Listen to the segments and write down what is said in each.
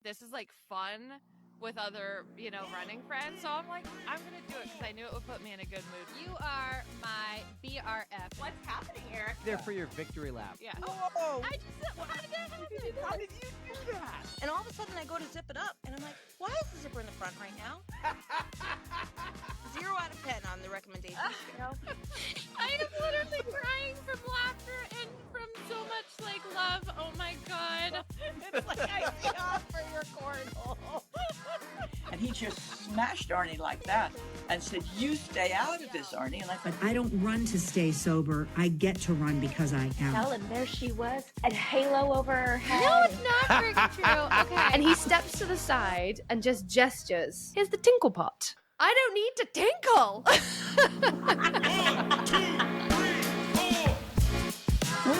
this is like fun with other, running friends. So I'm like, I'm going to do it because I knew it would put me in a good mood. You are my BRF. What's happening, Erika? There for your victory lap. Yeah. Whoa! I just, how did that happen? How did you do that? And all of a sudden I go to zip it up and I'm like, why is the zipper in the front right now? 0 out of 10 on the recommendation scale. I am literally crying from laughter and from so much love. Oh my God. It's like I see off for your cornhole. And he just smashed Arnie like that and said, you stay out of this, Arnie. And I But thought, I don't run to stay sober. I get to run because I am. And there she was, a halo over her head. No, it's not freaking true. Okay. And he steps to the side and just gestures. Here's the tinkle pot. I don't need to tinkle.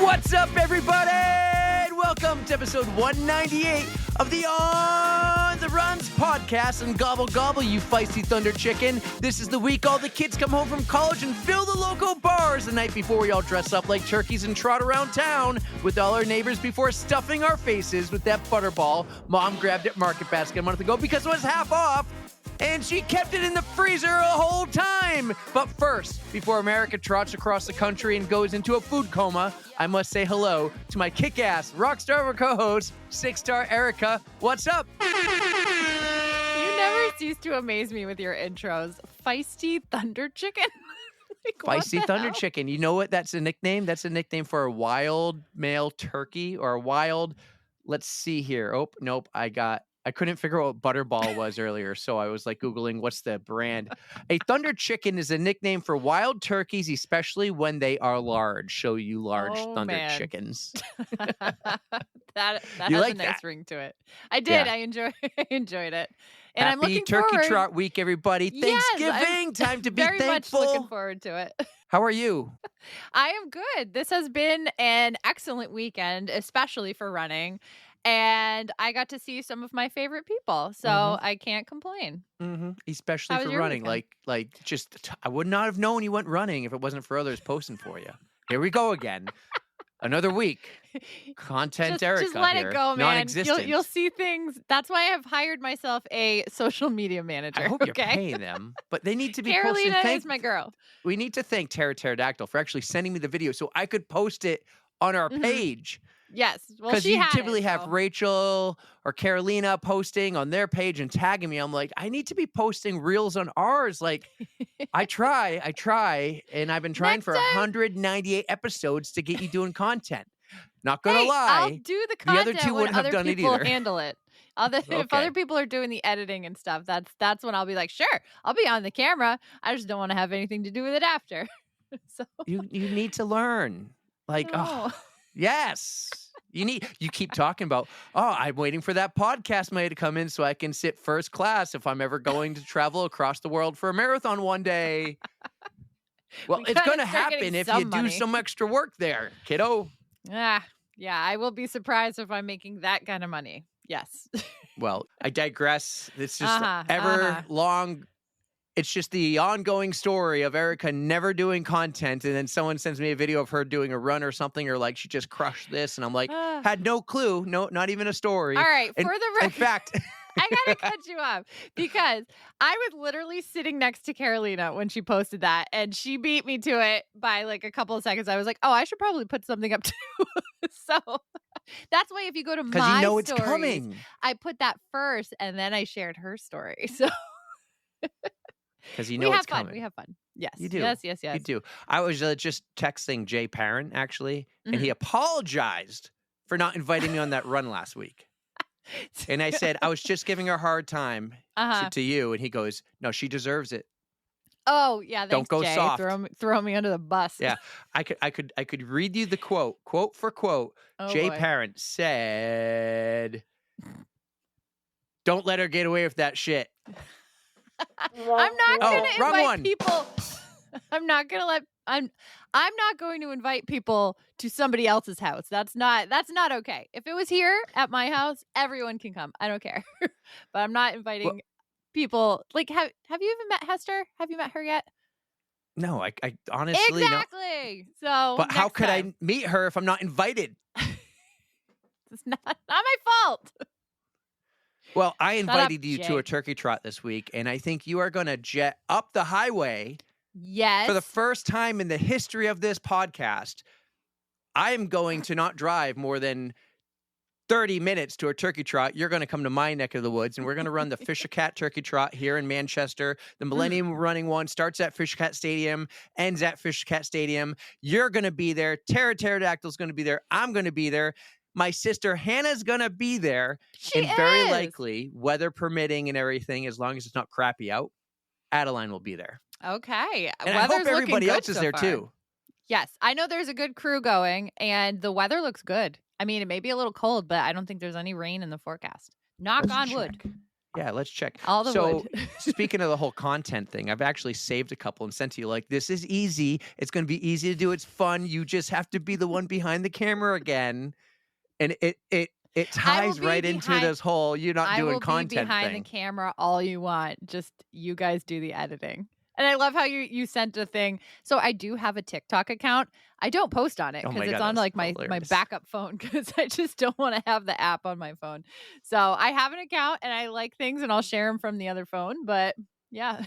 What's up, everybody? And welcome to episode 198 of the On the Runs podcast. And gobble, gobble, you feisty thunder chicken. This is the week all the kids come home from college and fill the local bars the night before we all dress up like turkeys and trot around town with all our neighbors before stuffing our faces with that butterball Mom grabbed at Market Basket a month ago because it was half off. And she kept it in the freezer a whole time. But first, before America trots across the country and goes into a food coma, I must say hello to my kick-ass rockstar co-host, 6-star Erika. What's up? You never cease to amaze me with your intros. Feisty Thunder Chicken. Feisty Thunder Chicken. You know what that's a nickname? That's a nickname for a wild male turkey or a wild, let's see here. Oh, nope, I couldn't figure out what Butterball was earlier, so I was like Googling what's the brand. A thunder chicken is a nickname for wild turkeys, especially when they are large. So you large thunder chickens. that You has like a nice that? ring to it. I did. Yeah. I enjoyed it. And I'm Happy looking Turkey forward. Trot Week, everybody. Yes, Thanksgiving, I'm time to be very thankful. much looking forward to it. How are you? I am good. This has been an excellent weekend, especially for running. And I got to see some of my favorite people, so I can't complain. Especially How was for your running. weekend? I would not have known you went running if it wasn't for others posting for you. Here we go again. Another week. Content Erika just let here. it go, man. Non-existent. You'll see things. That's why I have hired myself a social media manager. I hope you're okay? paying them, but they need to be posting. Carolina is my girl. We need to thank Pterodactyl for actually sending me the video so I could post it on our page. Yes. Well, Because she you had typically it, have so. Rachel or Carolina posting on their page and tagging me. I'm like, I need to be posting reels on ours. Like, I try, and I've been trying Next for time. 198 episodes to get you doing content. Not gonna Hey, lie. I'll do the content other two when wouldn't have other done it people either. handle it. If Okay. other people are doing the editing and stuff, that's when I'll be like, sure, I'll be on the camera. I just don't want to have anything to do with it after. So You need to learn. Like, no. yes. You keep talking about, I'm waiting for that podcast money to come in so I can sit first class if I'm ever going to travel across the world for a marathon one day. Well, We it's gotta going to start getting happen if some you do money. some extra work there, kiddo. Yeah, I will be surprised if I'm making that kind of money. Yes. Well, I digress. It's just Uh-huh. long. It's just the ongoing story of Erika never doing content. And then someone sends me a video of her doing a run or something, or like she just crushed this. And I'm like, had no clue. No, not even a story. All right. And- For the in record, fact, I gotta cut you off because I was literally sitting next to Carolina when she posted that, and she beat me to it by like a couple of seconds. I was like, oh, I should probably put something up too. So that's why if you go to because my you know it's stories, coming. I put that first, and then I shared her story. So Because you know we it's have fun. coming. We have fun. Yes, You do. Yes. You do. I was just texting Jay Parent, actually, and Mm-hmm. he apologized for not inviting me on that run last week. And I said, I was just giving her a hard time to you. And he goes, no, she deserves it. Oh yeah. Thanks, Don't go Jay. soft. Throw me under the bus. Yeah. I could read you the quote for quote. Oh, Jay boy. Parent said, don't let her get away with that shit. I'm not going to wrong invite one. people. I'm not going to invite people to somebody else's house. That's not okay. If it was here at my house, everyone can come. I don't care. But I'm not inviting people. Like, have you even met Hester? Have you met her yet? No, I honestly don't. Exactly. So, But how next could time. I meet her if I'm not invited? It's not my fault. Well, I Shut up, invited you to Jay. a turkey trot this week, and I think you are going to jet up the highway Yes. for the first time in the history of this podcast. I am going to not drive more than 30 minutes to a turkey trot. You're going to come to my neck of the woods, and we're going to run the Fisher Cat Turkey Trot here in Manchester. The Millennium Running one starts at Fisher Cat Stadium, ends at Fisher Cat Stadium. You're going to be there. Pterodactyl's going to be there. I'm going to be there. My sister Hannah's going to be there. She and very is. likely, weather permitting and everything, as long as it's not crappy out, Adeline will be there. Okay. And I hope Weather's looking everybody good else is so there far. too. Yes. I know there's a good crew going, and the weather looks good. I mean, it may be a little cold, but I don't think there's any rain in the forecast. Knock on wood. Yeah, let's check. All the wood. Speaking of the whole content thing, I've actually saved a couple and sent to you. Like, this is easy. It's going to be easy to do. It's fun. You just have to be the one behind the camera again. And it ties right into this whole you're not doing content I will be behind thing. the camera all you want. Just you guys do the editing. And I love how you sent a thing. So I do have a TikTok account. I don't post on it Oh because my it's God, on that's like my hilarious. backup phone because I just don't want to have the app on my phone. So I have an account and I like things and I'll share them from the other phone. But yeah,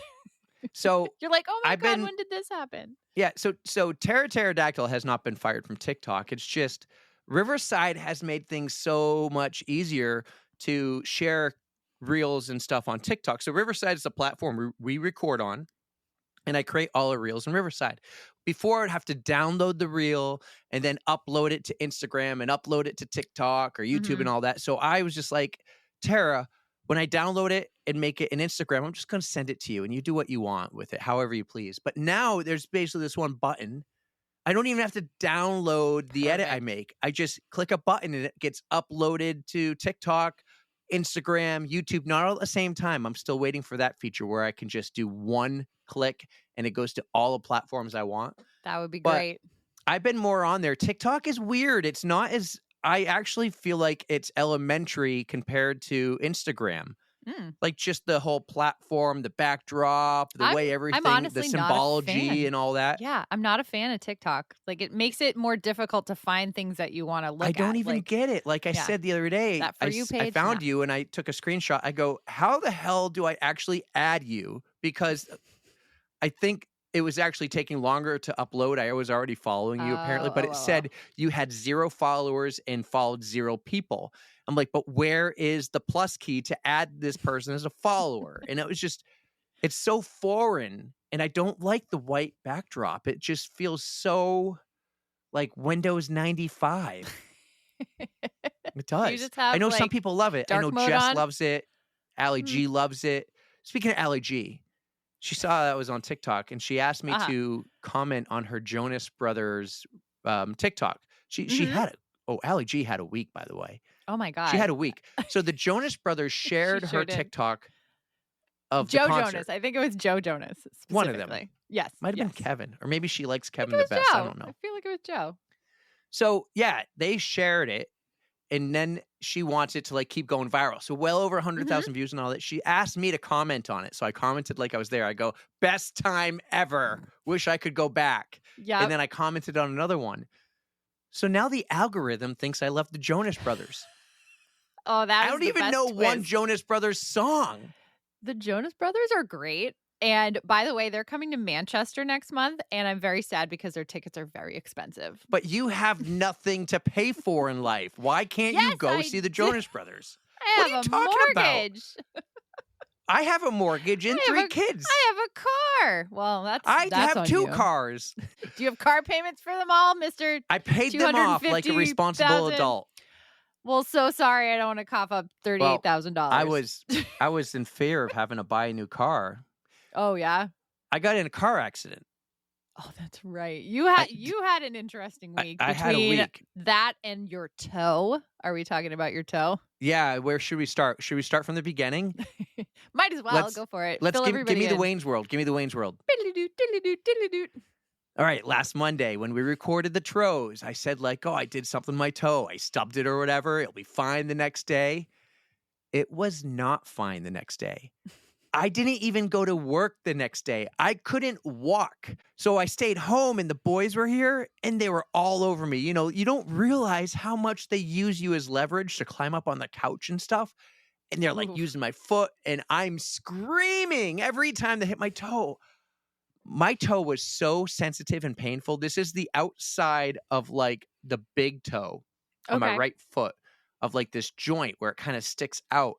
So you're like, oh my I've God, been- when did this happen? yeah, so Pterodactyl has not been fired from TikTok. It's just Riverside has made things so much easier to share reels and stuff on TikTok. So Riverside is a platform we record on. And I create all the reels in Riverside. Before, I'd have to download the reel and then upload it to Instagram and upload it to TikTok or YouTube and all that. So I was just like, Tara, when I download it and make it an Instagram, I'm just going to send it to you and you do what you want with it, however you please. But now there's basically this one button. I don't even have to download the edit I make. I just click a button and it gets uploaded to TikTok, Instagram, YouTube, not all at the same time. I'm still waiting for that feature where I can just do one click and it goes to all the platforms I want. That would be But great. I've been more on there. TikTok is weird. It's not as, I actually feel like it's elementary compared to Instagram. Like just the whole platform, the backdrop, the way everything, the honestly not a symbology fan. and all that. Yeah, I'm not a fan of TikTok. Like it makes it more difficult to find things that you want to look at. I don't even like, get it. Like I yeah. said the other day, That For You I page, found no. you and I took a screenshot. I go, how the hell do I actually add you? Because I think it was actually taking longer to upload. I was already following you apparently, but it said you had 0 followers and followed 0 people. I'm like, but where is the plus key to add this person as a follower? And it was just, it's so foreign. And I don't like the white backdrop. It just feels so like Windows 95. It does. just have, I know some like, people love it. I dark know mode Jess on? loves it. Ali G loves it. Speaking of Ali G, she saw that was on TikTok and she asked me to comment on her Jonas Brothers TikTok. She had it. Oh, Ali G had a week, by the way. Oh my God. She had a week. So the Jonas Brothers shared sure her did. TikTok of Joe the concert. Jonas. I think it was Joe Jonas. One of them. specifically. Yes. Might have been yes. Kevin, or maybe she likes I Kevin think the it was best. Joe. I don't know. I feel like it was Joe. So yeah, they shared it, and then she wants it to like keep going viral. So well over 100,000 views and all that. She asked me to comment on it, so I commented like I was there. I go, best time ever. Wish I could go back. Yeah. And then I commented on another one. So now the algorithm thinks I love the Jonas Brothers. Oh, that I is don't the even best know one twist. Jonas Brothers song. The Jonas Brothers are great. And by the way, they're coming to Manchester next month. And I'm very sad because their tickets are very expensive. But you have nothing to pay for in life. Why can't you Yes, go I see the do. Jonas Brothers? I What have are you a talking about? mortgage. I have a mortgage and I have 3 a- kids. I have a car. Well, that's I that's have on 2 you. cars. Do you have car payments for them all, Mr. I paid them off like a responsible 250,000. adult. Well, so sorry. I don't want to cough up $38,000. I was in fear of having to buy a new car. Oh yeah. I got in a car accident. Oh, that's right. You had an interesting week I had a between week. that and your toe. Are we talking about your toe? Yeah, where should we start? Should we start from the beginning? Might as well Let's- go for it. Let's Fill give me everybody the in. Wayne's World. Give me the Wayne's World. Diddly-doot, diddly-doot, diddly-doot. All right, last Monday when we recorded the Tros, I said like, oh, I did something to my toe. I stubbed it or whatever. It'll be fine the next day. It was not fine the next day. I didn't even go to work the next day. I couldn't walk. So I stayed home and the boys were here and they were all over me. You know, you don't realize how much they use you as leverage to climb up on the couch and stuff. and they're like using my foot, and I'm screaming every time they hit my toe. My toe was so sensitive and painful. This is the outside of like the big toe on my right foot of like this joint where it kind of sticks out.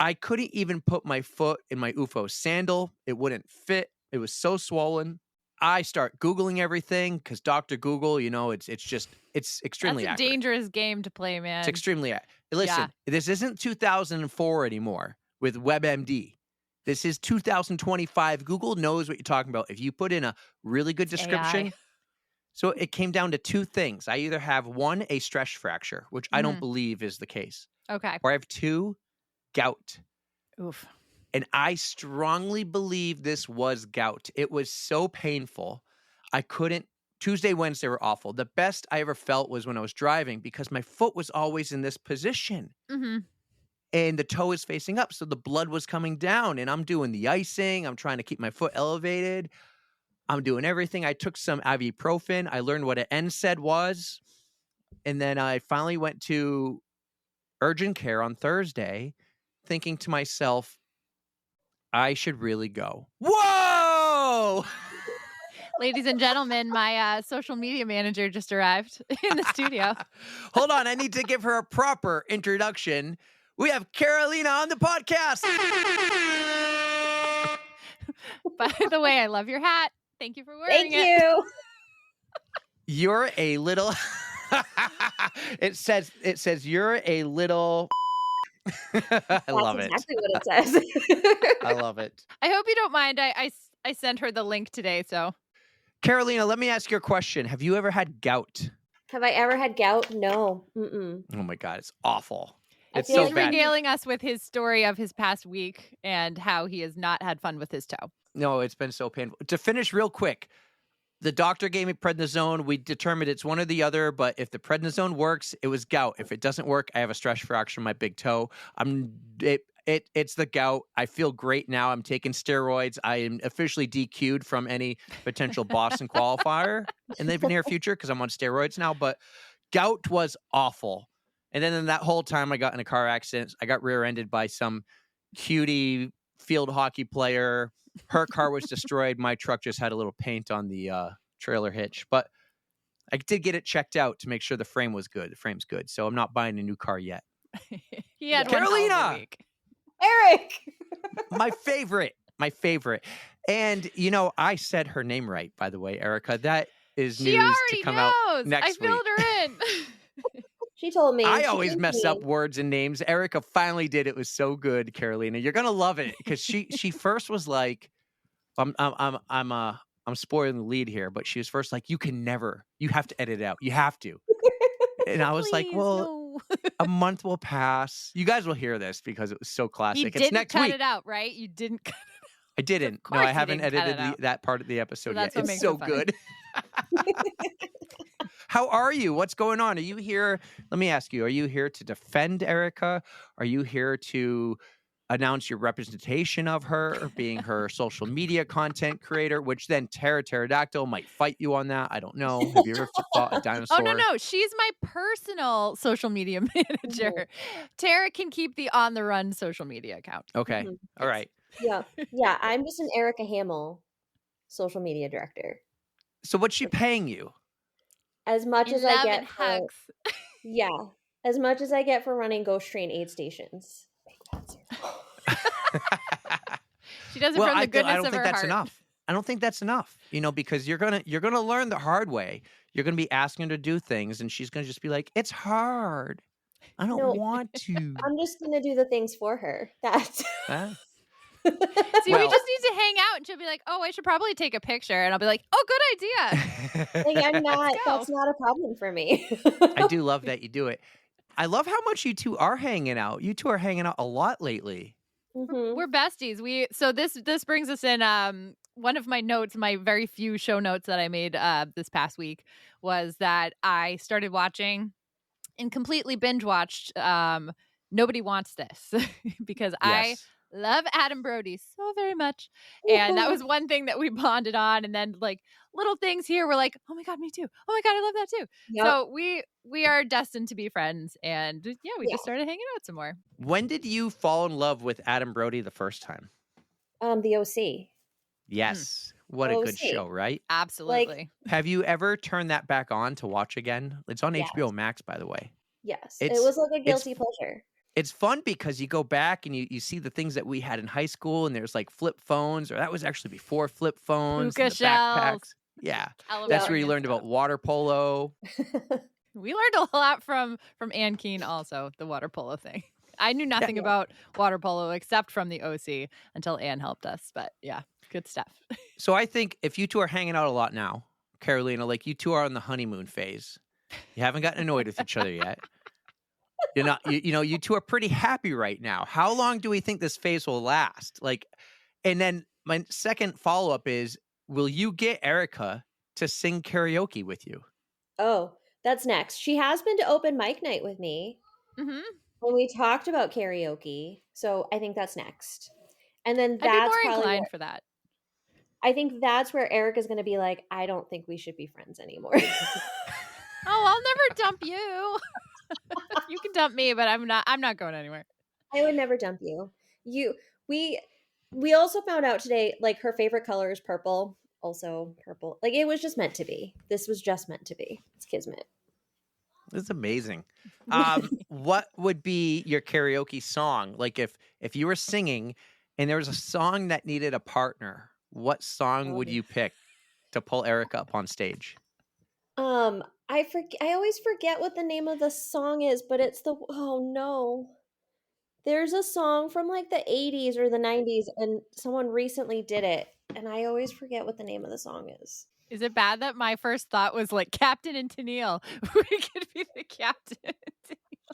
I couldn't even put my foot in my UFO sandal. It wouldn't fit. It was so swollen. I start Googling everything because Dr. Google, it's extremely That's a accurate. dangerous game to play, man. It's extremely Listen, this isn't 2004 anymore with WebMD. This is 2025. Google knows what you're talking about. If you put in a really good description. AI. So it came down to two things. I either have one, a stress fracture, which I don't believe is the case. Okay. Or I have two, gout. Oof. And I strongly believe this was gout. It was so painful. I couldn't. Tuesday, Wednesday were awful. The best I ever felt was when I was driving because my foot was always in this position. Mm-hmm. And the toe is facing up. So the blood was coming down. And I'm doing the icing. I'm trying to keep my foot elevated. I'm doing everything. I took some ibuprofen. I learned what an NSAID was. And then I finally went to urgent care on Thursday thinking to myself, I should really go. Whoa! Ladies and gentlemen, my social media manager just arrived in the studio. Hold on. I need to give her a proper introduction. We have Carolina on the podcast. By the way, I love your hat. Thank you for wearing Thank it. you. You're a little... It says you're a little... I love it. That's exactly what it says. I love it. I hope you don't mind. I sent her the link today, so. Carolina, let me ask you a question. Have you ever had gout? Have I ever had gout? No. Mm-mm. Oh my God, it's awful. I It's feel so like bad. Regaling us with his story of his past week and how he has not had fun with his toe. No, it's been so painful. To finish real quick, the doctor gave me prednisone. We determined it's one or the other, but if the prednisone works, it was gout. If it doesn't work, I have a stress fracture in my big toe. It's the gout. I feel great now. I'm taking steroids. I am officially DQ'd from any potential Boston qualifier in the near future because I'm on steroids now. But gout was awful. And then in that whole time, I got in a car accident. I got rear-ended by some cutie field hockey player. Her car was destroyed. My truck just had a little paint on the trailer hitch. But I did get it checked out to make sure the frame was good. The frame's good. So I'm not buying a new car yet. He had one hell of a Carolina! week. Eric. My favorite. And, I said her name right, by the way, Erika. That is She news already to come knows. out next I week. filled her in. She told me. I She always thanked mess me. up words and names. Erika finally did. It was so good, Carolina. You're gonna love it because she first was like, I'm spoiling the lead here, but she was first like, you have to edit it out. You have to. And I was like, Please, well, no. a month will pass. You guys will hear this because it was so classic. You It's didn't next cut week. it out, right? You didn't cut I didn't. No, course I you haven't didn't cut edited it out. that part of the episode that's yet. what It's makes so it funny. good. How are you? What's going on? Are you here? Let me ask you, are you here to defend Erika? Are you here to announce your representation of her being her social media content creator, which then Tara Pterodactyl might fight you on that? I don't know. Have you ever fought a dinosaur? Oh, no. She's my personal social media manager. Tara can keep the On the Run social media account. Okay. Mhm. All right. Yeah. Yeah. I'm just an Erika Hamill social media director. So what's she paying you? As much as I Love get and for, hugs. yeah, as much as I get for running Ghost Train aid stations. She does it Well, from the I goodness don't of think her that's heart. enough. I don't think that's enough, because you're gonna learn the hard way. You're gonna be asking her to do things, and she's gonna just be like, "It's hard. I don't No. want to." I'm just gonna do the things for her. That's Ah. See, Well- we just need to hang out, and she'll be like, "Oh, I should probably take a picture," and I'll be like, "Oh, good idea." like I'm not. go. That's not a problem for me. I do love that you do it. I love how much you two are hanging out. You two are hanging out a lot lately. Mhm. We're besties. So this brings us in. One of my notes, my very few show notes that I made this past week, was that I started watching and completely binge watched Nobody Wants This because I Yes. love Adam Brody so very much. And that was one thing that we bonded on. And then like little things here were like, oh my God, me too. Oh my God, I love that too. Yep. So we are destined to be friends. And yeah, we Yeah. just started hanging out some more. When did you fall in love with Adam Brody the first time? The OC. Yes. What a good OC. show, right? Absolutely. Have you ever turned that back on to watch again? It's on Yes. HBO Max, by the way. Yes. It's- It was like a it's- guilty pleasure. It's fun because you go back and you see the things that we had in high school, and there's like flip phones, or that was actually before flip phones. Puka and the shells. backpacks. Yeah. Elevator That's where you and learned stuff. about water polo. We learned a lot from Ann Keene also, the water polo thing. I knew nothing about water polo except from the OC until Ann helped us. But yeah, good stuff. So I think if you two are hanging out a lot now, Carolina, like you two are on the honeymoon phase. You haven't gotten annoyed with each other yet. You're not, you two are pretty happy right now. How long do we think this phase will last? Like, and then my second follow-up is, will you get Erika to sing karaoke with you? Oh, that's next. She has been to open mic night with me Mm-hmm. when we talked about karaoke. So I think that's next. And then I'd be that's more probably inclined where, for that. I think that's where Erica's going to be like, I don't think we should be friends anymore. Oh, I'll never dump you. You can dump me, but I'm not going anywhere. I would never dump you. We also found out today, like, her favorite color is purple. Also purple. Like, it was just meant to be. This was just meant to be. It's kismet. It's amazing. What would be your karaoke song? Like if you were singing and there was a song that needed a partner, what song would you pick to pull Erika up on stage? I always forget what the name of the song is, but it's there's a song from like the 80s or the 90s, and someone recently did it, and I always forget what the name of the song is. Is it bad that my first thought was like Captain and Tennille? We could be the captain.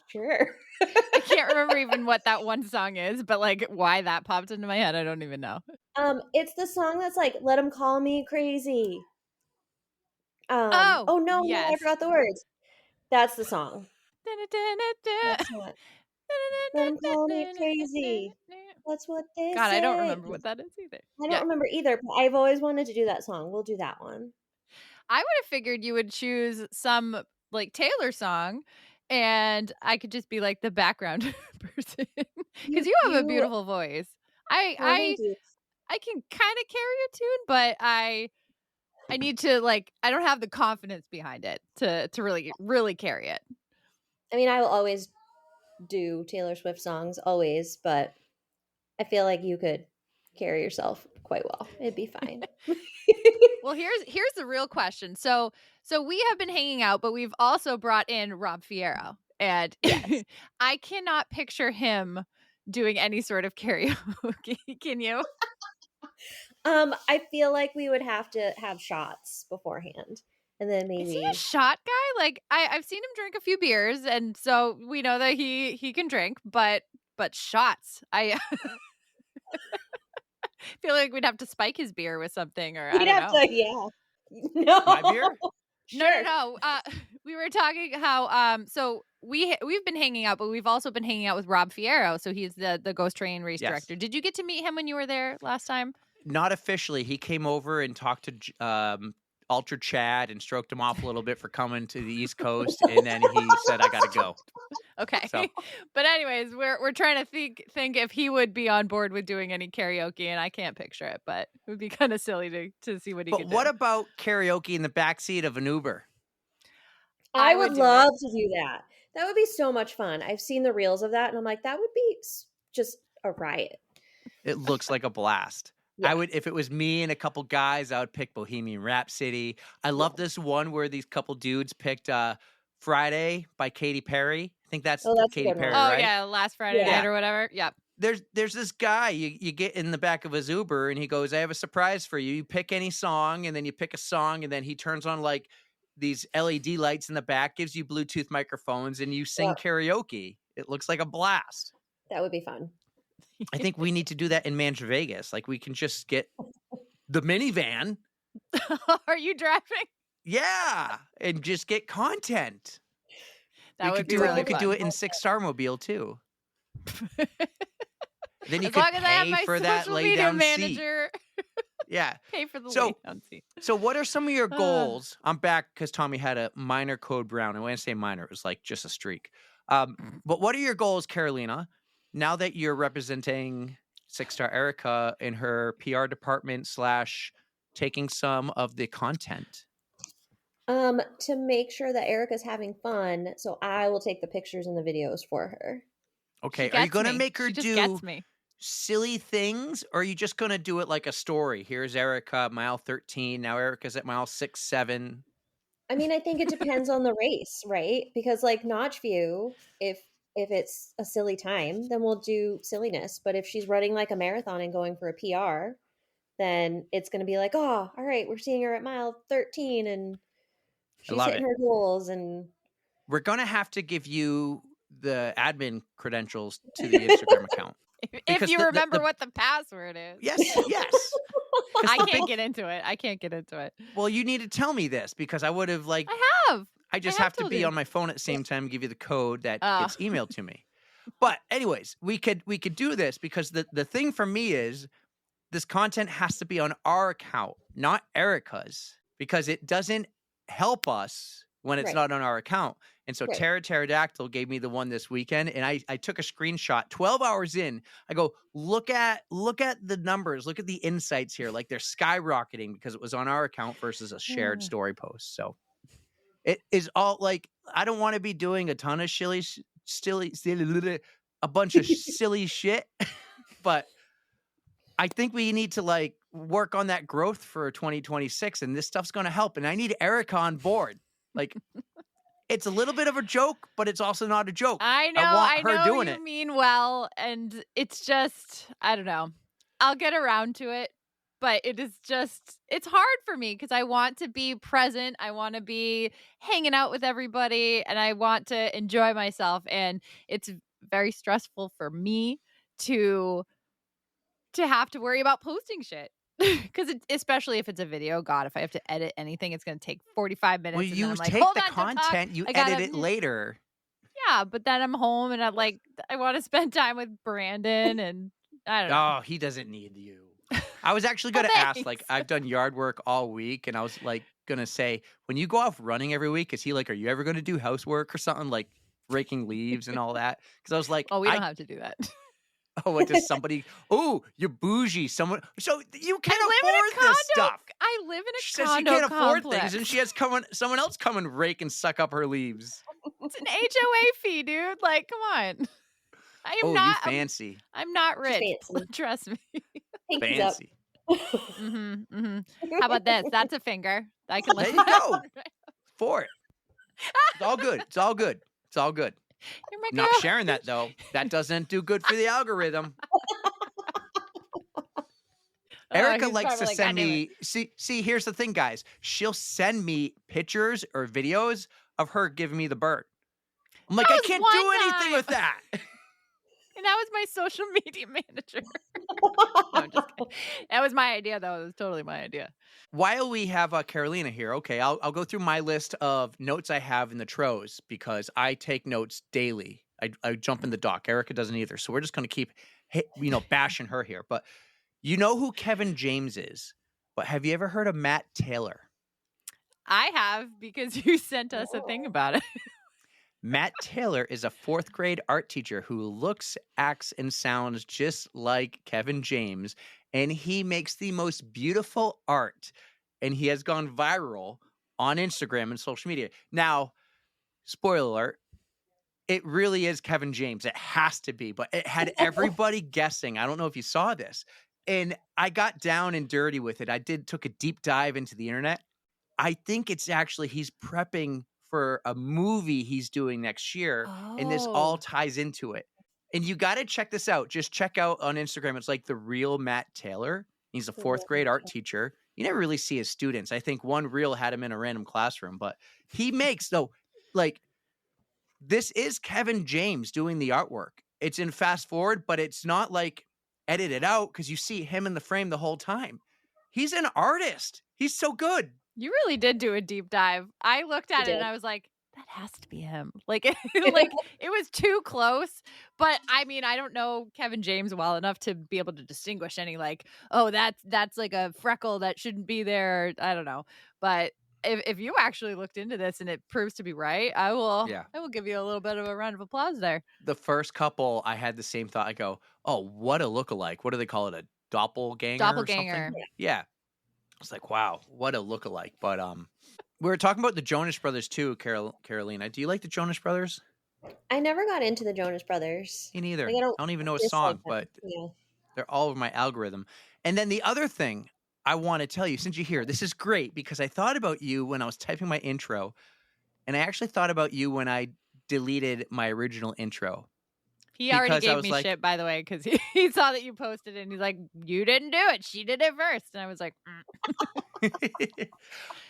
Sure. I can't remember even what that one song is, but like why that popped into my head, I don't even know. It's the song that's like, let 'em call me crazy. Oh, no, yes. I forgot the words. That's the song. That's what. Let 'em call me crazy. That's what they God, say. I don't remember what that is either. I don't remember either, but I've always wanted to do that song. We'll do that one. I would have figured you would choose some like Taylor song, and I could just be like the background person because you have a beautiful voice. I can kind of carry a tune, but I need to like I don't have the confidence behind it to really carry it. I mean, I will always do Taylor Swift songs, always, but I feel like you could carry yourself quite well. It'd be fine. Well, here's the real question. So we have been hanging out, but we've also brought in Rob Fierro, and Yes. I cannot picture him doing any sort of karaoke. Can you? I feel like we would have to have shots beforehand, and then Is he maybe a shot guy? Like I've seen him drink a few beers, and so we know that he can drink, but shots. I feel like we'd have to spike his beer with something, or I we'd don't have know. to, yeah. No, My beer? No. We were talking how so we've been hanging out, but we've also been hanging out with Rob Fierro. So he's the Ghost Train race Yes. director. Did you get to meet him when you were there last time? Not officially. He came over and talked to Ultra Chad and stroked him off a little bit for coming to the East Coast, and then he said, "I gotta go." Okay. So. But anyways, we're trying to think if he would be on board with doing any karaoke, and I can't picture it, but it would be kind of silly to see what he But could do. what about karaoke in the backseat of an Uber? I would would do love to do that. That would be so much fun. I've seen the reels of that, and I'm like, that would be just a riot. It looks like a blast. Yeah. I would, if it was me and a couple guys, I would pick Bohemian Rhapsody. I love this one where these couple dudes picked Friday by Katy Perry. I think that's, that's a Katy good one. Perry, Oh right? yeah, last Friday Yeah. night or whatever. Yep. There's this guy, you get in the back of his Uber and he goes, "I have a surprise for you. You pick any song," and then you pick a song, and then he turns on like these LED lights in the back, gives you Bluetooth microphones, and you sing karaoke. It looks like a blast. That would be fun. I think we need to do that in Manch Vegas. Like we can just get the minivan. Are you driving? Yeah. And just get content. That would be do really it. You could do fun. it in 6-star mobile too. Then you As could long as I have pay my for that social lay media down seat. manager. Yeah. Pay for the So- lay down seat. So what are some of your goals? I'm back because Tommy had a minor code brown. And when I say minor, it was like just a streak. But what are your goals, Carolina, now that you're representing Six Star Erika in her PR department / taking some of the content? To make sure that Erica's having fun, so I will take the pictures and the videos for her. Okay. She Are you gets going to me. make her She just do gets me. silly things, or are you just going to do it like a story? Here's Erika at mile 13. Now Erika's at mile 6, 7. I mean, I think it depends on the race, right? Because like Notch View, if it's a silly time, then we'll do silliness. But if she's running like a marathon and going for a PR, then it's going to be like, oh, all right, we're seeing her at mile 13 and she's love hitting it. her goals. And We're going to have to give you the admin credentials to the Instagram account. If Because you the- remember what the password is. Yes, yes. I can't get into it. I can't get into it. Well, you need to tell me this because I would have like I have. I just have have to told be you. on my phone at the same time and give you the code that Oh. gets emailed to me. But anyways, we could do this because the thing for me is this content has to be on our account, not Erika's, because it doesn't help us when it's Right. not on our account. And so Right. Tara Pterodactyl gave me the one this weekend, and I took a screenshot 12 hours in. I go, look at the numbers, look at the insights here. Like they're skyrocketing because it was on our account versus a shared story post. So it is all like, I don't want to be doing a ton of a bunch of silly shit, but I think we need to like work on that growth for 2026, and this stuff's going to help. And I need Erika on board. Like, it's a little bit of a joke, but it's also not a joke. I know. want I her know doing you it. mean well, and it's just I don't know. I'll get around to it, but it is just it's hard for me because I want to be present. I want to be hanging out with everybody, and I want to enjoy myself. And it's very stressful for me to have to worry about posting shit. Because especially if it's a video, God, if I have to edit anything, it's going to take 45 minutes. Well, and then you I'm like, take hold the on, don't talk. content, you I gotta- edit it later. Yeah, but then I'm home and I want to spend time with Brandon, and I don't know. Oh, he doesn't need you. I was actually Oh, going to ask, like, thanks. I've done yard work all week, and I was like going to say, when you go off running every week, is he like, are you ever going to do housework or something, like raking leaves and all that? Because I was like, Oh, we don't have to do that. oh, what does somebody? Oh, you're bougie. Someone, so you can't I live in a afford condo. this stuff. I live in a She says she condo can't afford complex. things, and she has someone else come and rake and suck up her leaves. It's an HOA fee, dude. Like, come on. I am Oh, not. you fancy, I'm not She's rich. fancy. Trust me. Pinkies up. fancy. How about this? That's a finger. I can There let you go. For it. It's all good. It's all good. It's all good. You're my Not girl. sharing that though. That doesn't do good for the algorithm. Erika he's likes to probably send "God damn me. See. Here's the thing, guys. She'll send me pictures or videos of her giving me the bird. I'm like, That I was can't one do anything time. with that. And that was my social media manager. No, I'm just kidding. That was my idea, though. It was totally my idea. While we have Carolina here, okay, I'll go through my list of notes I have in the Tros because I take notes daily. I jump in the doc. Erika doesn't either, so we're just going to keep bashing her here. But you know who Kevin James is, but have you ever heard of Matt Taylor? I have because you sent us a thing about it. Matt Taylor is a 4th grade art teacher who looks, acts, and sounds just like Kevin James, and he makes the most beautiful art, and he has gone viral on Instagram and social media. Now, spoiler alert, it really is Kevin James. It has to be, but it had everybody guessing. I don't know if you saw this, and I got down and dirty with it. Took a deep dive into the internet. I think it's actually he's prepping for a movie he's doing next year, and this all ties into it. And you got to check this out. Just check out on Instagram. It's like The Real Matt Taylor. He's a 4th grade art teacher. You never really see his students. I think one reel had him in a random classroom, but he makes this is Kevin James doing the artwork. It's in fast forward, but it's not like edited out because you see him in the frame the whole time. He's an artist. He's so good. You really did do a deep dive. I looked at it and I was like, that has to be him. Like, like it was too close. But I mean, I don't know Kevin James well enough to be able to distinguish any like, oh, that's like a freckle that shouldn't be there. I don't know. But if you actually looked into this and it proves to be right, I will give you a little bit of a round of applause there. The first couple, I had the same thought. I go, oh, what a lookalike. What do they call it? A doppelganger or something? Yeah. I was like, wow, what a lookalike. But we were talking about the Jonas Brothers too, Carolina. Do you like the Jonas Brothers? I never got into the Jonas Brothers. Me neither. Like, I don't even know a song, but they're all over my algorithm. And then the other thing I want to tell you, since you're here, this is great because I thought about you when I was typing my intro, and I actually thought about you when I deleted my original intro. He already gave me shit, by the way, because he saw that you posted it, and he's like, you didn't do it. She did it first. And I was like,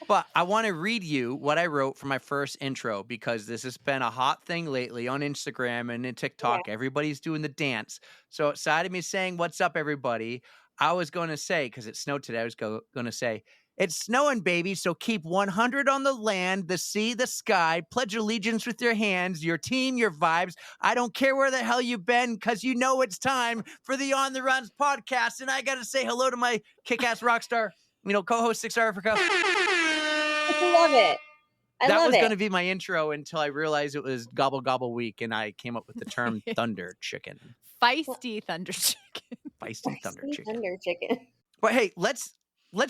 But I want to read you what I wrote for my first intro because this has been a hot thing lately on Instagram and in TikTok. Yeah. Everybody's doing the dance. So outside of me saying, what's up, everybody, I was going to say, because it snowed today, I was going to say, it's snowing, baby, so keep 100 on the land, the sea, the sky. Pledge allegiance with your hands, your team, your vibes. I don't care where the hell you've been, because you know it's time for the On the Runs podcast. And I got to say hello to my kick-ass rock star, co-host 6 Erika. I love it. That was going to be my intro until I realized it was Gobble Gobble Week, and I came up with the term Thunder Chicken. Feisty Thunder Chicken. Feisty Thunder Chicken. Thunder Chicken. But hey, let's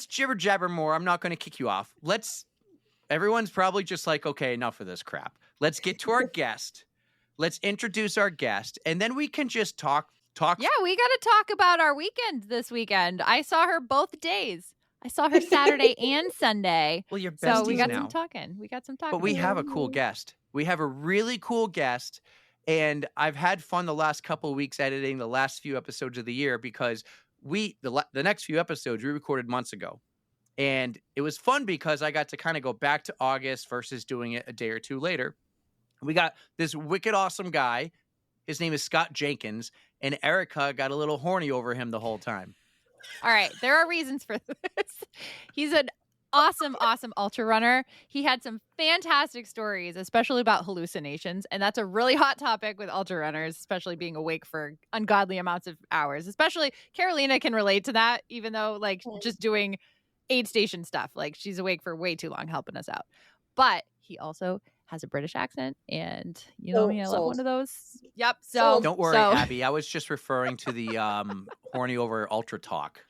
jibber jabber more. I'm not going to kick you off. Everyone's probably just like, okay, enough of this crap. Let's get to our guest. Let's introduce our guest, and then we can just talk. Yeah, we got to talk about our weekend this weekend. I saw her both days. I saw her Saturday and Sunday. Well, you're besties so we got now. some talking. But we have a cool guest. We have a really cool guest, and I've had fun the last couple of weeks editing the last few episodes of the year because the next few episodes we recorded months ago. And it was fun because I got to kind of go back to August versus doing it a day or two later. We got this wicked awesome guy. His name is Scott Jenkins, and Erika got a little horny over him the whole time. All right, there are reasons for this. He's an awesome ultra runner. He had some fantastic stories, especially about hallucinations, and that's a really hot topic with ultra runners, especially being awake for ungodly amounts of hours. Especially Carolina can relate to that, even though just doing aid station stuff, she's awake for way too long helping us out. But he also has a British accent, and you know me, I love one of those. Yep. So don't worry, Abby. I was just referring to the horny over ultra talk.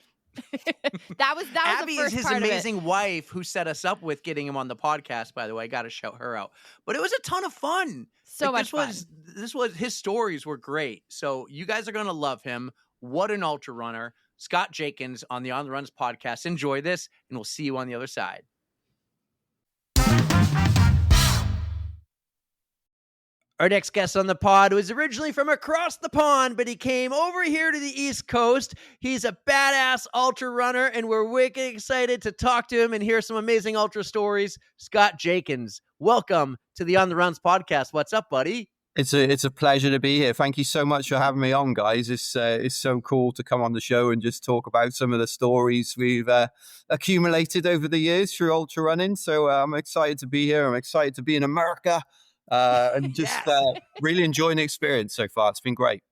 that was Abby the first is his amazing wife who set us up with getting him on the podcast. By the way, I got to shout her out. But it was a ton of fun. So much fun. This was his stories were great. So you guys are gonna love him. What an ultra runner, Scott Jenkins on the On the Runs podcast. Enjoy this, and we'll see you on the other side. Our next guest on the pod was originally from across the pond, but he came over here to the East Coast. He's a badass ultra runner, and we're wicked excited to talk to him and hear some amazing ultra stories. Scott Jenkins, welcome to the On the Runs podcast. What's up, buddy? It's a pleasure to be here. Thank you so much for having me on, guys. It's so cool to come on the show and just talk about some of the stories we've accumulated over the years through ultra running. So I'm excited to be here. I'm excited to be in America. And just really enjoying the experience so far. It's been great.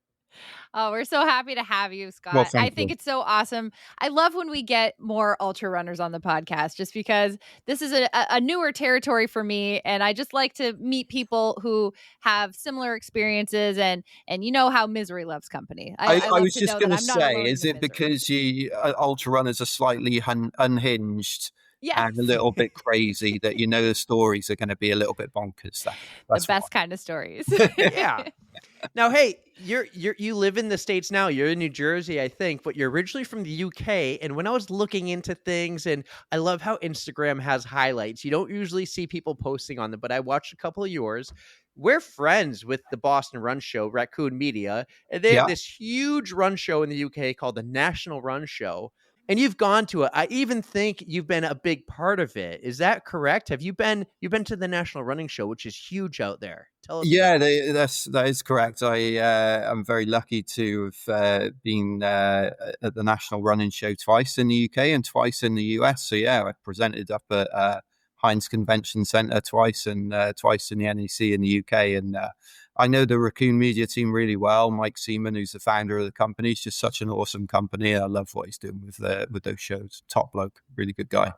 Oh, we're so happy to have you, Scott. Well, I think it's so awesome. I love when we get more ultra runners on the podcast, just because this is a newer territory for me. And I just like to meet people who have similar experiences and you know how misery loves company. I was just going to say, is it because you ultra runners are slightly unhinged? Yeah, and a little bit crazy that the stories are going to be a little bit bonkers. That's the best kind of stories. Yeah. Now, hey, you live in the States now. You're in New Jersey, I think, but you're originally from the UK. And when I was looking into things, and I love how Instagram has highlights. You don't usually see people posting on them, but I watched a couple of yours. We're friends with the Boston Run Show, Raccoon Media, and they have this huge run show in the UK called the National Run Show. And you've gone to it. I even think you've been a big part of it. Is that correct? Have you been to the National Running Show, which is huge out there? Tell us. Yeah, that is correct. I'm very lucky to have been at the National Running Show twice in the UK and twice in the US. So yeah, I presented up at Heinz Convention Centre twice, and twice in the NEC in the UK. And I know the Raccoon Media team really well. Mike Seaman, who's the founder of the company, is just such an awesome company. I love what he's doing with those shows. Top bloke, really good guy.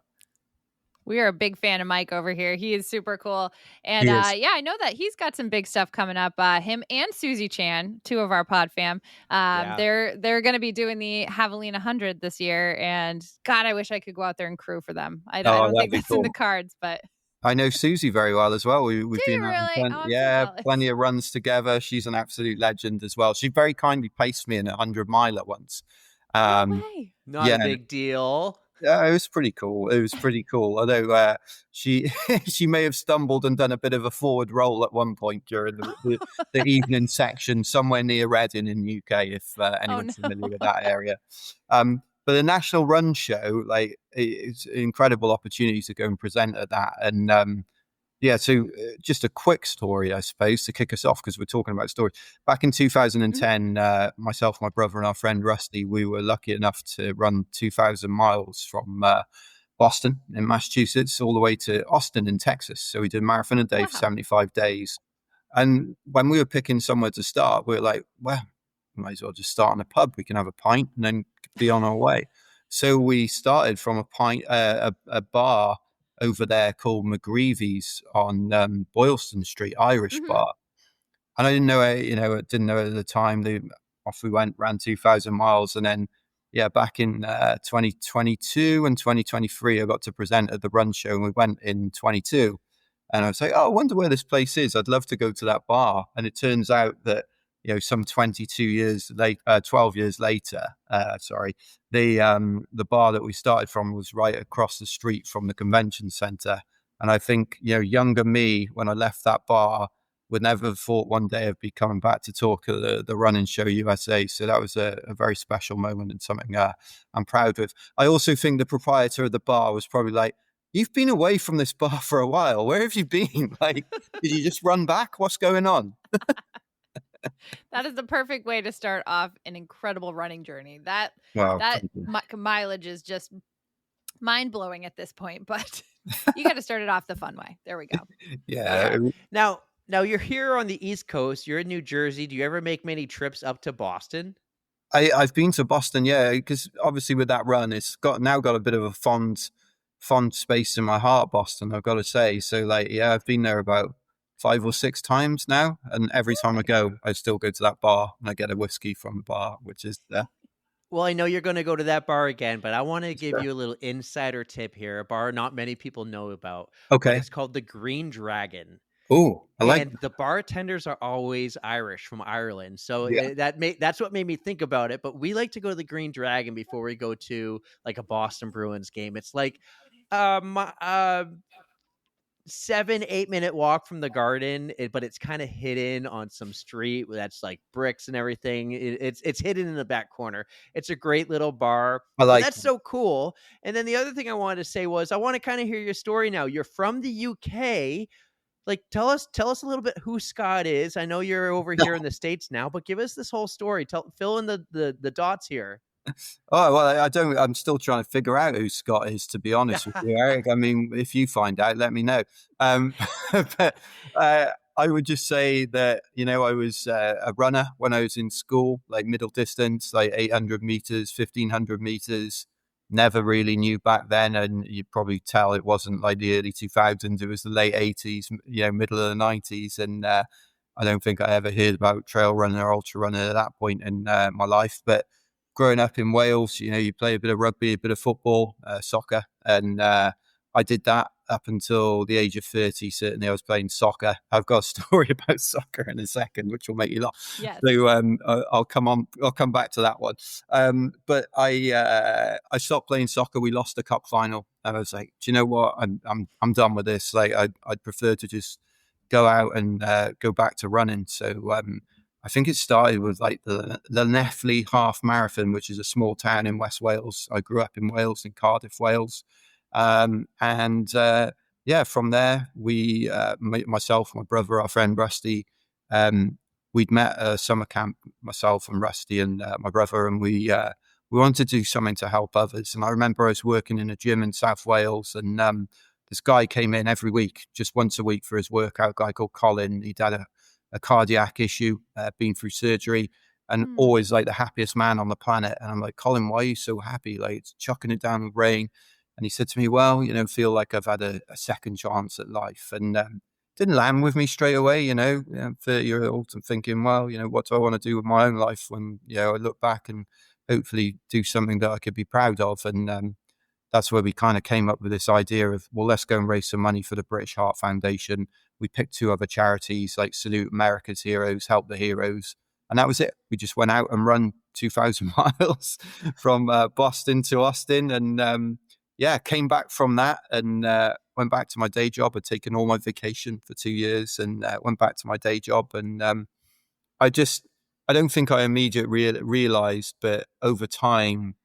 We are a big fan of Mike over here. He is super cool. And He is. yeah, I know that he's got some big stuff coming up. Him and Susie Chan, two of our pod fam, they're going to be doing the Javelina 100 this year. And God, I wish I could go out there and crew for them. I don't think that's in the cards, but I know Susie very well as well. We've been really? so plenty of runs together. She's an absolute legend as well. She very kindly placed me in a 100-miler once. No way. Not a big deal. Yeah, it was pretty cool. Although she may have stumbled and done a bit of a forward roll at one point during the evening section somewhere near Reading in the UK, if anyone's familiar with that area. But the National Run Show, like, it's an incredible opportunity to go and present at that. And so just a quick story, I suppose, to kick us off, because we're talking about stories. Back in 2010, myself, my brother, and our friend Rusty, we were lucky enough to run 2,000 miles from Boston in Massachusetts all the way to Austin in Texas. So we did a marathon a day for 75 days. And when we were picking somewhere to start, we were like, well, we might as well just start in a pub. We can have a pint and then be on our way. So we started from a bar over there called McGreevy's on Boylston Street, Irish bar. And I didn't know at the time. Off we went, ran 2,000 miles. And then, back in 2022 and 2023, I got to present at the run show, and we went in 22. And I was like, I wonder where this place is. I'd love to go to that bar. And it turns out that, some 12 years later, the bar that we started from was right across the street from the convention center. And I think, younger me, when I left that bar, would never have thought one day I'd be coming back to talk at the Running Show USA. So that was a very special moment and something I'm proud of. I also think the proprietor of the bar was probably like, you've been away from this bar for a while. Where have you been? Like, did you just run back? What's going on? That is the perfect way to start off an incredible running journey. That mileage is just mind-blowing at this point, but you got to start it off the fun way. There we go. Yeah. Now you're here on the East Coast. You're in New Jersey. Do you ever make many trips up to Boston? I've been to Boston, because obviously with that run, it's got a bit of a fond space in my heart, Boston, I've got to say. So I've been there about 5 or 6 times now, and every time I go, I still go to that bar and I get a whiskey from the bar, which is there. Well, I know you're going to go to that bar again, but I want to give you a little insider tip here, a bar not many people know about. Okay. It's called the Green Dragon. Oh, I like And the bartenders are always Irish, from Ireland. So that's what made me think about it. But we like to go to the Green Dragon before we go to like a Boston Bruins game. It's like 7-8 minute walk from the Garden, but it's kind of hidden on some street that's like bricks and everything. It's hidden in the back corner. It's a great little bar. That's so cool. And then the other thing I wanted to say was I want to kind of hear your story now. You're from the UK. Like, tell us a little bit who Scott is. I know you're over here in the States now, but give us this whole story. Fill in the dots here. Oh, well, I'm still trying to figure out who Scott is, to be honest with you, Eric. I mean, if you find out, let me know. But I would just say that, I was a runner when I was in school, like middle distance, like 800 meters, 1,500 meters. Never really knew back then, and you'd probably tell it wasn't like the early 2000s. It was the late 80s, middle of the 90s. And I don't think I ever heard about trail running or ultra running at that point in my life. But growing up in Wales, you play a bit of rugby, a bit of football, soccer. And I did that up until the age of 30. Certainly I was playing soccer. I've got a story about soccer in a second, which will make you laugh. Yes. So I'll come back to that one. But I stopped playing soccer. We lost the cup final. And I was like, do you know what? I'm done with this. Like I'd prefer to just go out and go back to running. So I think it started with like the Neffley Half Marathon, which is a small town in West Wales. I grew up in Wales, in Cardiff, Wales. From there, we, myself, my brother, our friend Rusty, we'd met at a summer camp, myself and Rusty and my brother, and we wanted to do something to help others. And I remember I was working in a gym in South Wales, and this guy came in every week, just once a week for his workout, a guy called Colin. He'd had a cardiac issue, been through surgery, and always like the happiest man on the planet. And I'm like, Colin, why are you so happy? Like, it's chucking it down with rain. And he said to me, well, feel like I've had a second chance at life. And didn't land with me straight away, 30-year-old, and thinking, well, what do I want to do with my own life when, I look back and hopefully do something that I could be proud of. And that's where we kind of came up with this idea of, well, let's go and raise some money for the British Heart Foundation. We picked 2 other charities like Salute America's Heroes, Help the Heroes. And that was it. We just went out and run 2,000 miles from Boston to Austin. And came back from that and went back to my day job. I'd taken all my vacation for 2 years and went back to my day job. And I don't think I immediately realized, but over time,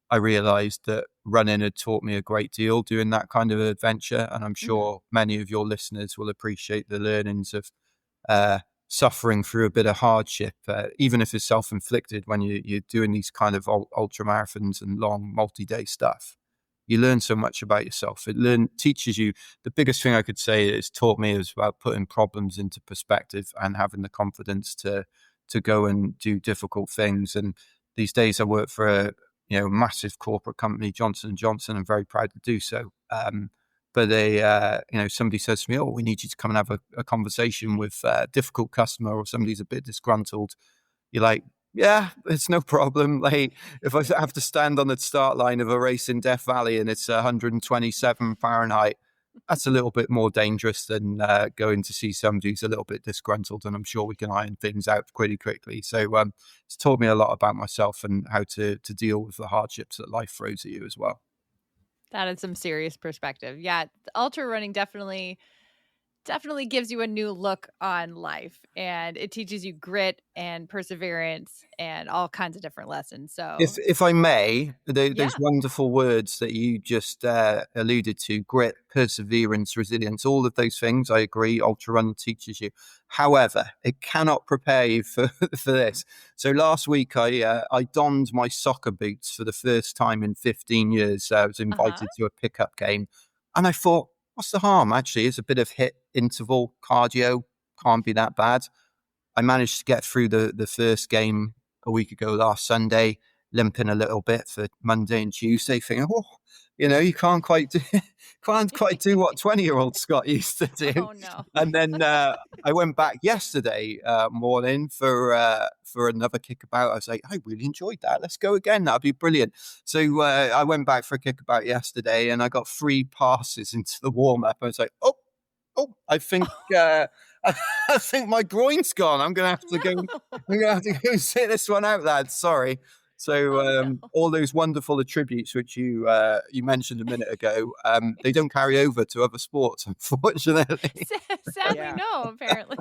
I realized that running had taught me a great deal doing that kind of adventure. And I'm sure many of your listeners will appreciate the learnings of suffering through a bit of hardship, even if it's self-inflicted when you're doing these kind of ultra marathons and long multi-day stuff. You learn so much about yourself. It teaches you. The biggest thing I could say it's taught me is about putting problems into perspective and having the confidence to go and do difficult things. And these days I work for a massive corporate company, Johnson & Johnson. I'm very proud to do so. But they, somebody says to me, oh, we need you to come and have a conversation with a difficult customer, or somebody's a bit disgruntled. You're like, yeah, it's no problem. Like, if I have to stand on the start line of a race in Death Valley and it's 127 Fahrenheit, that's a little bit more dangerous than going to see somebody who's a little bit disgruntled, and I'm sure we can iron things out pretty quickly. So it's taught me a lot about myself and how to deal with the hardships that life throws at you as well. That is some serious perspective. Yeah, ultra running definitely gives you a new look on life, and it teaches you grit and perseverance and all kinds of different lessons. So if I may, those wonderful words that you just alluded to, grit, perseverance, resilience, all of those things, I agree, ultra run teaches you. However, it cannot prepare you for this. So last week I donned my soccer boots for the first time in 15 years. I was invited to a pickup game, and I thought, what's the harm? Actually, it's a bit of HIIT interval cardio. Can't be that bad. I managed to get through the first game a week ago last Sunday, limping a little bit for Monday and Tuesday, thinking, you can't quite do what 20-year-old Scott used to do. Oh, no. And then I went back yesterday morning for another kickabout. I was like, I really enjoyed that. Let's go again. That'd be brilliant. So I went back for a kickabout yesterday, and I got 3 passes into the warm-up. I was like, oh, I think I think my groin's gone. I'm gonna have to go. I'm gonna have to go sit this one out, lads. Sorry. So all those wonderful attributes which you mentioned a minute ago, they don't carry over to other sports, unfortunately. Sadly, no. Apparently,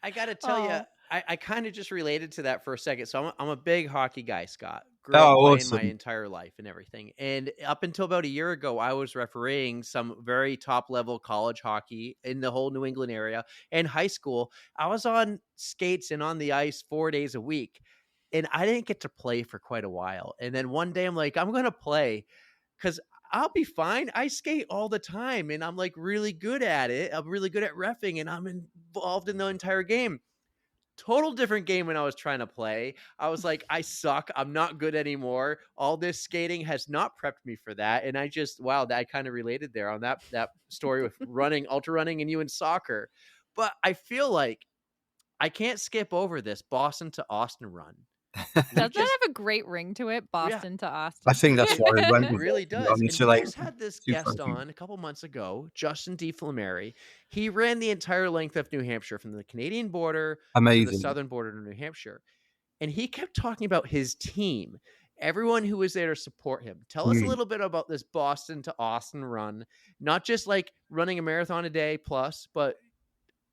I got to tell you, I kind of just related to that for a second. So I'm a big hockey guy, Scott. Grew up playing awesome. my entire life and everything. And up until about a year ago, I was refereeing some very top level college hockey in the whole New England area. And high school, I was on skates and on the ice 4 days a week. And I didn't get to play for quite a while. And then one day I'm like, I'm going to play because I'll be fine. I skate all the time and I'm like really good at it. I'm really good at reffing and I'm involved in the entire game. Total different game when I was trying to play. I was like, I suck. I'm not good anymore. All this skating has not prepped me for that. And I kind of related there on that story with ultra running and you in soccer. But I feel like I can't skip over this Boston to Austin run. Doesn't that have a great ring to it? Boston to Austin. I think that's why I went with it really it. does. And we just had this guest on a couple months ago, Justin DeFlamery. He ran the entire length of New Hampshire from the Canadian border to the southern border to New Hampshire. And he kept talking about his team, everyone who was there to support him. Tell us a little bit about this Boston to Austin run, not just like running a marathon a day plus, but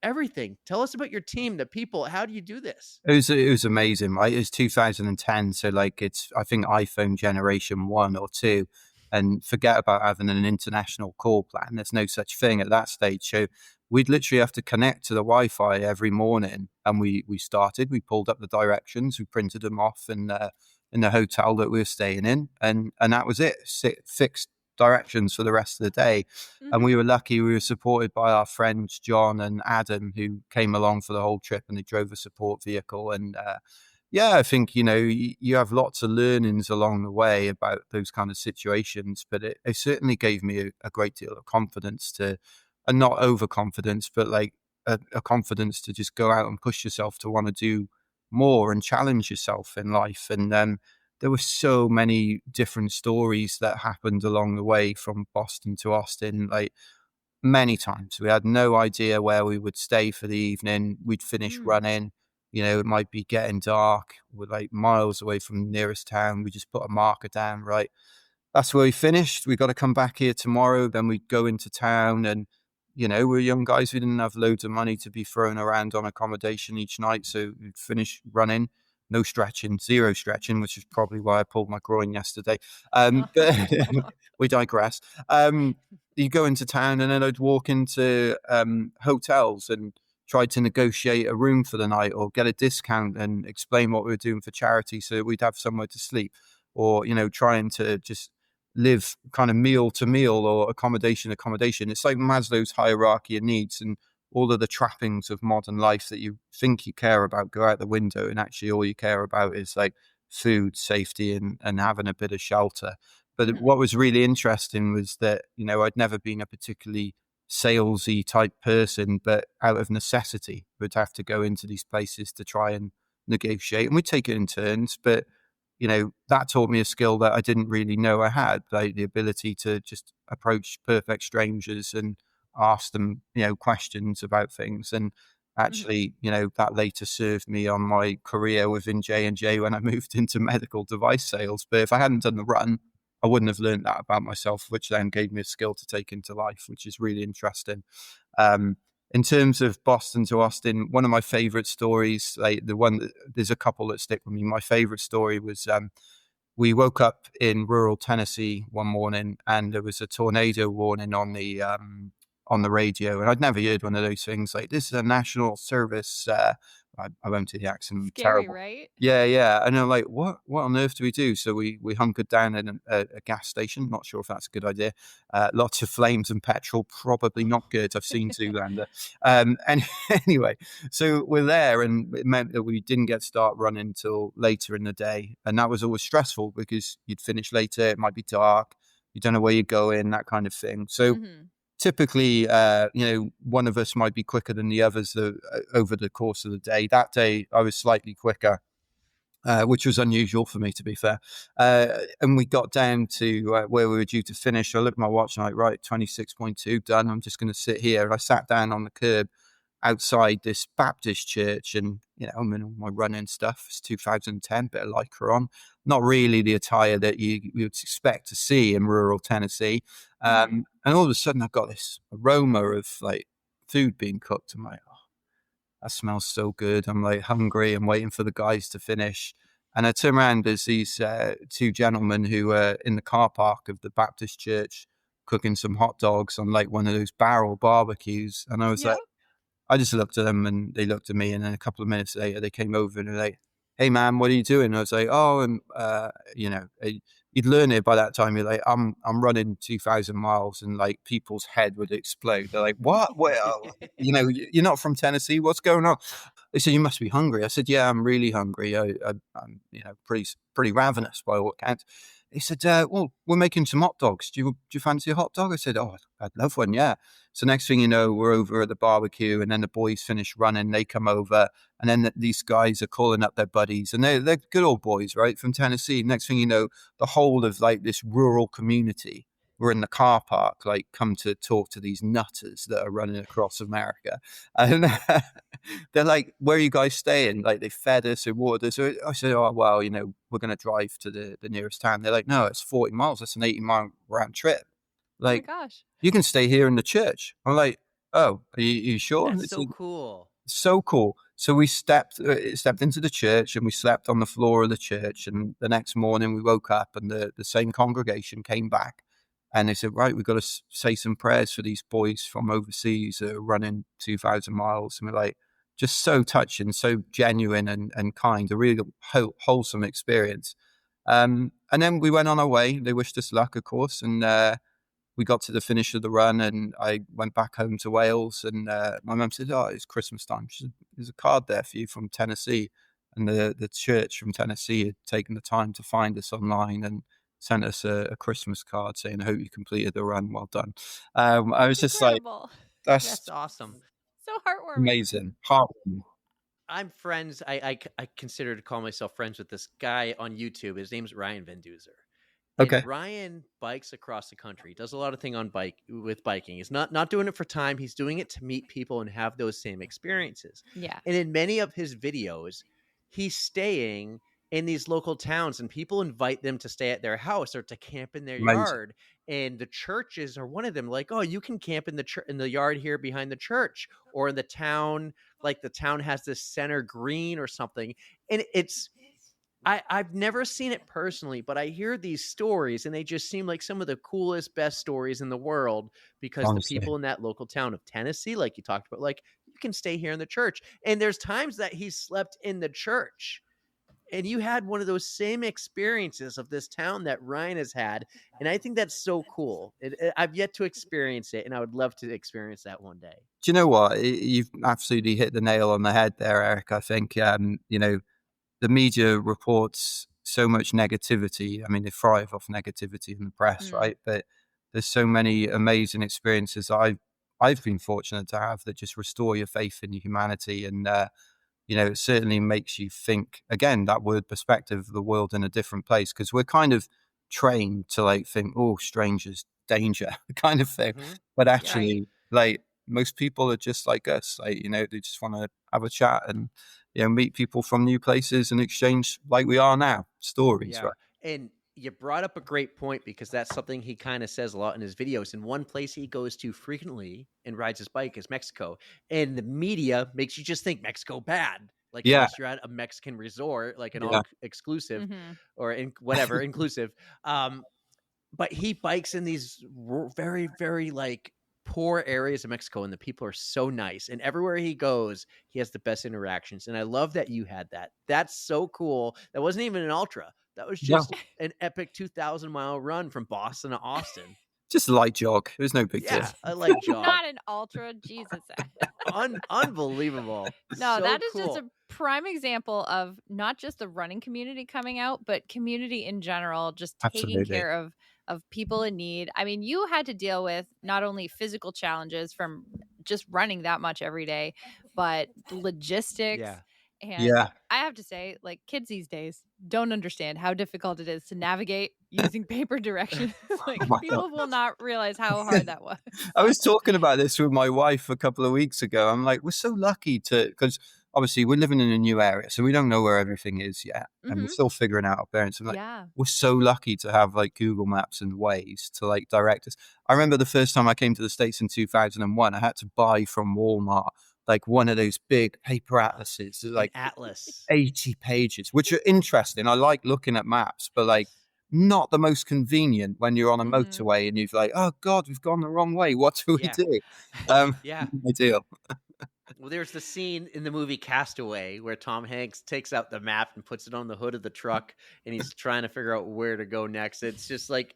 everything. Tell us about your team, the people. How do you do this? It was amazing, right? It was 2010, so like it's I think iPhone generation 1 or 2, and forget about having an international call plan. There's no such thing at that stage. So we'd literally have to connect to the Wi-Fi every morning, and we pulled up the directions, we printed them off in the hotel that we were staying in, and that was it. Fixed directions for the rest of the day. And we were lucky, we were supported by our friends John and Adam, who came along for the whole trip, and they drove a support vehicle. And yeah, I think, you have lots of learnings along the way about those kind of situations, but it certainly gave me a great deal of confidence and not overconfidence, but like a confidence to just go out and push yourself to want to do more and challenge yourself in life. And there were so many different stories that happened along the way from Boston to Austin. Like, many times we had no idea where we would stay for the evening. We'd finish running, it might be getting dark. We're like miles away from the nearest town. We just put a marker down, right? That's where we finished. We got to come back here tomorrow. Then we'd go into town, and we're young guys. We didn't have loads of money to be thrown around on accommodation each night. So we'd finish running, no stretching, zero stretching, which is probably why I pulled my groin yesterday. But we digress. You go into town, and then I'd walk into hotels and try to negotiate a room for the night or get a discount and explain what we were doing for charity so that we'd have somewhere to sleep, or, trying to just live kind of meal to meal or accommodation. It's like Maslow's hierarchy of needs, and all of the trappings of modern life that you think you care about go out the window, and actually all you care about is like food, safety, and having a bit of shelter. But what was really interesting was that, I'd never been a particularly salesy type person, but out of necessity would have to go into these places to try and negotiate, and we'd take it in turns. But that taught me a skill that I didn't really know I had, like the ability to just approach perfect strangers and ask them, questions about things. And actually, that later served me on my career within J&J when I moved into medical device sales. But if I hadn't done the run, I wouldn't have learned that about myself, which then gave me a skill to take into life, which is really interesting. In terms of Boston to Austin, one of my favorite stories, like there's a couple that stick with me. My favorite story was we woke up in rural Tennessee one morning, and there was a tornado warning on the radio, and I'd never heard one of those things. Like, this is a national service. I won't do the accent. Scary, Terrible. right? Yeah. And I'm like, what on earth do we do? So we hunkered down in a gas station. Not sure if that's a good idea. Lots of flames and petrol, probably not good. I've seen Zoolander. And anyway, so we're there, and it meant that we didn't get to start running till later in the day. And that was always stressful because you'd finish later. It might be dark. You don't know where you're going, that kind of thing. So typically, one of us might be quicker than the others over the course of the day. That day, I was slightly quicker, which was unusual for me, to be fair. And we got down to where we were due to finish. I looked at my watch and I'm like, right, 26.2, done. I'm just going to sit here. And I sat down on the curb outside this Baptist church, and I'm in all my running stuff. It's 2010, bit of Lycra on, not really the attire that you would expect to see in rural Tennessee. And all of a sudden, I've got this aroma of like food being cooked. I'm like, oh, that smells so good. I'm like hungry. I'm waiting for the guys to finish, and I turn around. There's these two gentlemen who were in the car park of the Baptist church cooking some hot dogs on like one of those barrel barbecues, and I was like, I just looked at them and they looked at me, and then a couple of minutes later they came over and they're like, "Hey man, what are you doing?" And I was like, "Oh, you'd learn it by that time. You're like, I'm running 2,000 miles," and like people's head would explode. They're like, "What? Well, you're not from Tennessee. What's going on?" They said, "You must be hungry." I said, "Yeah, I'm really hungry. I'm pretty ravenous by all accounts." He said, "Well, we're making some hot dogs. Do you fancy a hot dog?" I said, "Oh, I'd love one, yeah." So next thing you know, we're over at the barbecue, and then the boys finish running. They come over, and then these guys are calling up their buddies, and they're good old boys, right, from Tennessee. Next thing you know, the whole of like this rural community were in the car park, like come to talk to these nutters that are running across America. And they're like, "Where are you guys staying?" Like, they fed us and watered us. So I said, "Oh, well, we're going to drive to the nearest town." They're like, "No, it's 40 miles. That's an 80-mile round trip. Like, oh my gosh. You can stay here in the church." I'm like, "Oh, are you sure?" That's so cool. So cool. So we stepped into the church, and we slept on the floor of the church. And the next morning we woke up, and the same congregation came back, and they said, "Right, we've got to say some prayers for these boys from overseas that are running 2,000 miles." And we're like, just so touching, so genuine and kind, a really wholesome experience. And then we went on our way. They wished us luck, of course, and we got to the finish of the run, and I went back home to Wales, and my mum said, "Oh, it's Christmas time. She said, there's a card there for you from Tennessee." And the church from Tennessee had taken the time to find us online and sent us a Christmas card saying, "I hope you completed the run. Well done." I was just like, Incredible. that's That's awesome. So heartwarming. amazing. Heartwarming. I'm friends. I consider to call myself friends with this guy on YouTube. His name's Ryan Van Duzer. And Okay. Ryan bikes across the country. He does a lot of thing on biking. He's not doing it for time. He's doing it to meet people and have those same experiences. Yeah. And in many of his videos, he's staying in these local towns, and people invite them to stay at their house or to camp in their Amazing. yard. And the churches are one of them. Like, oh, you can camp in the yard here behind the church, or in the town. Like the town has this center green or something, and I've never seen it personally, but I hear these stories and they just seem like some of the coolest, best stories in the world, because Honestly. the people in that local town of Tennessee, like you talked about, like, you can stay here in the church. And there's times that he slept in the church. And you had one of those same experiences of this town that Ryan has had. And I think that's so cool. I've yet to experience it, and I would love to experience that one day. Do you know what? You've absolutely hit the nail on the head there, Eric. I think, the media reports so much negativity. I mean, they thrive off negativity in the press, right? But there's so many amazing experiences I've been fortunate to have that just restore your faith in humanity. And, it certainly makes you think, again, that word perspective, the world in a different place, because we're kind of trained to like think, oh, strangers, danger kind of thing. Mhm. But actually, like, most people are just like us, like, they just want to have a chat and, meet people from new places and exchange, like we are now, stories, Yeah. right? And you brought up a great point, because that's something he kind of says a lot in his videos. And one place he goes to frequently and rides his bike is Mexico. And the media makes you just think Mexico bad. Like, Yeah. unless you're at a Mexican resort, like an all exclusive or whatever, inclusive. But he bikes in these very, very like poor areas of Mexico, and the people are so nice. And everywhere he goes, he has the best interactions. And I love that you had that. That's so cool. That wasn't even an ultra. That was just an epic 2,000-mile run from Boston to Austin. Just a light jog. It was no big deal. Yeah, a light jog. Not an ultra. Jesus. Unbelievable. No, So that is cool. just a prime example of not just the running community coming out, but community in general, just taking Absolutely. care of people in need. I mean, you had to deal with not only physical challenges from just running that much every day, but logistics. Yeah. And Yeah. I have to say, like, kids these days don't understand how difficult it is to navigate using paper directions. Like, my people will not realize how hard that was. I was talking about this with my wife a couple of weeks ago. I'm like, we're so lucky because obviously we're living in a new area, so we don't know where everything is yet. And we're still figuring out our parents. I'm like, Yeah. we're so lucky to have like Google Maps and Waze to like direct us. I remember the first time I came to the States in 2001, I had to buy from Walmart like one of those big paper atlases, like Atlas. 80 pages, which are interesting. I like looking at maps, but like not the most convenient when you're on a motorway and you're like, oh God, we've gone the wrong way. What do we do? Yeah. Ideal. Well, there's the scene in the movie Castaway where Tom Hanks takes out the map and puts it on the hood of the truck, and he's trying to figure out where to go next. It's just like,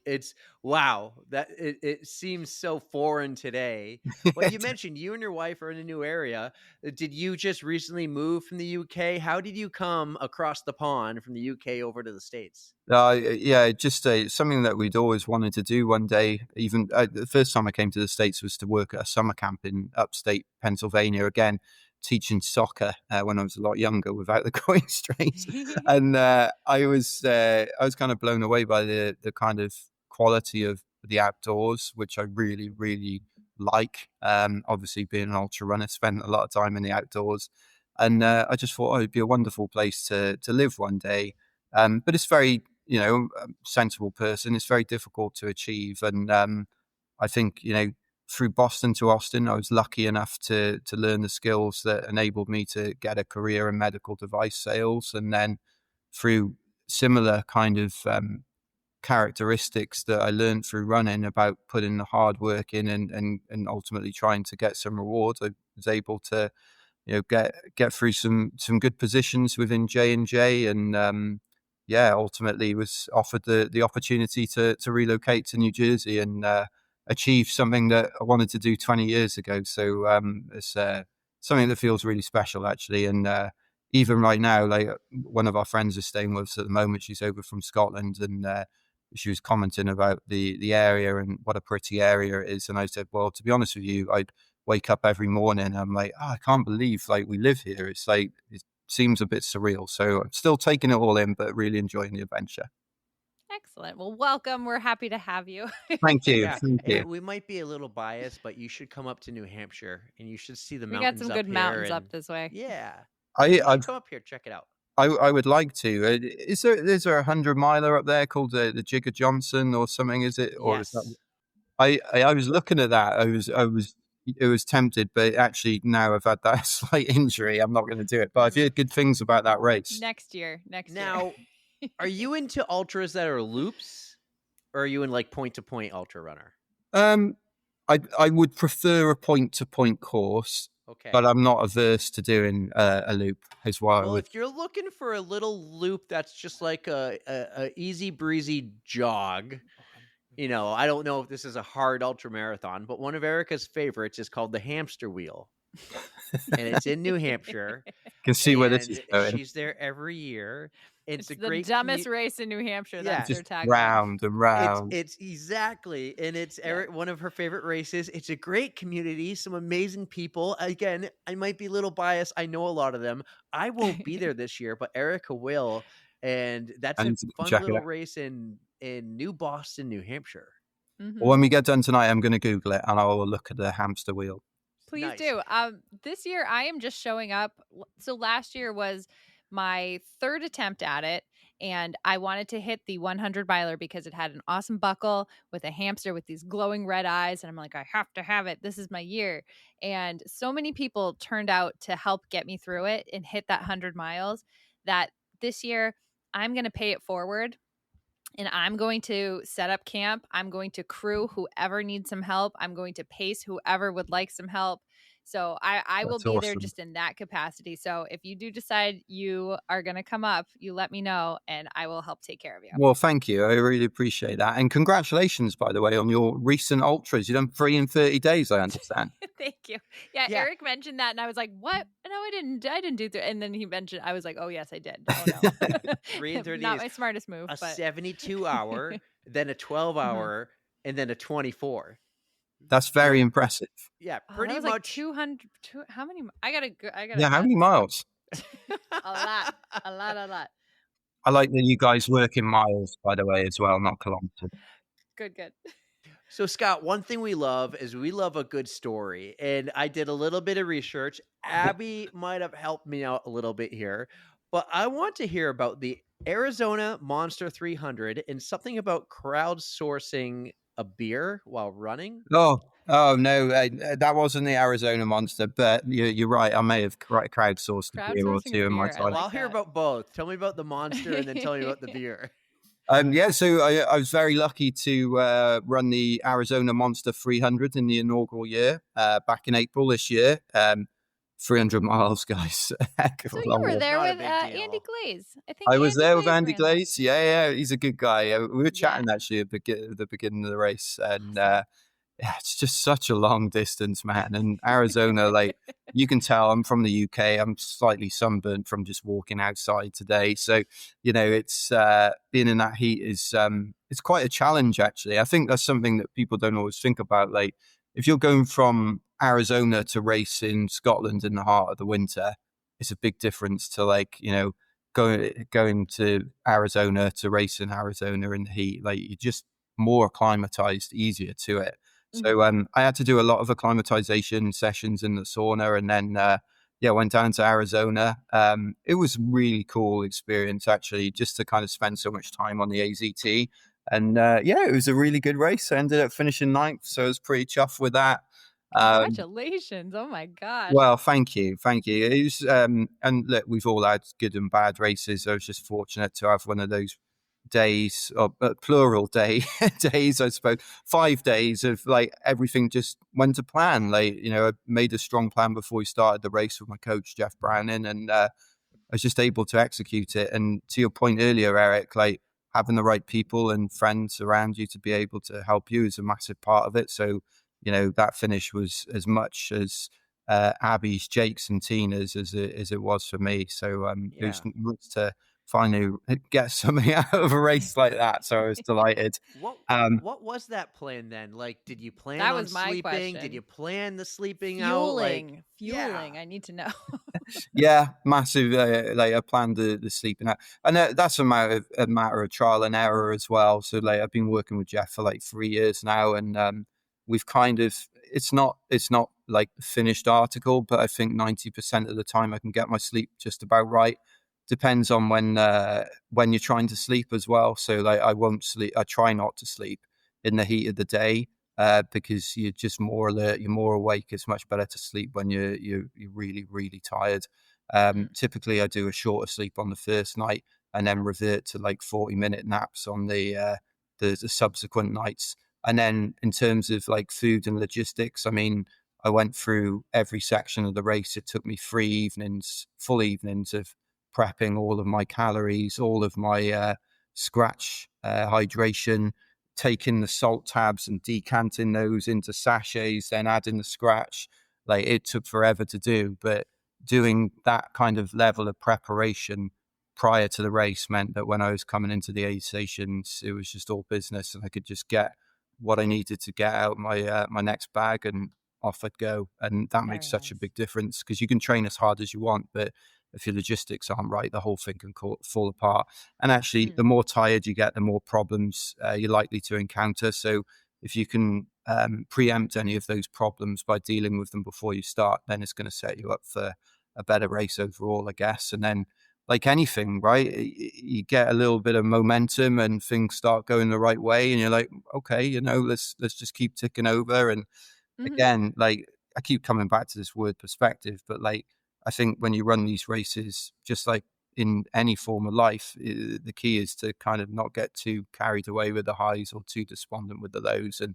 wow, that it seems so foreign today. But you mentioned you and your wife are in a new area. Did you just recently move from the UK? How did you come across the pond from the UK over to the States? Yeah, just something that we'd always wanted to do one day. Even the first time I came to the States was to work at a summer camp in upstate Pennsylvania, again, teaching soccer when I was a lot younger without the going straight. And I was kind of blown away by the kind of quality of the outdoors, which I really, really like. Obviously, being an ultra runner, spent a lot of time in the outdoors. And I just thought it'd be a wonderful place to live one day. But it's very, sensible person. It's very difficult to achieve. And I think, through Boston to Austin, I was lucky enough to learn the skills that enabled me to get a career in medical device sales. And then through similar kind of characteristics that I learned through running about putting the hard work in and ultimately trying to get some rewards, I was able to, get through some good positions within J&J and ultimately was offered the opportunity to relocate to New Jersey and achieve something that I wanted to do 20 years ago. So it's something that feels really special, actually. And even right now, like one of our friends is staying with us at the moment. She's over from Scotland, and she was commenting about the area and what a pretty area it is. And I said, well, to be honest with you, I'd wake up every morning and I'm like, oh, I can't believe like we live here. It's like, it seems a bit surreal. So I'm still taking it all in, but really enjoying the adventure. Excellent. Well, welcome. We're happy to have you. Thank you. Yeah, Thank you. and we might be a little biased, but you should come up to New Hampshire and you should see the We mountains. got some up good here mountains and- up this way. Yeah, you should come up here, check it out. I would like to. Is there 100-miler up there called the Jigger Johnson or something? Is it? Or Yes. is that, I was looking at that. It was tempted, but actually now I've had that slight injury. I'm not going to do it. But I've heard good things about that race. Next year. Now, are you into ultras that are loops, or are you in like point-to-point ultra runner? I would prefer a point-to-point course, Okay. but I'm not averse to doing a loop as well. Well, if you're looking for a little loop that's just like a easy breezy jog, you know, I don't know if this is a hard ultra marathon, but one of Erika's favorites is called the Hamster Wheel, and it's in New Hampshire. Can see where this is and going. She's there every year. It's a the great dumbest race in New Hampshire. Yeah. That's their Just tagline. round and round. It's exactly, and it's one of her favorite races. It's a great community, some amazing people. Again, I might be a little biased. I know a lot of them. I won't be there this year, but Erika will, and that's I a need to fun check it little out. race in New Boston, New Hampshire. Mhm. Well, when we get done tonight, I'm going to Google it and I will look at the hamster wheel. Please Nice. do. This year I am just showing up. So last year was my third attempt at it, and I wanted to hit the 100-miler because it had an awesome buckle with a hamster with these glowing red eyes, and I'm like, I have to have it. This is my year. And so many people turned out to help get me through it and hit that 100 miles that this year I'm going to pay it forward. And I'm going to set up camp. I'm going to crew whoever needs some help. I'm going to pace whoever would like some help. So I will That's be there awesome. just in that capacity. So if you do decide you are going to come up, you let me know and I will help take care of you. Well, thank you. I really appreciate that. And congratulations, by the way, on your recent ultras. You've done 3 in 30 days, I understand. Thank you. Yeah, Yeah. Eric mentioned that and I was like, what? No, I didn't do that. And then he mentioned, I was like, oh, yes, I did. Oh, no. 3 in 30 Not days. my smartest move. A But 72-hour, then a 12-hour, and then a 24. That's very impressive. Yeah, Oh, that pretty was much. like 200. How many? I gotta. Yeah, how many miles? A lot. I like that you guys work in miles, by the way, as well, not kilometers. Good. So, Scott, one thing we love is we love a good story. And I did a little bit of research. Abby might have helped me out a little bit here, but I want to hear about the Arizona Monster 300 and something about crowdsourcing a beer while running. Oh no, that wasn't the Arizona Monster, but you're right. I may have crowdsourced a beer or Crowdsourcing two a in my beer, I time. Well, like I'll hear that. about both. Tell me about the monster and then tell me about the beer. Yeah, so I was very lucky to run the Arizona Monster 300 in the inaugural year back in April this year. 300 miles, guys. Heck of So a you long were way. there Not a with big deal. Andy Glaze. I think I was there with Andy ran that. Glaze. Yeah, he's a good guy. We were chatting actually at the beginning of the race, and yeah, it's just such a long distance, man. And Arizona, like you can tell, I'm from the UK. I'm slightly sunburned from just walking outside today. So it's being in that heat is it's quite a challenge. Actually, I think that's something that people don't always think about. Like if you're going from Arizona to race in Scotland in the heart of the winter, it's a big difference to going to Arizona to race in Arizona in the heat. Like you're just more acclimatized, easier to it. So I had to do a lot of acclimatization sessions in the sauna, and then went down to Arizona. It was a really cool experience actually, just to kind of spend so much time on the AZT. And it was a really good race. I ended up finishing 9th, so I was pretty chuffed with that. Congratulations. Oh my gosh. Well, thank you. It was, and look, we've all had good and bad races. I was just fortunate to have one of those days, or plural days, I suppose, 5 days of like everything just went to plan. Like, I made a strong plan before we started the race with my coach, Jeff Browning, and was just able to execute it. And to your point earlier, Eric, like having the right people and friends around you to be able to help you is a massive part of it. So, that finish was as much as Abby's, Jake's, and Tina's as it was for me. So it was nice to finally get something out of a race like that. So I was delighted. What was that plan then? Like, did you plan That on was my sleeping? question. Did you plan the sleeping Fueling. out? I need to know. Yeah, massive. Like I planned the sleeping out, and that's a matter of trial and error as well. So like I've been working with Jeff for like 3 years now, and we've kind of it's not like the finished article, but I think 90% of the time I can get my sleep just about right. Depends on when you're trying to sleep as well. So like I won't sleep. I try not to sleep in the heat of the day. Because you're just more alert, you're more awake. It's much better to sleep when you're really, really tired. Typically, I do a shorter sleep on the first night and then revert to like 40-minute naps on the subsequent nights. And then in terms of like food and logistics, I mean, I went through every section of the race. It took me 3 evenings, full evenings of prepping all of my calories, all of my scratch hydration, taking the salt tabs and decanting those into sachets, then adding the scratch. Like it took forever to do, but doing that kind of level of preparation prior to the race meant that when I was coming into the aid stations, it was just all business, and I could just get what I needed to get out my next bag, and off I'd go. And that makes such a big difference, because you can train as hard as you want, but if your logistics aren't right, the whole thing can fall apart. And actually, the more tired you get, the more problems you're likely to encounter. So if you can preempt any of those problems by dealing with them before you start, then it's going to set you up for a better race overall, I guess. And then, like anything, right, you get a little bit of momentum and things start going the right way, and you're like, okay, let's just keep ticking over. And again, like I keep coming back to this word perspective, but like I think when you run these races, just like in any form of life, the key is to kind of not get too carried away with the highs or too despondent with the lows, and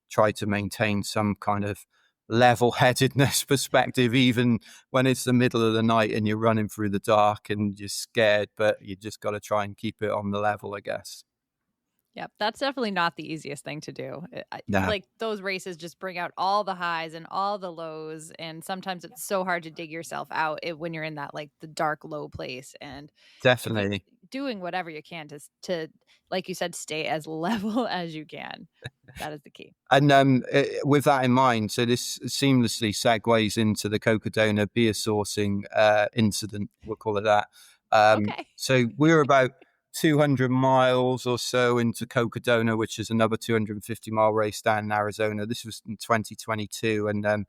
try to maintain some kind of level-headedness perspective, even when it's the middle of the night and you're running through the dark and you're scared, but you just got to try and keep it on the level, I guess. Yep, that's definitely not the easiest thing to do. No. Like those races just bring out all the highs and all the lows, and sometimes it's so hard to dig yourself out when you're in that like the dark low place. And Definitely doing whatever you can to like you said, stay as level as you can. That is the key. And with that in mind, so this seamlessly segues into the Cocodona beer sourcing incident. We'll call it that. Okay. So we were about 200 miles or so into Cocodona, which is another 250-mile race down in Arizona. This was in 2022, and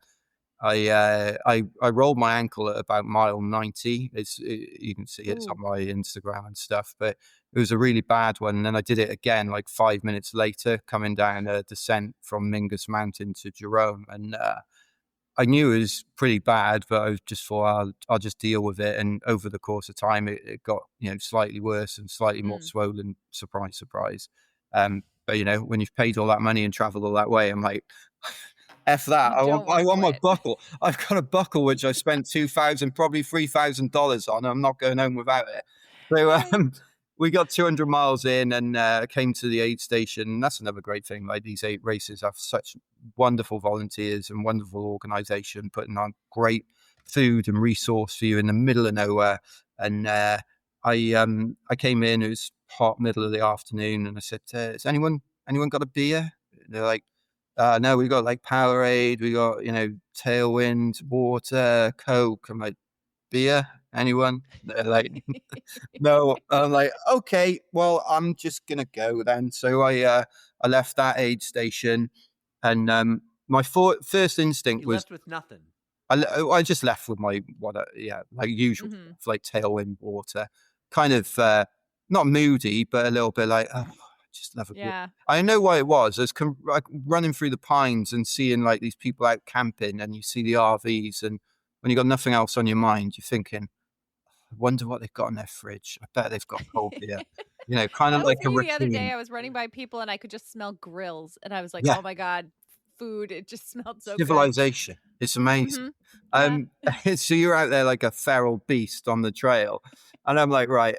I rolled my ankle at about mile 90. You can see it's on my Instagram and stuff, but it was a really bad one. And then I did it again like 5 minutes later, coming down a descent from Mingus Mountain to Jerome, and I knew it was pretty bad, but I just thought I'll just deal with it. And over the course of time, it got slightly worse and slightly more swollen. Surprise, surprise. But when you've paid all that money and traveled all that way, I'm like, F that. I want my buckle. I've got a buckle which I spent $2,000, probably $3,000 on. I'm not going home without it. So we got 200 miles in and came to the aid station. And that's another great thing. Like these 8 races have such wonderful volunteers and wonderful organization putting on great food and resource for you in the middle of nowhere. And I came in, it was hot middle of the afternoon, and I said, has anyone got a beer? They're like, no, we got like Powerade, we got, Tailwind, water, Coke. I'm like, beer? Anyone? They're like, no. I'm like, okay, well, I'm just gonna go then. So I left that aid station, and my first instinct was left with nothing. I just left with my like usual like Tailwind, water, kind of not moody, but a little bit like, oh, just love a beer. I know why it was. I was like running through the pines and seeing like these people out camping, and you see the RVs, and when you got nothing else on your mind, you're thinking, I wonder what they've got in their fridge. I bet they've got cold beer. Kind of like a the other day I was running by people and I could just smell grills, and I was like, oh my God, food. It just smelled so civilization. good. It's amazing. Yeah. So you're out there like a feral beast on the trail. And I'm like, right,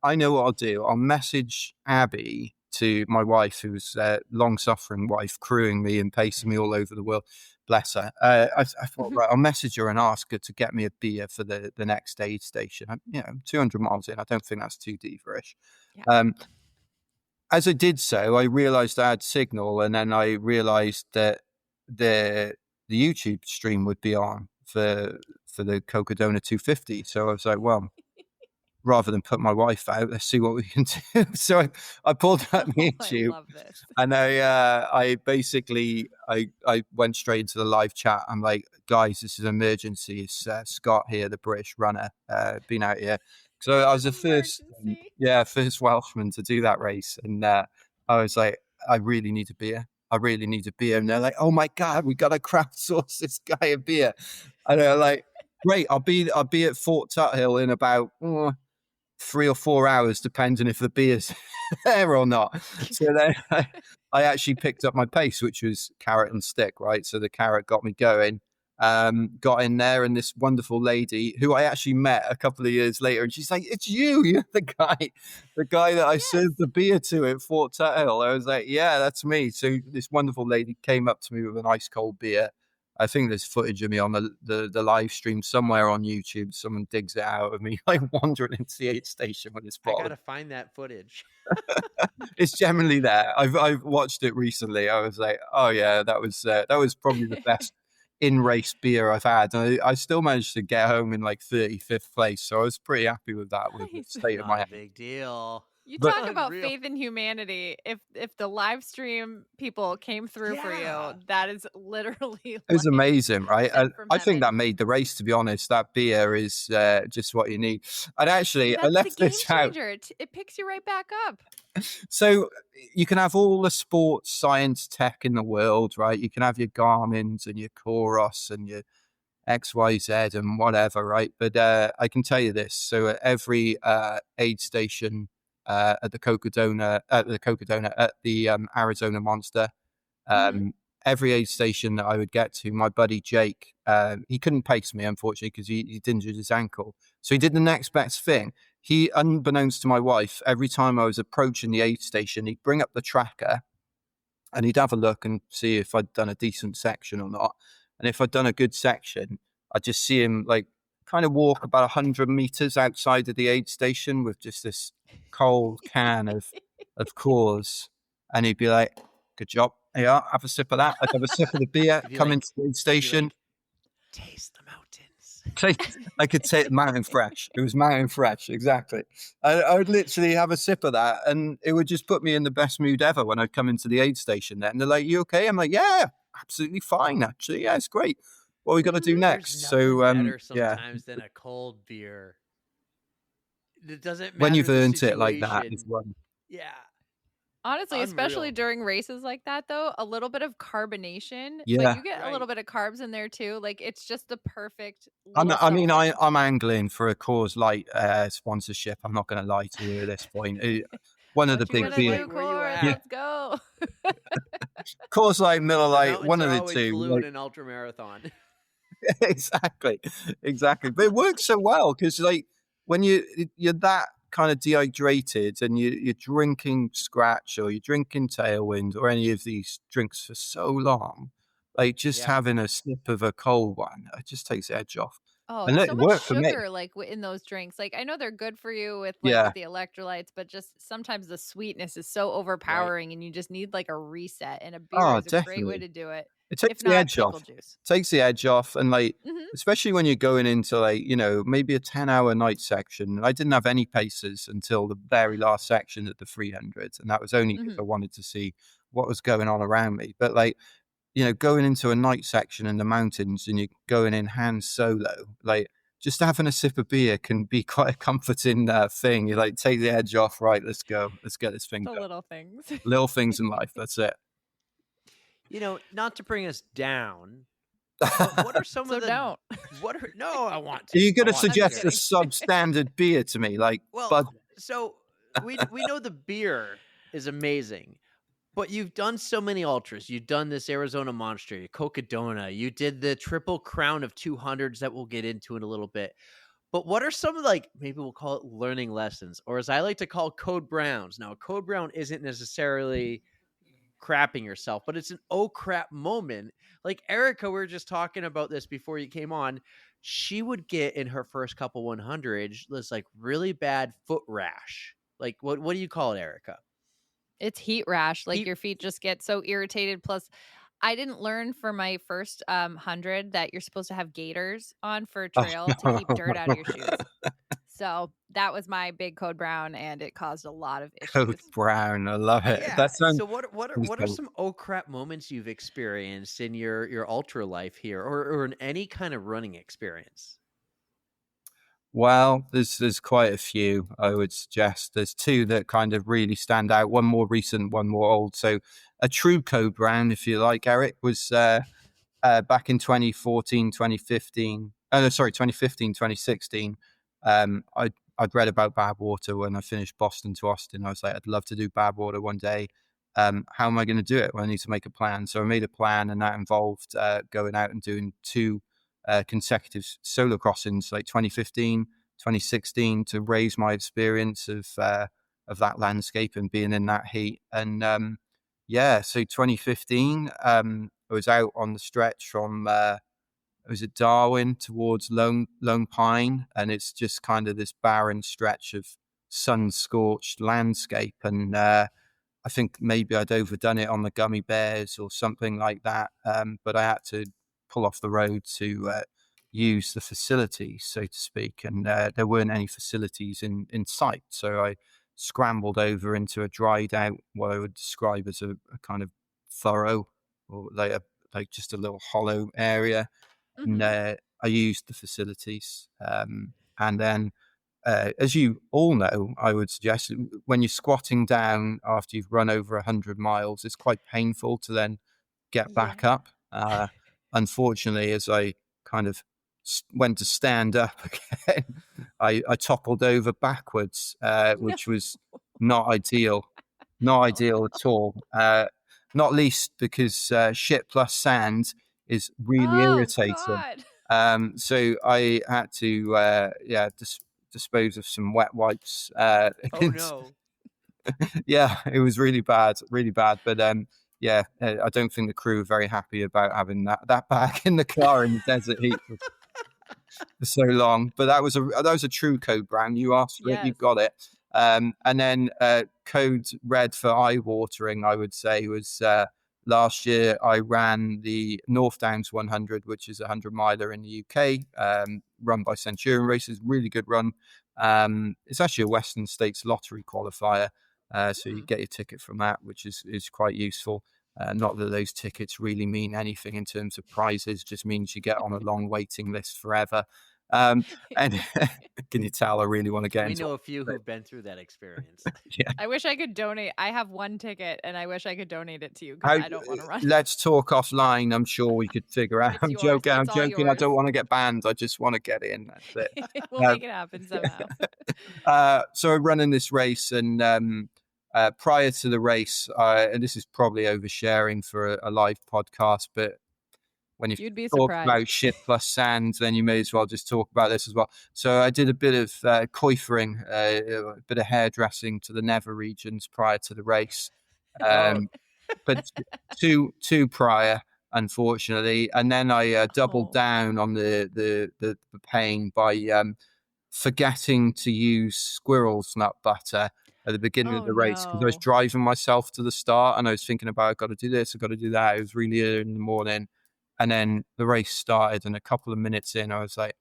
I know what I'll do. I'll message Abby, to my wife, who's a long-suffering wife, crewing me and pacing me all over the world. Bless her. I thought, right, I'll message her and ask her to get me a beer for the next aid station. I'm, 200 miles in. I don't think that's too deep-ish. Yeah. As I did so, I realized I had signal, and then I realized that the YouTube stream would be on for the Cocodona 250. So I was like, well, rather than put my wife out, let's see what we can do. So I pulled up the I YouTube, love this. and I basically I went straight into the live chat. I'm like, guys, this is an emergency. It's Scott here, the British runner, been out here. So I was the first Welshman to do that race, and I was like, I really need a beer. I really need a beer. And they're like, oh my God, we got to crowdsource this guy a beer. And they're like, great, I'll be at Fort Tuthill in about 3 or 4 hours, depending if the beer's there or not. So then I actually picked up my pace, which was carrot and stick, right? So the carrot got me going. Got in there, and this wonderful lady who I actually met a couple of years later, and she's like, "It's you. You're the guy that I served the beer to at Fort Tuthill." I was like, "Yeah, that's me." So this wonderful lady came up to me with an ice cold beer. I think there's footage of me on the live stream somewhere on YouTube. Someone digs it out of me like wandering into the aid station with this bottle. I gotta find that footage. It's generally there. I've watched it recently. I was like, oh yeah, that was probably the best in-race beer I've had. I still managed to get home in like 35th place, so I was pretty happy with that. With the state of my Not a big deal. You talk about faith in humanity. If the live stream people came through for you, that is literally it was amazing, right? I think that heaven. made the race, to be honest. That beer is just what you need. And actually, That's I left the game this out. changer. It picks you right back up. So you can have all the sports science tech in the world, right? You can have your Garmin's and your Coros and your XYZ and whatever, right? But I can tell you this. So at every aid station at the Cocodona, at the Arizona Monster, every aid station that I would get to, my buddy Jake, he couldn't pace me, unfortunately, because he injured his ankle. So he did the next best thing. He, unbeknownst to my wife, every time I was approaching the aid station, he'd bring up the tracker and he'd have a look and see if I'd done a decent section or not. And if I'd done a good section, I'd just see him like kind of walk about 100 meters outside of the aid station with just this cold can of Coors. And he'd be like, good job. Yeah, have a sip of that. I'd have a sip of the beer, come into the aid station. Taste the mountains. I could say Mountain Fresh. It was Mountain Fresh, exactly. I would literally have a sip of that, and it would just put me in the best mood ever when I'd come into the aid station. Then they're like, "You okay?" I'm like, "Yeah, absolutely fine. Actually, yeah, it's great. What are we gonna do next?" So, better yeah. sometimes than a cold beer. It doesn't matter When you've the earned it like that, situation. is one. Yeah. Honestly, especially Unreal. during races like that, though, a little bit of carbonation, Yeah. but you get a Right. little bit of carbs in there too. Like it's just the perfect. I'm little angling for a Coors Light sponsorship. I'm not going to lie to you at this point. One of the What you big gonna beer, do, Where you Coors? at? Let's go. Coors Light, Miller The Lite, mountains one are of the always two. blue like- in an ultra marathon. exactly. But it works so well because like when you're that kind of dehydrated and you're drinking Scratch or you're drinking Tailwind or any of these drinks for so long, like just having a sip of a cold one, it just takes the edge off. Oh, And so it much worked for me. sugar like in those drinks. Like I know they're good for you with Yeah. with the electrolytes, but just sometimes the sweetness is so overpowering and you just need like a reset. And a beer Oh, is a great way definitely. to do it. It takes If the not, edge pickle off. juice. Takes the edge off, and like Mhm. especially when you're going into like maybe a 10-hour night section. I didn't have any paces until the very last section at the 300s, and that was only because I wanted to see what was going on around me. But like going into a night section in the mountains and you're going in hand solo, like just having a sip of beer can be quite a comforting thing. You like take the edge off, right? Let's go. Let's get this thing The done. little things. Little things in life. That's it. Not to bring us down. But what are some So of the? don't. No, I want to. Are you going I to want to. suggest a kidding. substandard beer to me, like Well, Bud? so we know the beer is amazing, But you've done so many ultras. You've done this Arizona Monster, Cocodona. You did the Triple Crown of 200s that we'll get into in a little bit. But what are some, like, maybe we'll call it learning lessons, or as I like to call, code browns? Now, a code brown isn't necessarily crapping yourself, but it's an oh crap moment. Like Erika, we were just talking about this before you came on. She would get in her first couple 100s this like really bad foot rash. Like what do you call it, Erika? It's heat rash. Like Heat- your feet just get so irritated. Plus, I didn't learn for my first 100 that you're supposed to have gaiters on for a trail to keep dirt out of your shoes. So that was my big code brown, and it caused a lot of issues. Code brown, I love it. Yeah. That sounds So what are some oh crap moments you've experienced in your ultra life here, or in any kind of running experience? Well, there's quite a few, I would suggest. There's two that kind of really stand out, one more recent, one more old. So a true code brown, if you like, Eric, was back in 2014, 2015. Oh, no, sorry, 2015, 2016. I'd read about Badwater when I finished Boston to Austin. I was like, I'd love to do Badwater one day. How am I going to do it? Well, I need to make a plan. So I made a plan, and that involved going out and doing two consecutive solo crossings, like 2015, 2016, to raise my experience of that landscape and being in that heat. And so 2015, I was out on the stretch from it was at Darwin towards Lone Pine, and it's just kind of this barren stretch of sun-scorched landscape. And I think maybe I'd overdone it on the gummy bears or something like that, but I had to pull off the road to use the facilities, so to speak, and there weren't any facilities in sight. So I scrambled over into a dried out, what I would describe as a kind of furrow, or like just a little hollow area. And I used the facilities. And then, as you all know, I would suggest when you're squatting down after you've run over 100 miles, it's quite painful to then get back up. Unfortunately, as I kind of went to stand up again, I toppled over backwards, which was not ideal. Not ideal at all. Not least because shit plus sand is really irritating. God. So I had to dispose of some wet wipes. Oh no. Yeah, it was really bad. But I don't think the crew were very happy about having that back in the car in the desert heat for so long. But that was a true code brown. You asked for it, you got it. And then code red for eye watering, I would say, was last year I ran the North Downs 100, which is a 100-miler in the UK, run by Centurion Races. Really good run. It's actually a Western States lottery qualifier, so you get your ticket from that, which is quite useful. Not that those tickets really mean anything in terms of prizes, just means you get on a long waiting list forever. And can you tell I really want to get into it? We know a few who've been through that experience. Yeah. I wish I could donate. I have one ticket, and I wish I could donate it to you because I don't want to run. Let's talk offline. I'm sure we could figure out. I'm joking. I'm joking. I don't want to get banned. I just want to get in. That's it. We'll make it happen somehow. So I'm running this race, and prior to the race, and this is probably oversharing for a live podcast, but when you talk about shit plus sand, then you may as well just talk about this as well. So I did a bit of coiffing, a bit of hairdressing to the nether regions prior to the race, but two prior, unfortunately. And then I doubled down on the pain by forgetting to use squirrel's nut butter at the beginning of the race, because I was driving myself to the start and I was thinking about, I've got to do this, I've got to do that. It was really early in the morning. And then the race started, and a couple of minutes in, I was like,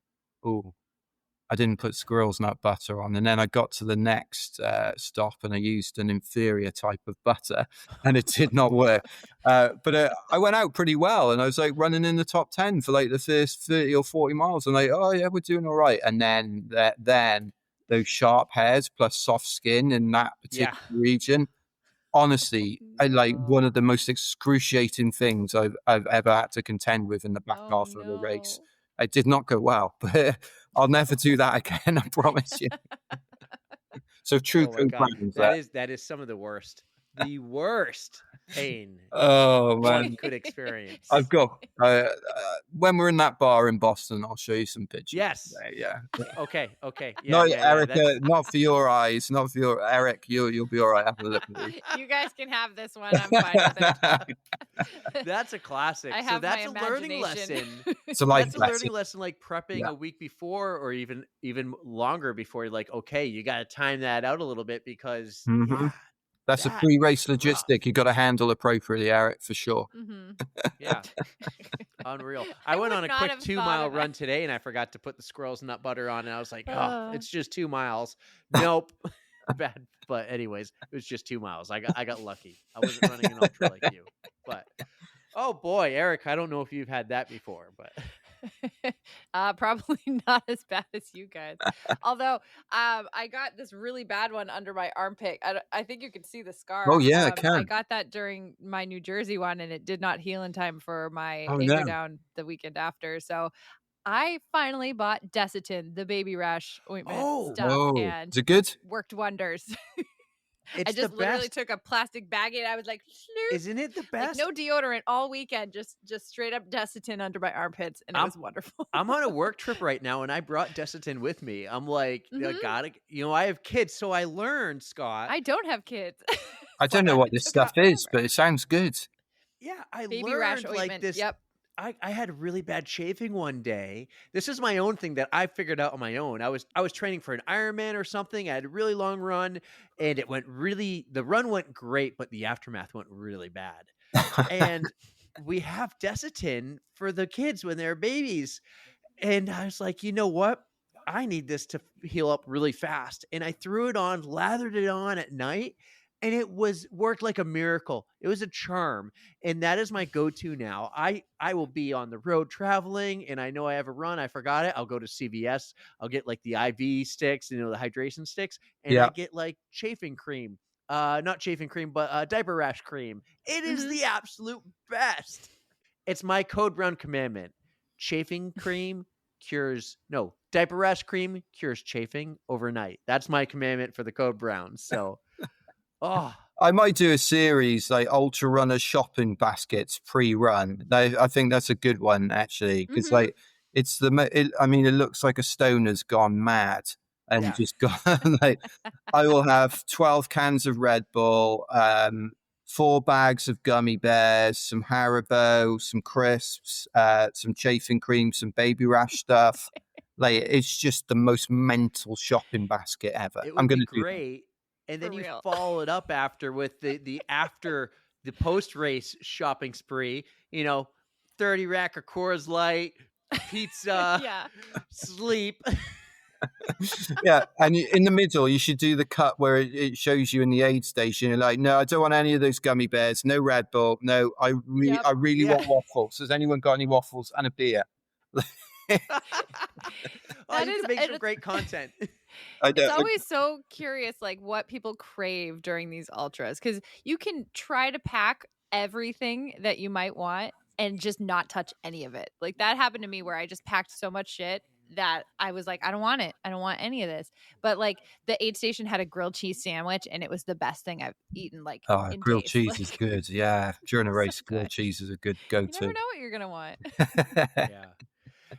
oh, I didn't put squirrel's nut butter on. And then I got to the next stop, and I used an inferior type of butter, and it did not work. But I went out pretty well, and I was like running in the top 10 for like the first 30 or 40 miles. And like, oh yeah, we're doing all right. And then those sharp hairs plus soft skin in that particular region, honestly, I like one of the most excruciating things I've ever had to contend with in the back half of a race. It did not go well, but I'll never do that again. I promise you. So true. That is some of the worst. the worst pain Oh one man, could experience. I've got when we're in that bar in Boston, I'll show you some pictures. Yes. Yeah. Okay. Yeah. No, Yeah. Erica, That's not for your eyes, not for your Eric. You'll be all right after the look at these. You guys can have this one. I'm fine with it. that's a classic. I So have that's my a learning imagination. lesson. It's a life That's a learning lesson. lesson, like prepping Yeah. a week before, or even longer before. You're like, okay, you got to time that out a little bit because Mhm. That's a that pre-race rough. logistic. You got to handle appropriately, Eric, for sure. Yeah, unreal. I I went would on a not quick have 2 thought mile of run that. today, and I forgot to put the squirrel's nut butter on, and I was like, oh, Uh. it's just 2 miles. Nope, bad. But anyways, it was just 2 miles. I got lucky. I wasn't running an ultra like you, but oh boy, Eric, I don't know if you've had that before, but Probably not as bad as you guys. Although I got this really bad one under my armpit. I think you can see the scar. Oh yeah, I I can. got that during my New Jersey one, and it did not heal in time for my Oh anchor no. down the weekend after. So I finally bought Desitin, the baby rash ointment stuff, Oh, and is it good? worked wonders. I it's the just literally best. took a plastic baggie and I was like, "Sloop." Isn't it the Like best? no deodorant all weekend, just straight up Desitin under my armpits, and it was wonderful. I'm on a work trip right now, and I brought Desitin with me. I'm like, I Mhm. gotta, I have kids, so I learned, Scott. I don't have kids. I don't know what this Took stuff about is, forever. but it sounds good. Yeah, I Baby rash learned like ointment. this. Yep. I had really bad chafing one day. This is my own thing that I figured out on my own. I was training for an Ironman or something. I had a really long run, and the run went great, but the aftermath went really bad. And we have Desitin for the kids when they're babies. And I was like, you know what? I need this to heal up really fast. And I threw it on, lathered it on at night, and it worked like a miracle. It was a charm. And that is my go-to now. I will be on the road traveling, and I know I have a run. I forgot it. I'll go to CVS. I'll get like the IV sticks, the hydration sticks, and Yeah. I get like chafing cream. Not chafing cream, but diaper rash cream. It is the absolute best. It's my code brown commandment. Chafing cream diaper rash cream cures chafing overnight. That's my commandment for the code brown. So, I might do a series like ultra runner shopping baskets pre-run. I think that's a good one actually because like it's it looks like a stoner's gone mad and just gone like I will have 12 cans of Red Bull, 4 bags of gummy bears, some Haribo, some crisps, some chafing cream, some baby rash stuff. Like it's just the most mental shopping basket ever. it I'm would going be to do that. great. And then For you real. follow it up after with the post-race shopping spree, 30 rack of Coors Light, pizza, Yeah. sleep. Yeah, and in the middle, you should do the cut where it shows you in the aid station. You're like, no, I don't want any of those gummy bears. No Red Bull. No, I really Yeah. want waffles. Has anyone got any waffles and a beer? Oh, That you is- can make and some it's- great content. It's always so curious, like what people crave during these ultras, because you can try to pack everything that you might want and just not touch any of it. Like that happened to me where I just packed so much shit that I was like, I don't want it. I don't want any of this. But like the aid station had a grilled cheese sandwich, and it was the best thing I've eaten. Like in grilled days. cheese Like, is good. Yeah, during a race, grilled good. cheese is a good you go-to. never know what you're gonna want. Yeah.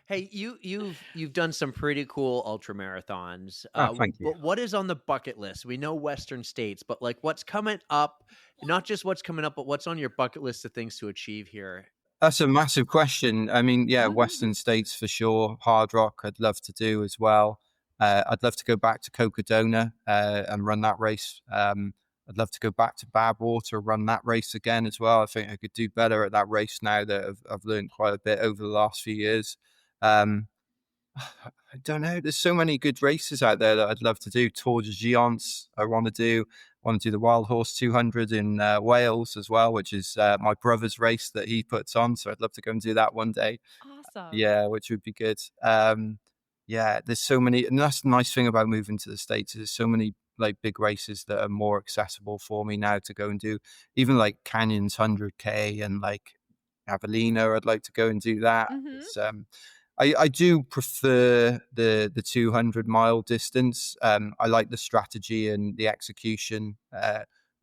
Hey, you've done some pretty cool ultra marathons. Thank you. But what is on the bucket list? We know Western states, but like what's coming up? Not just what's coming up, but what's on your bucket list of things to achieve here? That's a massive question. I mean, yeah, Western states for sure. Hard rock, I'd love to do as well. I'd love to go back to Cocodona and run that race. I'd love to go back to Badwater, run that race again as well. I think I could do better at that race now that I've learned quite a bit over the last few years. I don't know. There's so many good races out there that I'd love to do. Tour de Géants, I want to do. The Wild Horse 200 in Wales as well, which is my brother's race that he puts on. So I'd love to go and do that one day. Awesome. Yeah, which would be good. Yeah, there's so many, and that's the nice thing about moving to the States. There's so many like big races that are more accessible for me now to go and do. Even like Canyons 100K and like Avellino, I'd like to go and do that. It's, I do prefer the 200-mile distance. I like the strategy and the execution.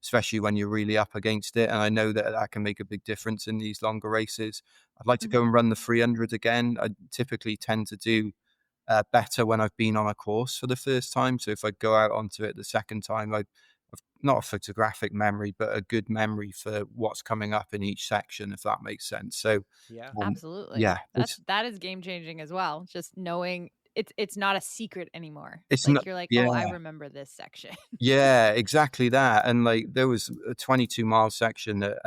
especially when you're really up against it. And I know that that can make a big difference in these longer races. I'd like to go and run the 300 again. I typically tend to do better when I've been on a course for the first time. So if I go out onto it the second time, I've not a photographic memory, but a good memory for what's coming up in each section, if that makes sense. So Yeah. Absolutely. yeah, That is game changing as well. Just knowing it's not a secret anymore. it's Like not. you're like, Yeah, oh, I remember this section. yeah, exactly that. And like there was a 22-mile section that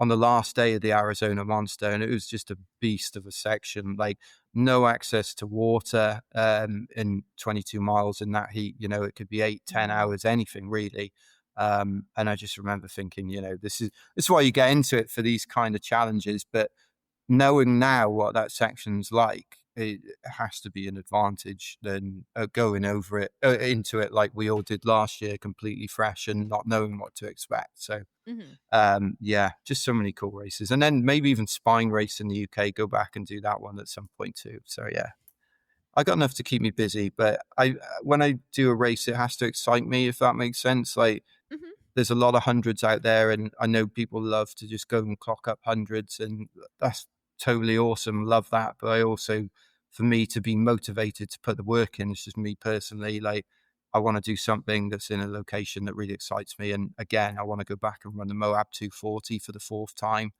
on the last day of the Arizona Monster, and it was just a beast of a section. Like no access to water in 22 miles in that heat. It could be 8-10 hours, anything really. And I just remember thinking, this is why you get into it, for these kind of challenges. But knowing now what that section's like, it has to be an advantage than going over it into it like we all did last year, completely fresh and not knowing what to expect. So yeah, just so many cool races. And then maybe even Spine Race in the UK, go back and do that one at some point too. So yeah, I got enough to keep me busy, but when I do a race, it has to excite me, if that makes sense. Like there's a lot of hundreds out there, and I know people love to just go and clock up hundreds, and that's totally awesome. Love that. But I also, for me to be motivated to put the work in, it's just me personally, like I want to do something that's in a location that really excites me. And again, I want to go back and run the Moab 240 for the 4th time.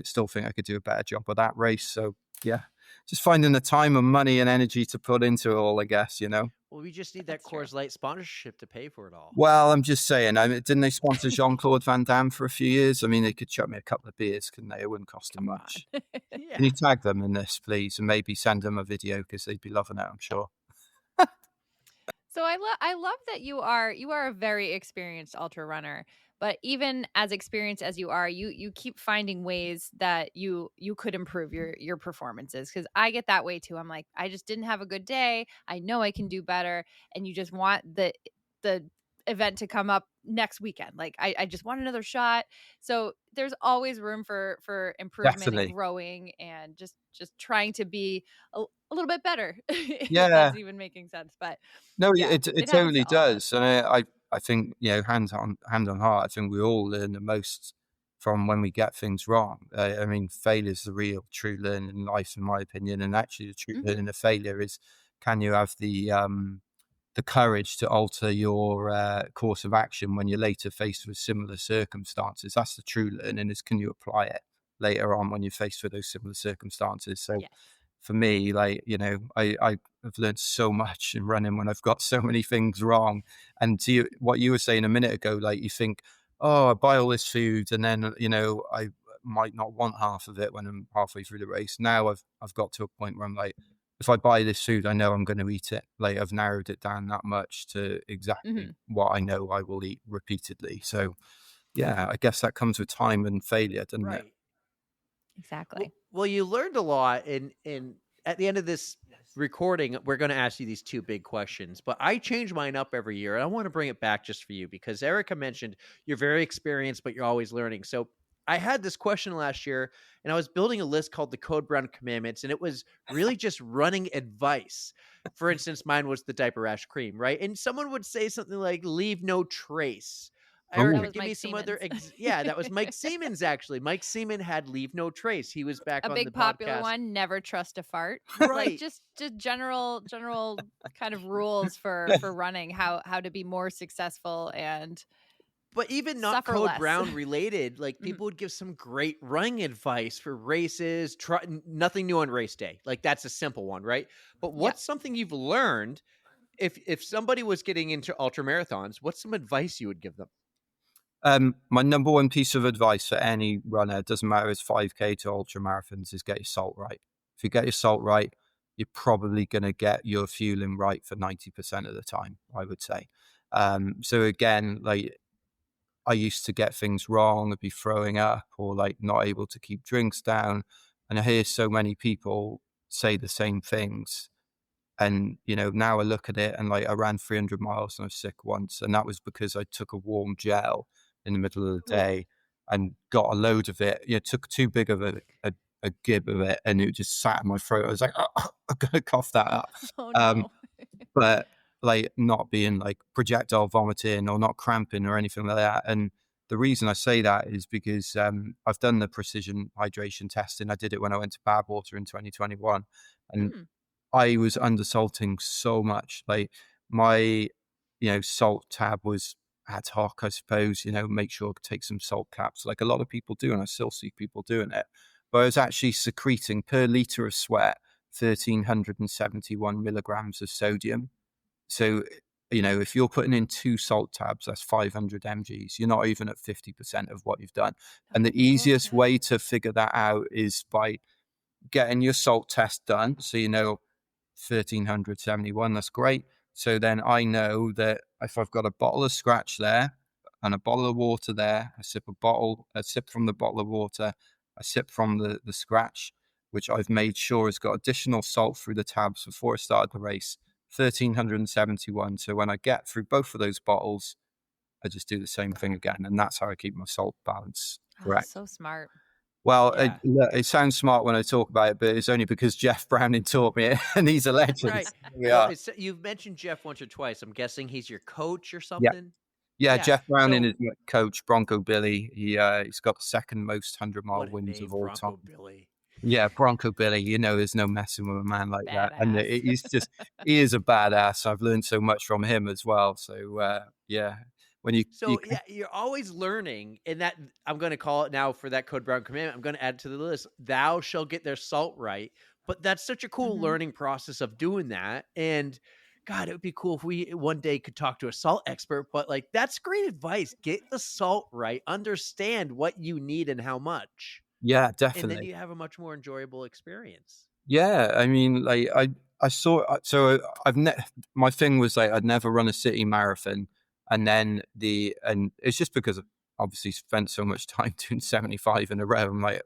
Still think I could do a better job of that race. So yeah, just finding the time and money and energy to put into it all, I guess, Well, we just need that Coors Light sponsorship to pay for it all. Well, I'm just saying, didn't they sponsor Jean-Claude Van Damme for a few years? I mean, they could chuck me a couple of beers, couldn't they? It wouldn't cost them much. Yeah. Can you tag them in this, please? And maybe send them a video, because they'd be loving it, I'm sure. So I love that you are a very experienced ultra runner, but even as experienced as you are, you keep finding ways that you could improve your performances, because I get that way too. I'm like, I just didn't have a good day. I know I can do better, and you just want the event to come up next weekend. Like I just want another shot. So there's always room for improvement Definitely. and growing, and just trying to be a little bit better. If Yeah. that's even making sense. But No, yeah, it happens totally to all of us. does. And I think, hand on heart, I think we all learn the most from when we get things wrong. I mean, failure is the real true learning in life, in my opinion. And actually the true learning of failure is, can you have the courage to alter your course of action when you're later faced with similar circumstances? That's the true learning, is can you apply it later on when you're faced with those similar circumstances? So Yes. for me, like, I've learned so much in running when I've got so many things wrong. And to what you were saying a minute ago, like you think, oh, I buy all this food, and then, I might not want half of it when I'm halfway through the race. Now I've got to a point where I'm like, if I buy this food, I know I'm going to eat it. Like I've narrowed it down that much to exactly what I know I will eat repeatedly. So yeah, I guess that comes with time and failure, doesn't it? Right. Exactly. Well, you learned a lot, and at the end of this recording, we're going to ask you these 2 big questions. But I change mine up every year, and I want to bring it back just for you, because Erika mentioned you're very experienced, but you're always learning. So I had this question last year, and I was building a list called the Code Brown Commandments, and it was really just running advice. For instance, mine was the diaper rash cream, right? And someone would say something like, leave no trace. Erika, was give me Mike some other. Siemens. Yeah, that was Mike Siemens, actually. Mike Siemens had leave no trace. He was back A on big the popular podcast. one, never trust a fart. Right. Like just general kind of rules for running, how to be more successful and But even not suffer Code less. Brown related, like people would give some great running advice for races. Nothing new on race day. Like that's a simple one, right? But what's something you've learned if somebody was getting into ultra marathons? What's some advice you would give them? My number one piece of advice for any runner, doesn't matter if it's 5K to ultra marathons, is get your salt right. If you get your salt right, you're probably going to get your fueling right for 90% of the time, I would say. So again, like I used to get things wrong, I'd be throwing up or like not able to keep drinks down. And I hear so many people say the same things. And, now I look at it and like I ran 300 miles and I was sick once. And that was because I took a warm gel in the middle of the day and got a load of it. Took too big of a gib of it and it just sat in my throat. I was like, oh, I'm going to cough that up. Oh no. But like not being like projectile vomiting or not cramping or anything like that. And the reason I say that is because I've done the precision hydration testing. I did it when I went to Badwater in 2021, and I was undersalting so much. Like my, salt tab was ad hoc, I suppose. Make sure to take some salt caps, like a lot of people do, and I still see people doing it. But I was actually secreting per liter of sweat 1,371 milligrams of sodium. So, if you're putting in 2 salt tabs, that's 500 mgs. You're not even at 50% of what you've done. And the easiest way to figure that out is by getting your salt test done. So, 1,371, that's great. So then I know that if I've got a bottle of scratch there and a bottle of water there, I sip from the bottle of water, I sip from the scratch, which I've made sure has got additional salt through the tabs before I started the race, 1,371. So when I get through both of those bottles, I just do the same thing again. And that's how I keep my salt balance correct. So smart. Well, it sounds smart when I talk about it, but it's only because Jeff Browning taught me it, and he's a legend. Right. Yeah. You've mentioned Jeff once or twice. I'm guessing he's your coach or something? Yeah, Jeff Browning is my coach, Bronco Billy. He's got the second most 100-mile wins of all Bronco time. Billy. Yeah, Bronco Billy. There's no messing with a man like that. And Badass. he is a badass. I've learned so much from him as well. So, when you're always learning, and that I'm going to call it now for that Code Brown commandment. I'm going to add to the list, thou shall get their salt right. But that's such a cool learning process of doing that. And God, it would be cool if we one day could talk to a salt expert, but like, that's great advice. Get the salt right, understand what you need and how much. Yeah, definitely. And then you have a much more enjoyable experience. Yeah. I mean, like I saw, so my thing was like, I'd never run a city marathon. And then and it's just because I've obviously spent so much time doing 75 in a row. I'm like,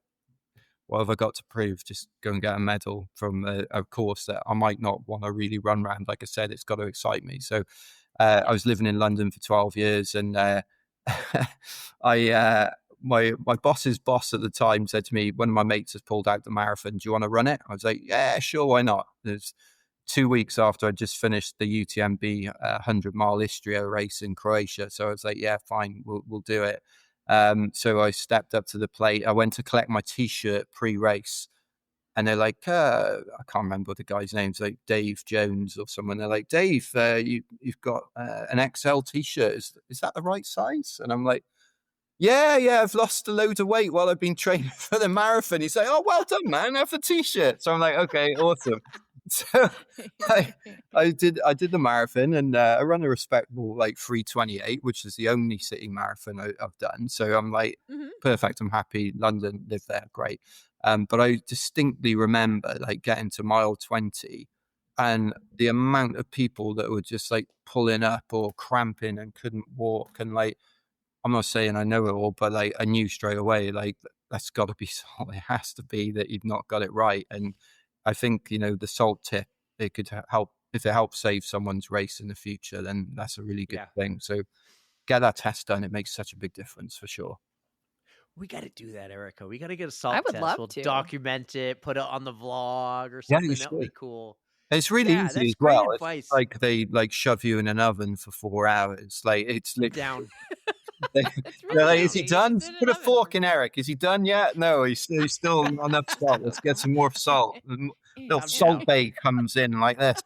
what have I got to prove? Just go and get a medal from a course that I might not want to really run around. Like I said, it's got to excite me. So I was living in London for 12 years, and my boss's boss at the time said to me, one of my mates has pulled out the marathon. Do you want to run it? I was like, yeah, sure, why not? There's 2 weeks after I just finished the UTMB 100-mile Istria race in Croatia. So I was like, yeah, fine, we'll do it. So I stepped up to the plate. I went to collect my T-shirt pre-race, and they're like, I can't remember the guy's name. It's like Dave Jones or someone. They're like, Dave, you've got an XL T-shirt. Is that the right size? And I'm like, yeah, I've lost a load of weight while I've been training for the marathon. He's like, oh, well done, man. Have the T-shirt. So I'm like, okay, awesome. So I did the marathon, and I run a respectable like 3:28, which is the only city marathon I've done. So I'm like, perfect. I'm happy. London, live there, great. But I distinctly remember like getting to mile 20, and the amount of people that were just like pulling up or cramping and couldn't walk. And like, I'm not saying I know it all, but like I knew straight away, like that's got to be salt. It has to be that you've not got it right. And I think, the salt tip, it could help. If it helps save someone's race in the future, then that's a really good thing. So get that test done. It makes such a big difference for sure. We got to do that, Erika. We got to get a salt I would test. love We'll to document it, put it on the vlog or something. That would be cool. It's really easy as great well. Advice. It's like they like shove you in an oven for 4 hours. Like it's down. They're like, is he done? Put a fork in Eric. Is he done yet? No, he's still not enough salt. Let's get some more salt. Little salt bay comes in like this.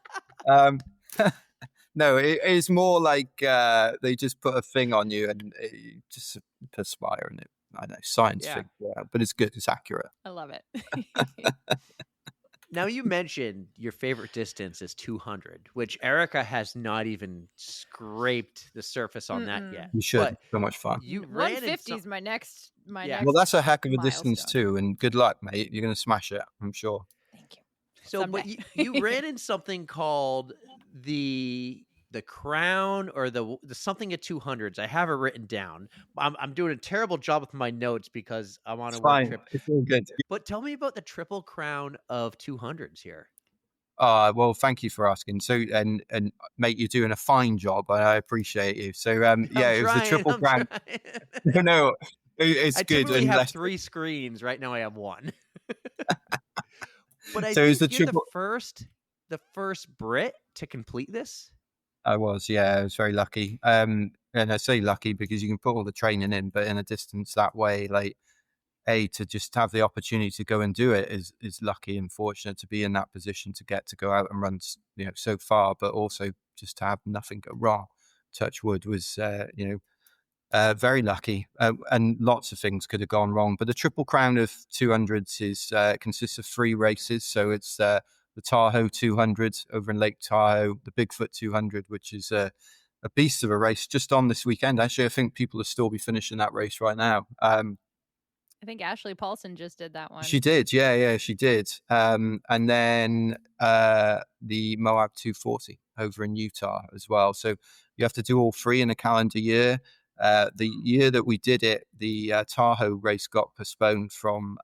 No, it is more like they just put a thing on you and you just perspire, and I know science figure it out, but it's good. It's accurate. I love it. Now, you mentioned your favorite distance is 200, which Erika has not even scraped the surface on that yet. You should. So much fun. You ran 150 is my next. Well, that's a heck of a distance milestone. too, and good luck, mate. You're going to smash it, I'm sure. Thank you. So, but you ran in something called the crown or the something at 200s. I have it written down. I'm doing a terrible job with my notes because I'm on a work trip. It's all good. But tell me about the triple crown of 200s here. Well, thank you for asking. So, and mate, you're doing a fine job. I appreciate you. So, it was the triple crown. No, it's good. I have 3 screens right now. I have 1. But I so think is the you're triple the first Brit to complete this. I was, yeah, I was very lucky. And I say lucky because you can put all the training in, but in a distance that way, like, to just have the opportunity to go and do it is lucky and fortunate to be in that position to get to go out and run, so far, but also just to have nothing go wrong. Touch wood was, very lucky, and lots of things could have gone wrong. But the Triple Crown of 200s consists of 3 races. So it's the Tahoe 200 over in Lake Tahoe, the Bigfoot 200, which is a beast of a race just on this weekend. Actually, I think people will still be finishing that race right now. I think Ashley Paulson just did that one. She did, yeah, she did. And then the Moab 240 over in Utah as well. So you have to do all 3 in a calendar year. The year that we did it, the Tahoe race got postponed from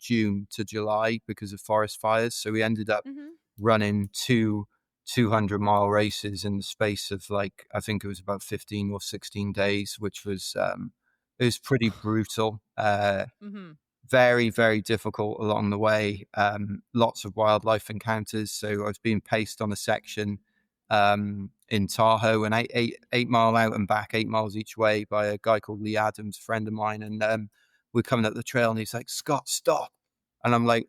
June to July because of forest fires. So we ended up running 2 200-mile races in the space of, like, I think it was about 15 or 16 days, which was it was pretty brutal. Very, very difficult along the way. Lots of wildlife encounters. So I was being paced on a section in Tahoe, and 8 mile out and back, 8 miles each way, by a guy called Lee Adams, a friend of mine. And we're coming up the trail, and he's like, "Scott, stop!" And I'm like,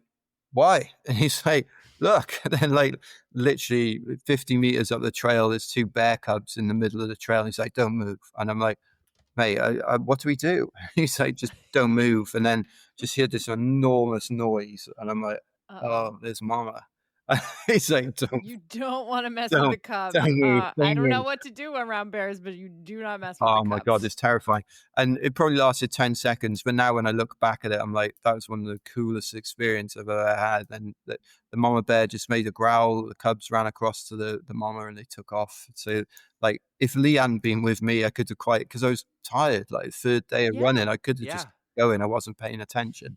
"Why?" And he's like, "Look." And then, like, literally 50 meters up the trail, there's 2 bear cubs in the middle of the trail. He's like, "Don't move." And I'm like, "Mate, what do we do?" He's like, "Just don't move." And then just hear this enormous noise, and I'm like, "Oh, there's Mama." He's like, You don't want to mess with the cubs. don't move, I don't know move." what to do around bears, but you do not mess with the Oh cubs. my God, it's terrifying. And it probably lasted 10 seconds. But now when I look back at it, I'm like, that was one of the coolest experiences I've ever had. And the mama bear just made a growl. The cubs ran across to the mama, and they took off. So, like, if Lee hadn't been with me, I could have because I was tired. Like, 3rd day of running, I could have just going. I wasn't paying attention.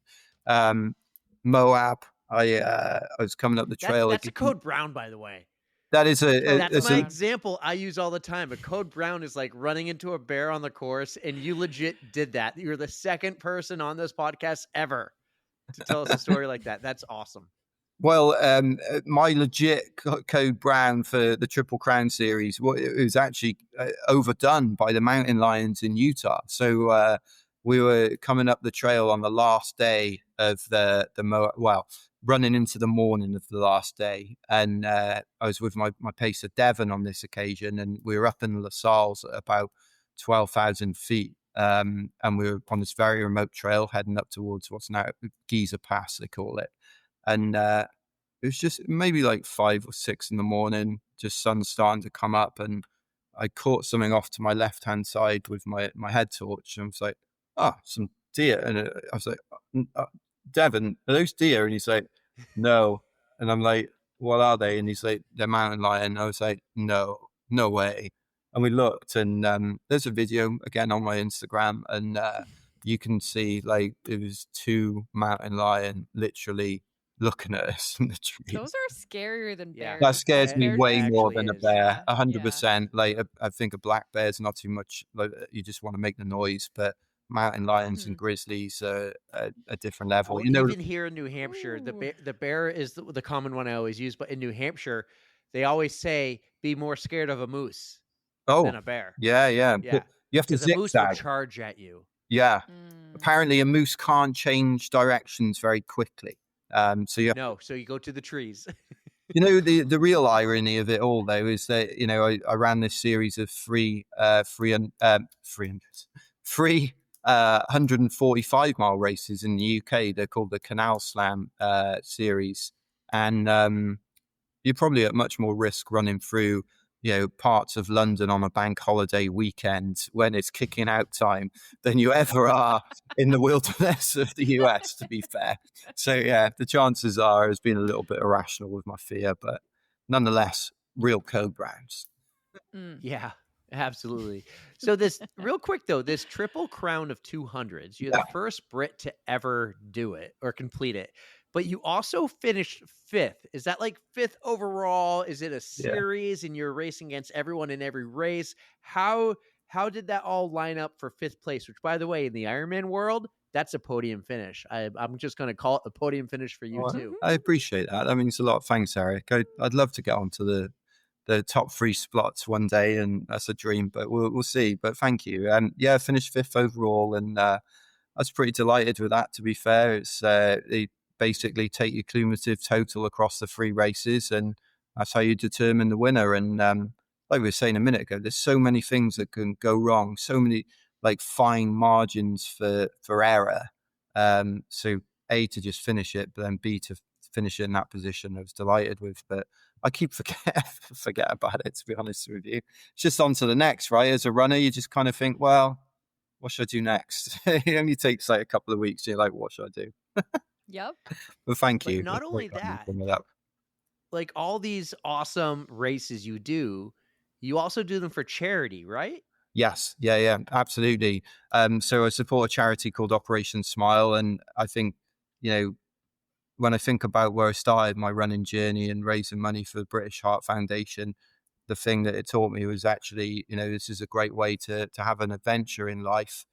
Moab, I was coming up the trail. That's a code brown, by the way. That is that's my example I use all the time. A code brown is like running into a bear on the course, and you legit did that. You're the 2nd person on this podcast ever to tell us a story like that. That's awesome. Well, my legit code brown for the Triple Crown series, it was actually overdone by the mountain lions in Utah. So we were coming up the trail on the last day of running into the morning of the last day. And I was with my pacer, Devon, on this occasion, and we were up in La Salles at about 12,000 feet. And we were on this very remote trail heading up towards what's now Giza Pass, they call it. And it was just maybe like 5 or 6 in the morning, just sun starting to come up. And I caught something off to my left-hand side with my head torch. And I was like, some deer. And I was like, "Devon, are those deer?" And he's like, "No." And I'm like, "What are they?" And he's like, "They're mountain lion." And I was like, no way. And we looked, and there's a video again on my Instagram, and you can see, like, it was 2 mountain lion literally looking at us in the trees. Those are scarier than bears. That scares me way more than a is, bear. 100%. Like, I think a black bear is not too much. Like, you just want to make the noise, but mountain lions and grizzlies are a different level. Even here in New Hampshire, the bear is the common one I always use. But in New Hampshire, they always say, be more scared of a moose than a bear. Yeah. You have to zigzag. A moose will charge at you. Yeah. Apparently, a moose can't change directions very quickly. So you go to the trees. The real irony of it all, though, is that I ran this series of 145-mile races in the UK. They're called the Canal Slam series, and you're probably at much more risk running through parts of London on a bank holiday weekend when it's kicking out time than you ever are in the wilderness of the US, to be fair. So yeah, the chances are it's been a little bit irrational with my fear, but nonetheless, real code browns. Yeah, absolutely. So this real quick though, this Triple Crown of 200s, you're the first Brit to ever do it or complete it. But you also finished 5th. Is that like 5th overall? Is it a series and you're racing against everyone in every race? How did that all line up for 5th place? Which, by the way, in the Ironman world, that's a podium finish. I'm just going to call it a podium finish for you too. I appreciate that. That means a lot. Thanks, Eric. I'd love to get onto the the top 3 spots one day, and that's a dream, but we'll see. But thank you. Yeah, I finished 5th overall, and I was pretty delighted with that, to be fair. It's they basically take your cumulative total across the 3 races, and that's how you determine the winner. And like we were saying a minute ago, there's so many things that can go wrong, so many like fine margins for error. So A, to just finish it, but then B, to finish it in that position, I was delighted with. But I keep forget about it, to be honest with you. It's just on to the next, right? As a runner, you just kind of think, well, what should I do next? It only takes like a couple of weeks. You're like, what should I do? Yep. But thank But you. not only that, like all these awesome races you do, you also do them for charity, right? Yes. Yeah, absolutely. So I support a charity called Operation Smile. And I think, when I think about where I started my running journey and raising money for the British Heart Foundation, the thing that it taught me was actually, this is a great way to have an adventure in life,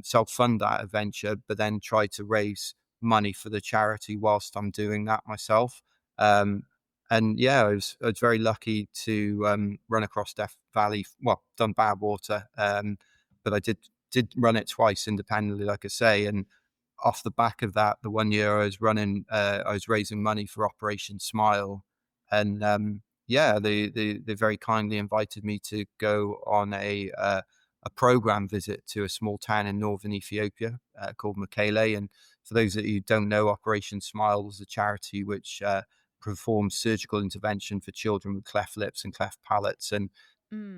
self-fund that adventure, but then try to raise money for the charity whilst I'm doing that myself. And yeah, I was very lucky to run across Death Valley. Well, done Badwater, but I did run it twice independently, like I say. And off the back of that, the one year I was running, I was raising money for Operation Smile, and they very kindly invited me to go on a program visit to a small town in northern Ethiopia called Mekele. And for those of you who don't know, Operation Smile was a charity which performs surgical intervention for children with cleft lips and cleft palates. And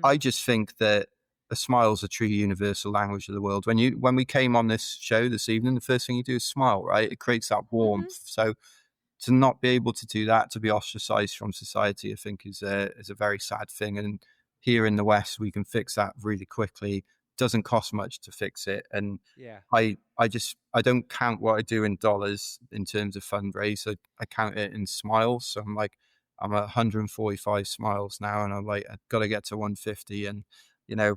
I just think that a smile is a true universal language of the world. When we came on this show this evening, the first thing you do is smile, right? It creates that warmth. So to not be able to do that, to be ostracized from society, I think is a very sad thing. And here in the West, we can fix that really quickly. Doesn't cost much to fix it. And yeah, I don't count what I do in dollars in terms of fundraise. I count it in smiles. So I'm at 145 smiles now, and I'm like, I've got to get to 150. And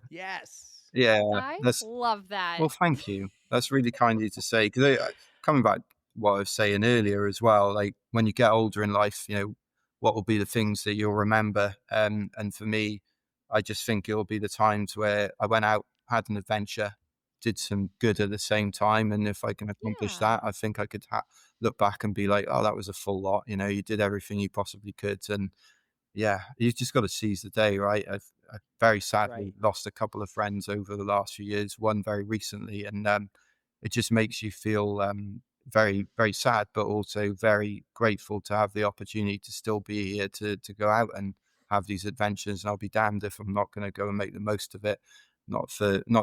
yes, yeah, I love that. Well, thank you. That's really kind of you to say. Because coming back what I was saying earlier as well, like when you get older in life, what will be the things that you'll remember? And for me, I just think it'll be the times where I went out, had an adventure, did some good at the same time. And if I can accomplish that, I think I could look back and be like, oh, that was a full lot. You did everything you possibly could. And yeah, you just got to seize the day, right? I've very sadly lost a couple of friends over the last few years, one very recently. And it just makes you feel very, very sad, but also very grateful to have the opportunity to still be here to go out and have these adventures. And I'll be damned if I'm not going to go and make the most of it, not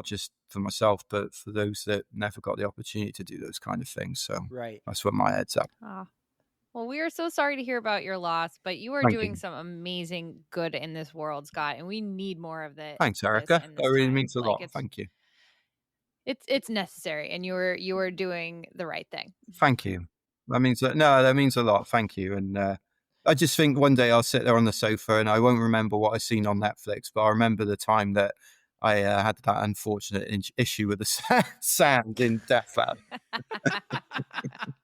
just for myself, but for those that never got the opportunity to do those kind of things. So that's where my head's at. Well, we are so sorry to hear about your loss, but you are doing some amazing good in this world, Scott, and we need more of that. Thanks, Erika. That really means a lot. Thank you. It's necessary, and you are doing the right thing. Thank you. That means a lot. Thank you. And I just think one day I'll sit there on the sofa and I won't remember what I've seen on Netflix, but I remember the time that I had that unfortunate issue with the sand in Death Valley.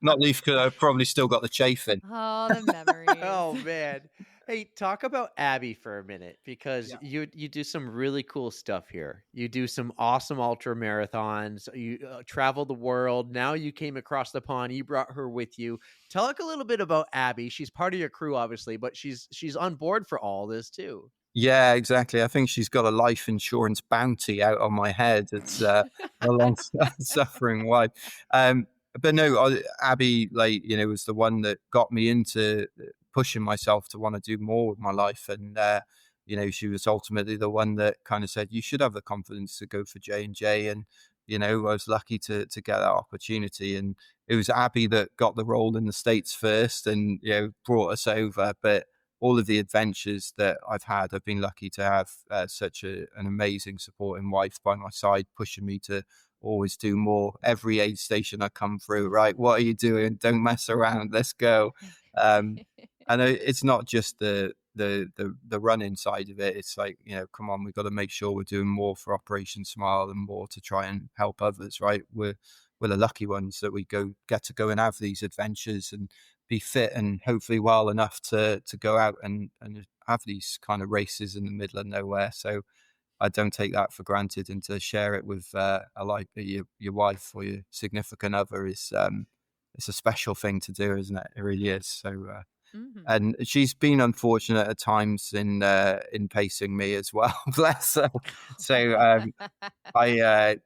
Not least because I've probably still got the chafing. Oh, the memories. Oh, man. Hey, talk about Abby for a minute, because you do some really cool stuff here. You do some awesome ultra marathons. You travel the world. Now you came across the pond. You brought her with you. Tell us a little bit about Abby. She's part of your crew, obviously, but she's on board for all this too. Yeah, exactly. I think she's got a life insurance bounty out on my head. It's a long suffering wife. But no, Abby, was the one that got me into pushing myself to want to do more with my life. And, she was ultimately the one that kind of said, you should have the confidence to go for J&J. And, I was lucky to get that opportunity. And it was Abby that got the role in the States first and, brought us over. But all of the adventures that I've had, I've been lucky to have such an amazing supporting wife by my side, pushing me to always do more. Every aid station I come through, right? What are you doing? Don't mess around. Let's go. And it's not just the running side of it. It's like, come on, we've got to make sure we're doing more for Operation Smile and more to try and help others, right? We're the lucky ones that we get to go and have these adventures and be fit and hopefully well enough to go out and have these kind of races in the middle of nowhere. So I don't take that for granted, and to share it with your wife or your significant other is it's a special thing to do, isn't it? It really is. So and she's been unfortunate at times in pacing me as well. Bless her. So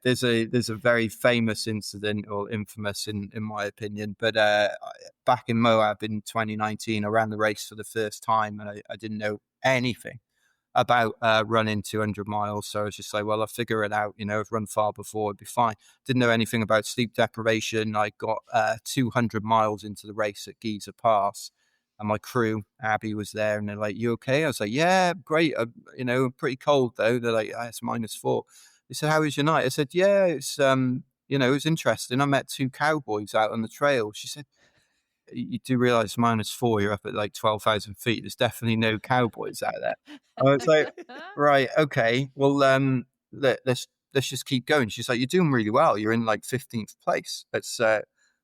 there's a very famous incident, or infamous in my opinion, but back in Moab in 2019, I ran the race for the first time, and I didn't know anything about running 200 miles. So I was just like, well, I'll figure it out. I've run far before, it'd be fine. Didn't know anything about sleep deprivation. I got 200 miles into the race at Giza Pass, and my crew, Abby, was there, and they're like, you okay? I was like, yeah, great. I'm pretty cold though. They're like, it's -4. They said, how was your night? I said, yeah, it's it was interesting. I met 2 cowboys out on the trail. She said, you do realize -4, you're up at like 12,000 feet. There's definitely no cowboys out there. I was like, right, okay, well, let's just keep going. She's like, you're doing really well. You're in like 15th place. Let's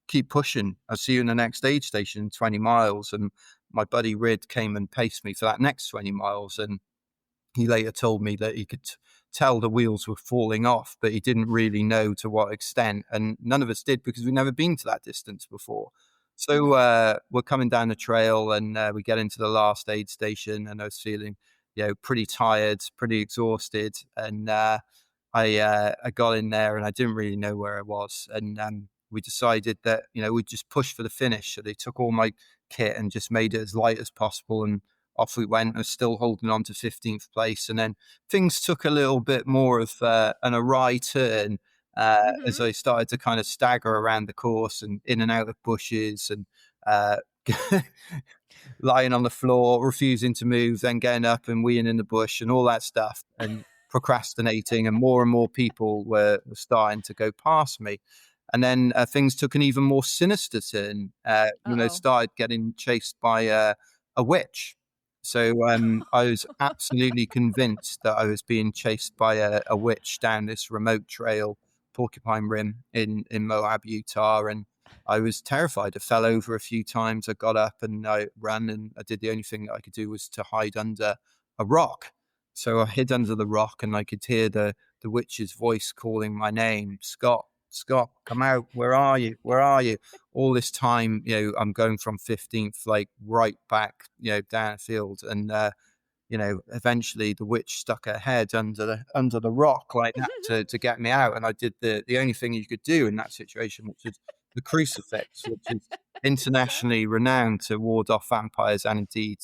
keep pushing. I'll see you in the next aid station in 20 miles. And my buddy Rid came and paced me for that next 20 miles. And he later told me that he could tell the wheels were falling off, but he didn't really know to what extent. And none of us did, because we'd never been to that distance before. So we're coming down the trail, and we get into the last aid station, and I was feeling, pretty tired, pretty exhausted. And I got in there, and I didn't really know where I was. And we decided that, we'd just push for the finish. So they took all my kit and just made it as light as possible. And off we went. I was still holding on to 15th place. And then things took a little bit more of an awry turn. As I started to kind of stagger around the course and in and out of bushes, and lying on the floor, refusing to move, then getting up and weeing in the bush and all that stuff, and procrastinating, and more people were starting to go past me. And then things took an even more sinister turn when I started getting chased by a witch. So I was absolutely convinced that I was being chased by a witch down this remote trail, Porcupine Rim in Moab, Utah, and I was terrified. I fell over a few times. I got up and I ran, and I did the only thing that I could do was to hide under a rock. So I hid under the rock, and I could hear the witch's voice calling my name, Scott, come out. Where are you? All this time, I'm going from 15th, like right back, downfield, and eventually the witch stuck her head under the rock like that to get me out. And I did the only thing you could do in that situation, which is the crucifix, which is internationally renowned to ward off vampires, and indeed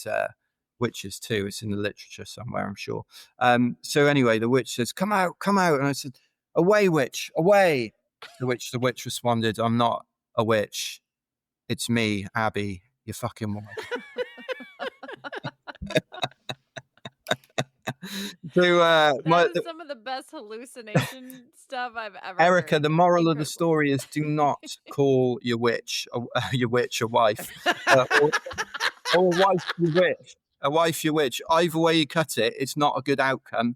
witches too. It's in the literature somewhere, I'm sure. So anyway, the witch says, come out. And I said, away, witch, away. The witch responded, I'm not a witch. It's me, Abby, your fucking wife. So that is some of the best hallucination stuff I've ever Erika, heard. the moral of the story is, do not call your witch a wife, or a wife your witch. A wife your witch. Either way you cut it, it's not a good outcome.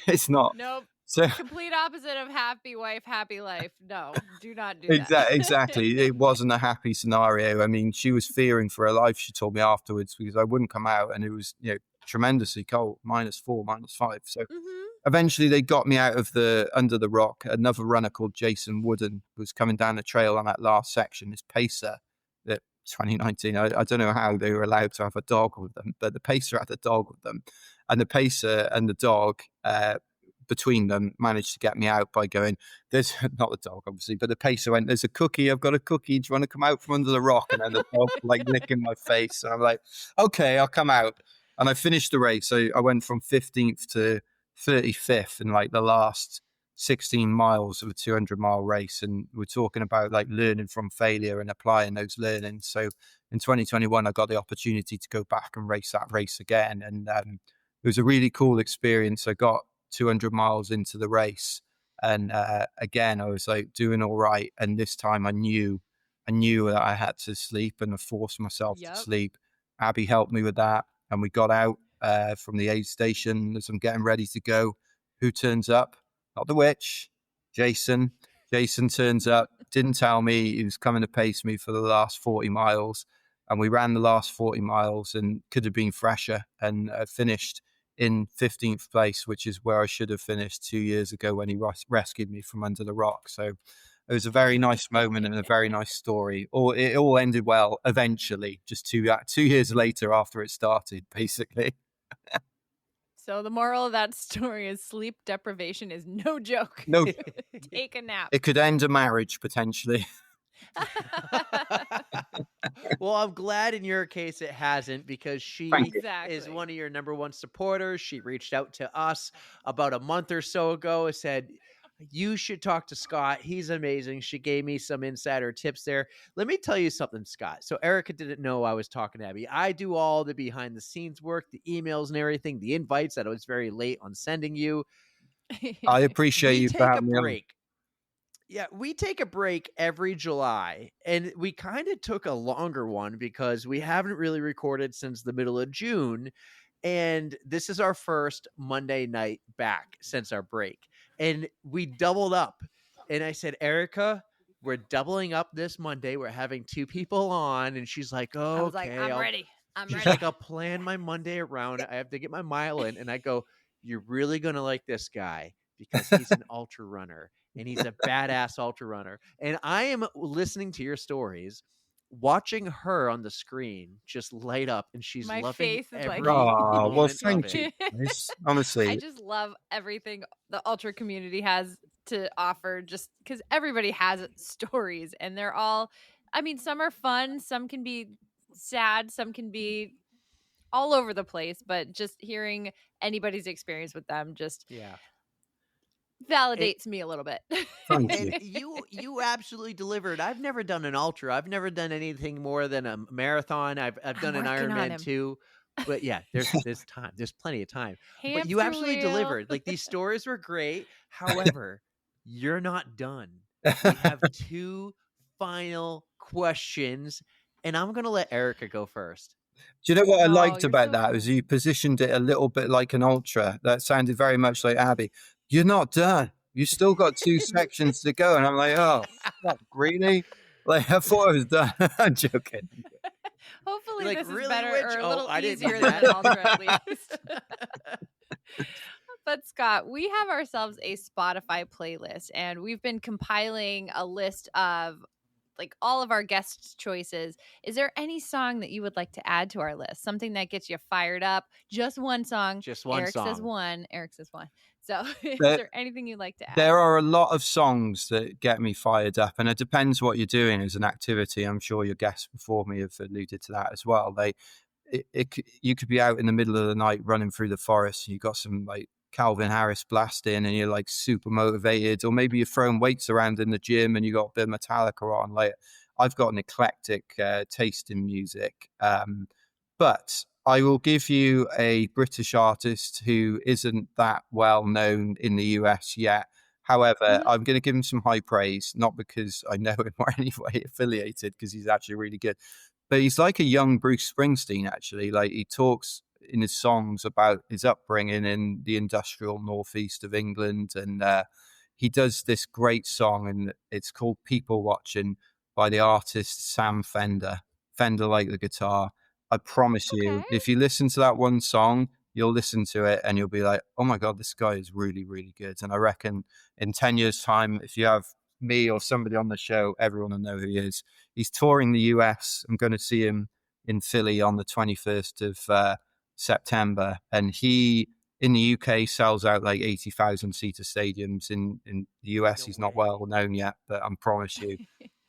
It's not. Nope. So complete opposite of happy wife, happy life. No, do not do that. Exactly. It wasn't a happy scenario. I mean, she was fearing for her life, she told me afterwards, because I wouldn't come out, and it was, tremendously cold, -4, -5. So eventually they got me out of under the rock. Another runner called Jason Wooden was coming down the trail on that last section, this pacer that 2019, I don't know how they were allowed to have a dog with them, but the pacer had a dog with them, and the pacer and the dog between them managed to get me out by going, there's not the dog obviously, but the pacer went, there's a cookie, I've got a cookie, do you want to come out from under the rock? And then the dog like licking my face, and I'm like, okay, I'll come out. And I finished the race. So I went from 15th to 35th in like the last 16 miles of a 200-mile race. And we're talking about like learning from failure and applying those learnings. So in 2021, I got the opportunity to go back and race that race again. And it was a really cool experience. I got 200 miles into the race. And again, I was like doing all right. And this time I knew that I had to sleep, and I forced myself to sleep. Abby helped me with that. And we got out from the aid station as I'm getting ready to go. Who turns up? Not the witch. Jason. Jason turns up. Didn't tell me he was coming to pace me for the last 40 miles. and we ran the last 40 miles and could have been fresher, and finished in 15th place, which is where I should have finished 2 years ago when he rescued me from under the rock. So it was a very nice moment and a very nice story. It all ended well eventually, just 2 years later after it started, basically. So the moral of that story is sleep deprivation is no joke. No, Take a nap. it could end a marriage potentially. Well, I'm glad in your case it hasn't, because she Exactly. is one of your number one supporters. She reached out to us about a month or so ago and said, you should talk to Scott. He's amazing. She gave me some insider tips there. Let me tell you something, Scott. So Erika didn't know I was talking to Abby. I do all the behind the scenes work, the emails and everything, the invites that I was very late on sending you. I appreciate We you for take a having me on. break. Yeah, we take a break every July, and we kind of took a longer one because we haven't really recorded since the middle of June. And this is our first Monday night back since our break. And we doubled up. And I said, Erika, we're doubling up this Monday. We're having 2 people on. And she's like, oh, I was like, I'm ready. She's like, I'll plan my Monday around it. I have to get my mile in. And I go, you're really going to like this guy because he's an ultra runner and he's a badass ultra runner. And I am listening to your stories, watching her on the screen just light up, and she's My loving face is like- every Oh, well, moment thank of you. it. It's, honestly, I just love everything the ultra community has to offer, just because everybody has stories, and they're all, I mean, some are fun, some can be sad, some can be all over the place, but just hearing anybody's experience with them just Yeah. validates me a little bit. thank And you. you absolutely delivered. I've never done an ultra. I've never done anything more than a marathon. I've done an working on him. Ironman too. But yeah, there's time. There's plenty of time. But you Hamster absolutely wheel. delivered. Like, these stories were great. However, you're not done. We have 2 final questions, and I'm gonna let Erika go first. Do you know what I Oh, liked you're about so that? Was cool. you positioned it a little bit like an ultra. That sounded very much like Abby. You're not done. You still got 2 sections to go. And I'm like, oh, fuck, really? Like, I thought I was done. I'm joking. Hopefully Like, this is really, better Rich? or a Oh, little I didn't mean easier than that. an ultra at least. But Scott, we have ourselves a Spotify playlist, and we've been compiling a list of like all of our guest choices. Is there any song that you would like to add to our list? Something that gets you fired up? Just one song. Just one Eric song. says one. Eric says one. So is There- there anything you'd like to add? There are a lot of songs that get me fired up, and it depends what you're doing as an activity. I'm sure your guests before me have alluded to that as well. You could be out in the middle of the night running through the forest, and you got some like Calvin Harris blasting, and you're like super motivated, or maybe you're throwing weights around in the gym and you got a bit of Metallica on. Like, I've got an eclectic taste in music, but I will give you a British artist who isn't that well known in the US yet. However, I'm going to give him some high praise, not because I know him or any way affiliated, because he's actually really good. But he's like a young Bruce Springsteen, actually. Like, he talks in his songs about his upbringing in the industrial northeast of England. And he does this great song, and it's called People Watching by the artist Sam Fender. Fender like the guitar. I promise you, if you listen to that one song, you'll listen to it and you'll be like, oh my God, this guy is really, really good. And I reckon in 10 years' time, if you have me or somebody on the show, everyone will know who he is. He's touring the US. I'm going to see him in Philly on the 21st of September. And he, in the UK, sells out like 80,000 seater stadiums. In the US, he's not well known yet, but I promise you,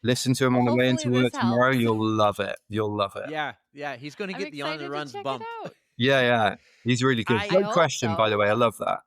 listen to him on the way into Hopefully work this tomorrow. helps. You'll love it. You'll love it. Yeah. He's going to I'm get the on excited the to runs check bump. it out. Yeah. He's really good. I Great hope question, so. by the way. I love that.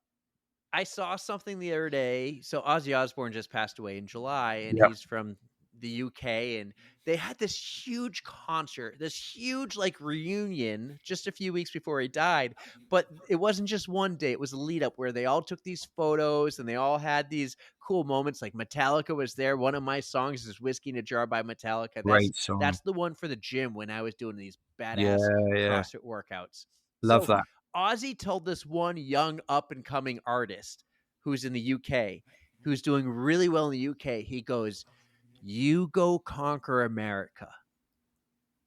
I saw something the other day. So Ozzy Osbourne just passed away in July, and Yep. he's from the UK, and they had this huge concert, this huge like reunion just a few weeks before he died. But it wasn't just one day, it was a lead up where they all took these photos and they all had these cool moments. Like, Metallica was there. One of my songs is Whiskey in a Jar by Metallica. Great song. That's the one for the gym when I was doing these badass Yeah. CrossFit workouts. Love So that. Ozzy told this one young up and coming artist who's in the UK, who's doing really well in the UK. He goes, "You go conquer America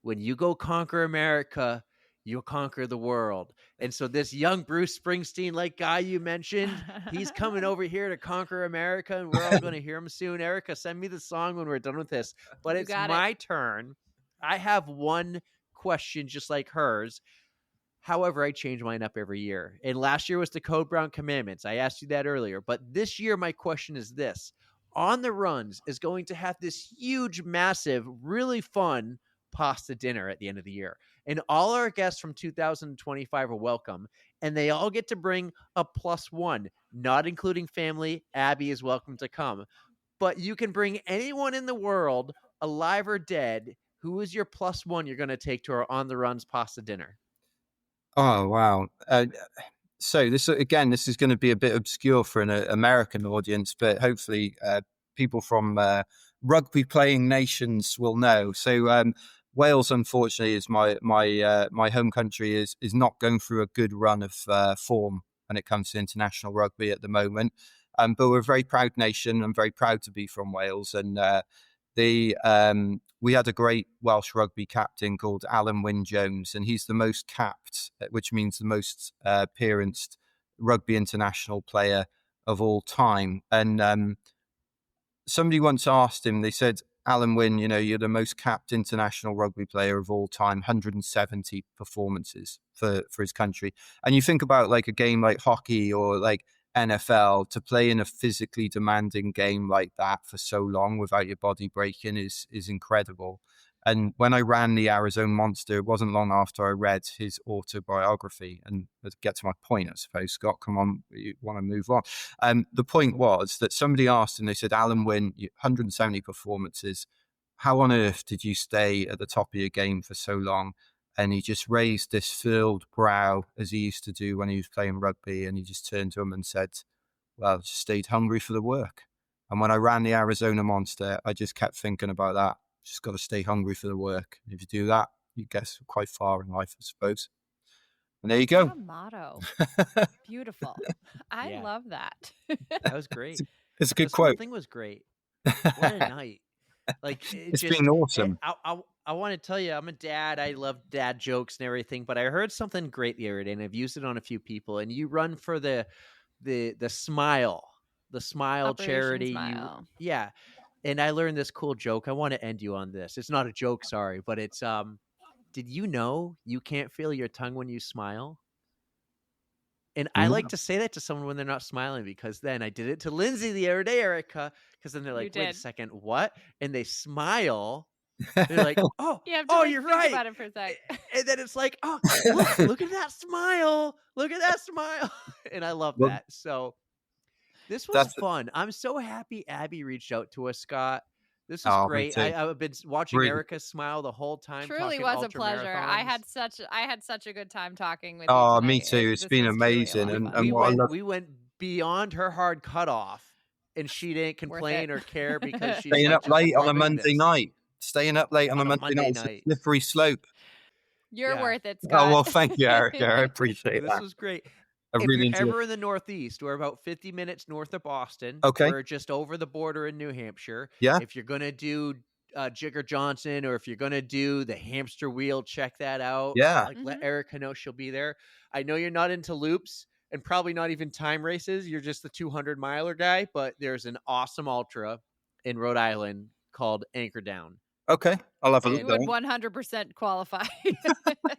when you go conquer America, you'll conquer the world. And so this young Bruce Springsteen like guy you mentioned, he's coming over here to conquer America, and we're all going to hear him soon. Erika, send me the song when we're done with this. But You it's got my turn. I have one question just like hers. However, I change mine up every year. And last year was the Code Brown Commandments. I asked you that earlier. But this year, my question is this. On the Runs is going to have this huge, massive, really fun pasta dinner at the end of the year. And all our guests from 2025 are welcome. And they all get to bring a +1, not including family. Abby is welcome to come. But you can bring anyone in the world, alive or dead. Who is your +1 you're going to take to our On the Runs pasta dinner? Oh, wow. So this is going to be a bit obscure for an American audience, but hopefully people from rugby playing nations will know. So Wales, unfortunately, is my home country is not going through a good run of form when it comes to international rugby at the moment. But we're a very proud nation. I'm very proud to be from Wales, and we had a great Welsh rugby captain called Alan Wynne-Jones, and he's the most capped, which means the most appearanced rugby international player of all time. And somebody once asked him, they said, Alan Wynne, you're the most capped international rugby player of all time, 170 performances for his country. And you think about like a game like hockey or like NFL, to play in a physically demanding game like that for so long without your body breaking is incredible. And when I ran the Arizona Monster, it wasn't long after I read his autobiography. And to get to my point, I suppose, Scott, come on, you want to move on. The point was that somebody asked him, they said, Alan Wynne, 170 performances. How on earth did you stay at the top of your game for so long? And he just raised this furrowed brow, as he used to do when he was playing rugby. And he just turned to him and said, well, just stayed hungry for the work. And when I ran the Arizona Monster, I just kept thinking about that. Just got to stay hungry for the work. If you do that, you get quite far in life, I suppose. And there you go. What a motto. Beautiful. I love that. That was great. It's a good this quote. Whole thing was great. What a night. Like it's been awesome. I want to tell you, I'm a dad. I love dad jokes and everything, but I heard something great the other day, and I've used it on a few people. And you run for the Smile Operation charity. Smile. Yeah. And I learned this cool joke. I want to end you on this. It's not a joke, sorry, but it's did you know you can't feel your tongue when you smile? And I like to say that to someone when they're not smiling, because then I did it to Lindsay the other day, Erika, because then they're like, wait a second, what? And they smile. They're like, oh, you have to you're think right. about it for a sec. And then it's like, oh, look at that smile. Look at that smile. And I love that. So this was fun. I'm so happy Abby reached out to us, Scott. This is great. I've been watching Erika smile the whole time. Truly was a pleasure. I had such a good time talking with you. Oh, tonight. me too. It's been amazing. And we went beyond her hard cutoff, and she didn't complain or care because she's staying up late on a Monday night. Staying up late on a Monday night. It's a slippery slope. You're worth it, Scott. Oh, well, thank you, Erika. I appreciate that. This was great. If you're ever in the Northeast, we're about 50 minutes north of Boston. Okay. We're just over the border in New Hampshire. Yeah. If you're going to do Jigger Johnson, or if you're going to do the hamster wheel, check that out. Yeah. Let Erika know, she'll be there. I know you're not into loops and probably not even time races. You're just the 200 miler guy, but there's an awesome ultra in Rhode Island called Anchor Down. Okay. I'll have a look. You would 100% qualify.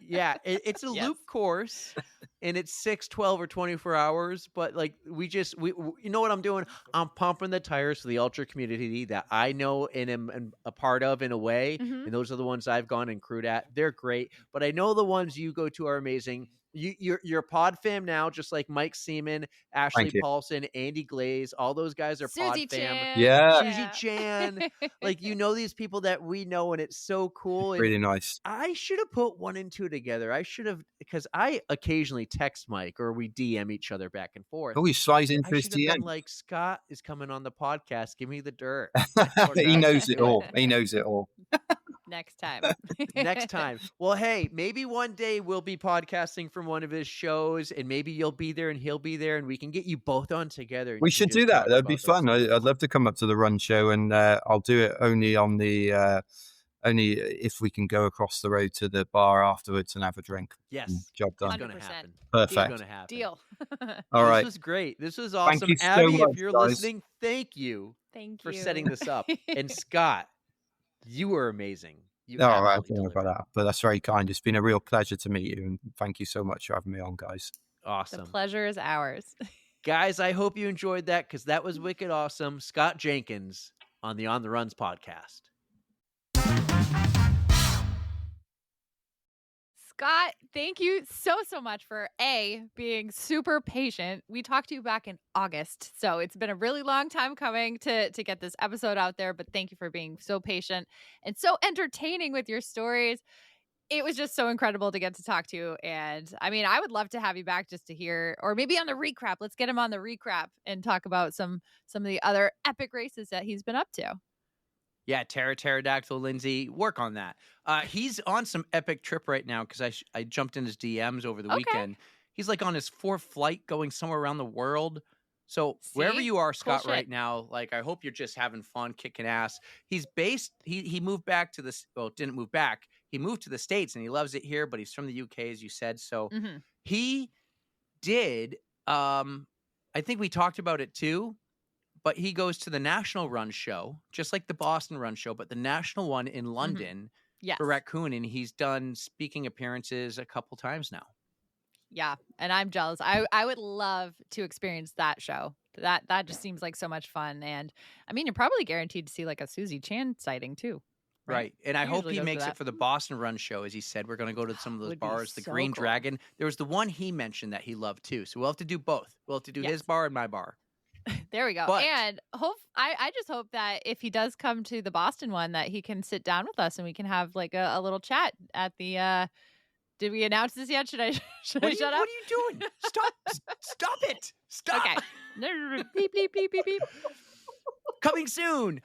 Yeah. It's a loop course, and it's 6, 12, or 24 hours. But like we you know what I'm doing? I'm pumping the tires for the ultra community that I know and am a part of in a way. Mm-hmm. And those are the ones I've gone and crewed at. They're great. But I know the ones you go to are amazing. You're pod fam now, just like Mike Seaman, Ashley Paulson, Andy Glaze. All those guys are Susie pod fam. Chan. Yeah. Susie Chan. Like, these people that we know, and it's so cool. And really nice. I should have put 1 and 2 together. I should have, because I occasionally text Mike, or we DM each other back and forth. Oh, he slides into his DM. Like, Scott is coming on the podcast. Give me the dirt. He knows it all. He knows it all. Next time. Next time. Well, hey, maybe one day we'll be podcasting from one of his shows, and maybe you'll be there and he'll be there, and we can get you both on together. We should do that. That'd be fun. I'd love to come up to the Run show, and I'll do it only on the only if we can go across the road to the bar afterwards and have a drink. Yes. Job done. It's going to 100%. happen. Perfect. It's going to happen. Deal. All This right. was great. This was Thank awesome. you so Abby, much, if you're guys. listening, thank you Thank for you setting this up. And Scott, you were amazing. You Oh, I absolutely don't know about delivered. that, but that's very kind. It's been a real pleasure to meet you, and thank you so much for having me on, guys. The Awesome. pleasure is ours. Guys, I hope you enjoyed that because that was wicked awesome. Scott Jenkins on the On the Runs podcast. Scott, thank you so much for being super patient. We talked to you back in August, so it's been a really long time coming to get this episode out there, but thank you for being so patient and so entertaining with your stories. It was just so incredible to get to talk to you, and I mean, I would love to have you back just to hear, or maybe on the recap. Let's get him on the recap and talk about some of the other epic races that he's been up to. Yeah, Pterodactyl, Lindsay, work on that. He's on some epic trip right now because I jumped in his DMs over the weekend. He's like on his 4th flight going somewhere around the world. So wherever you are, Scott, right now, like I hope you're just having fun, kicking ass. He's based. He moved back to this. Well, didn't move back. He moved to the States and he loves it here. But he's from the UK, as you said. So he did. I think we talked about it too. But he goes to the National Run Show, just like the Boston Run Show, but the national one in London for Raccoon. And he's done speaking appearances a couple times now. Yeah, and I'm jealous. I would love to experience that show. That just seems like so much fun. And I mean, you're probably guaranteed to see like a Susie Chan sighting too. Right. And I hope usually he goes for makes that. it for the Boston Run Show. As he said, we're going to go to some of those Would be bars, the so Green cool. Dragon. There was the one he mentioned that he loved too. So we'll have to do both. We'll have to do his bar and my bar. There we go. But- and I just hope that if he does come to the Boston one, that he can sit down with us and we can have like a little chat at the. Did we announce this yet? Should I shut up? What are you doing? Stop it! Stop. Okay. Beep beep beep beep beep. Coming soon.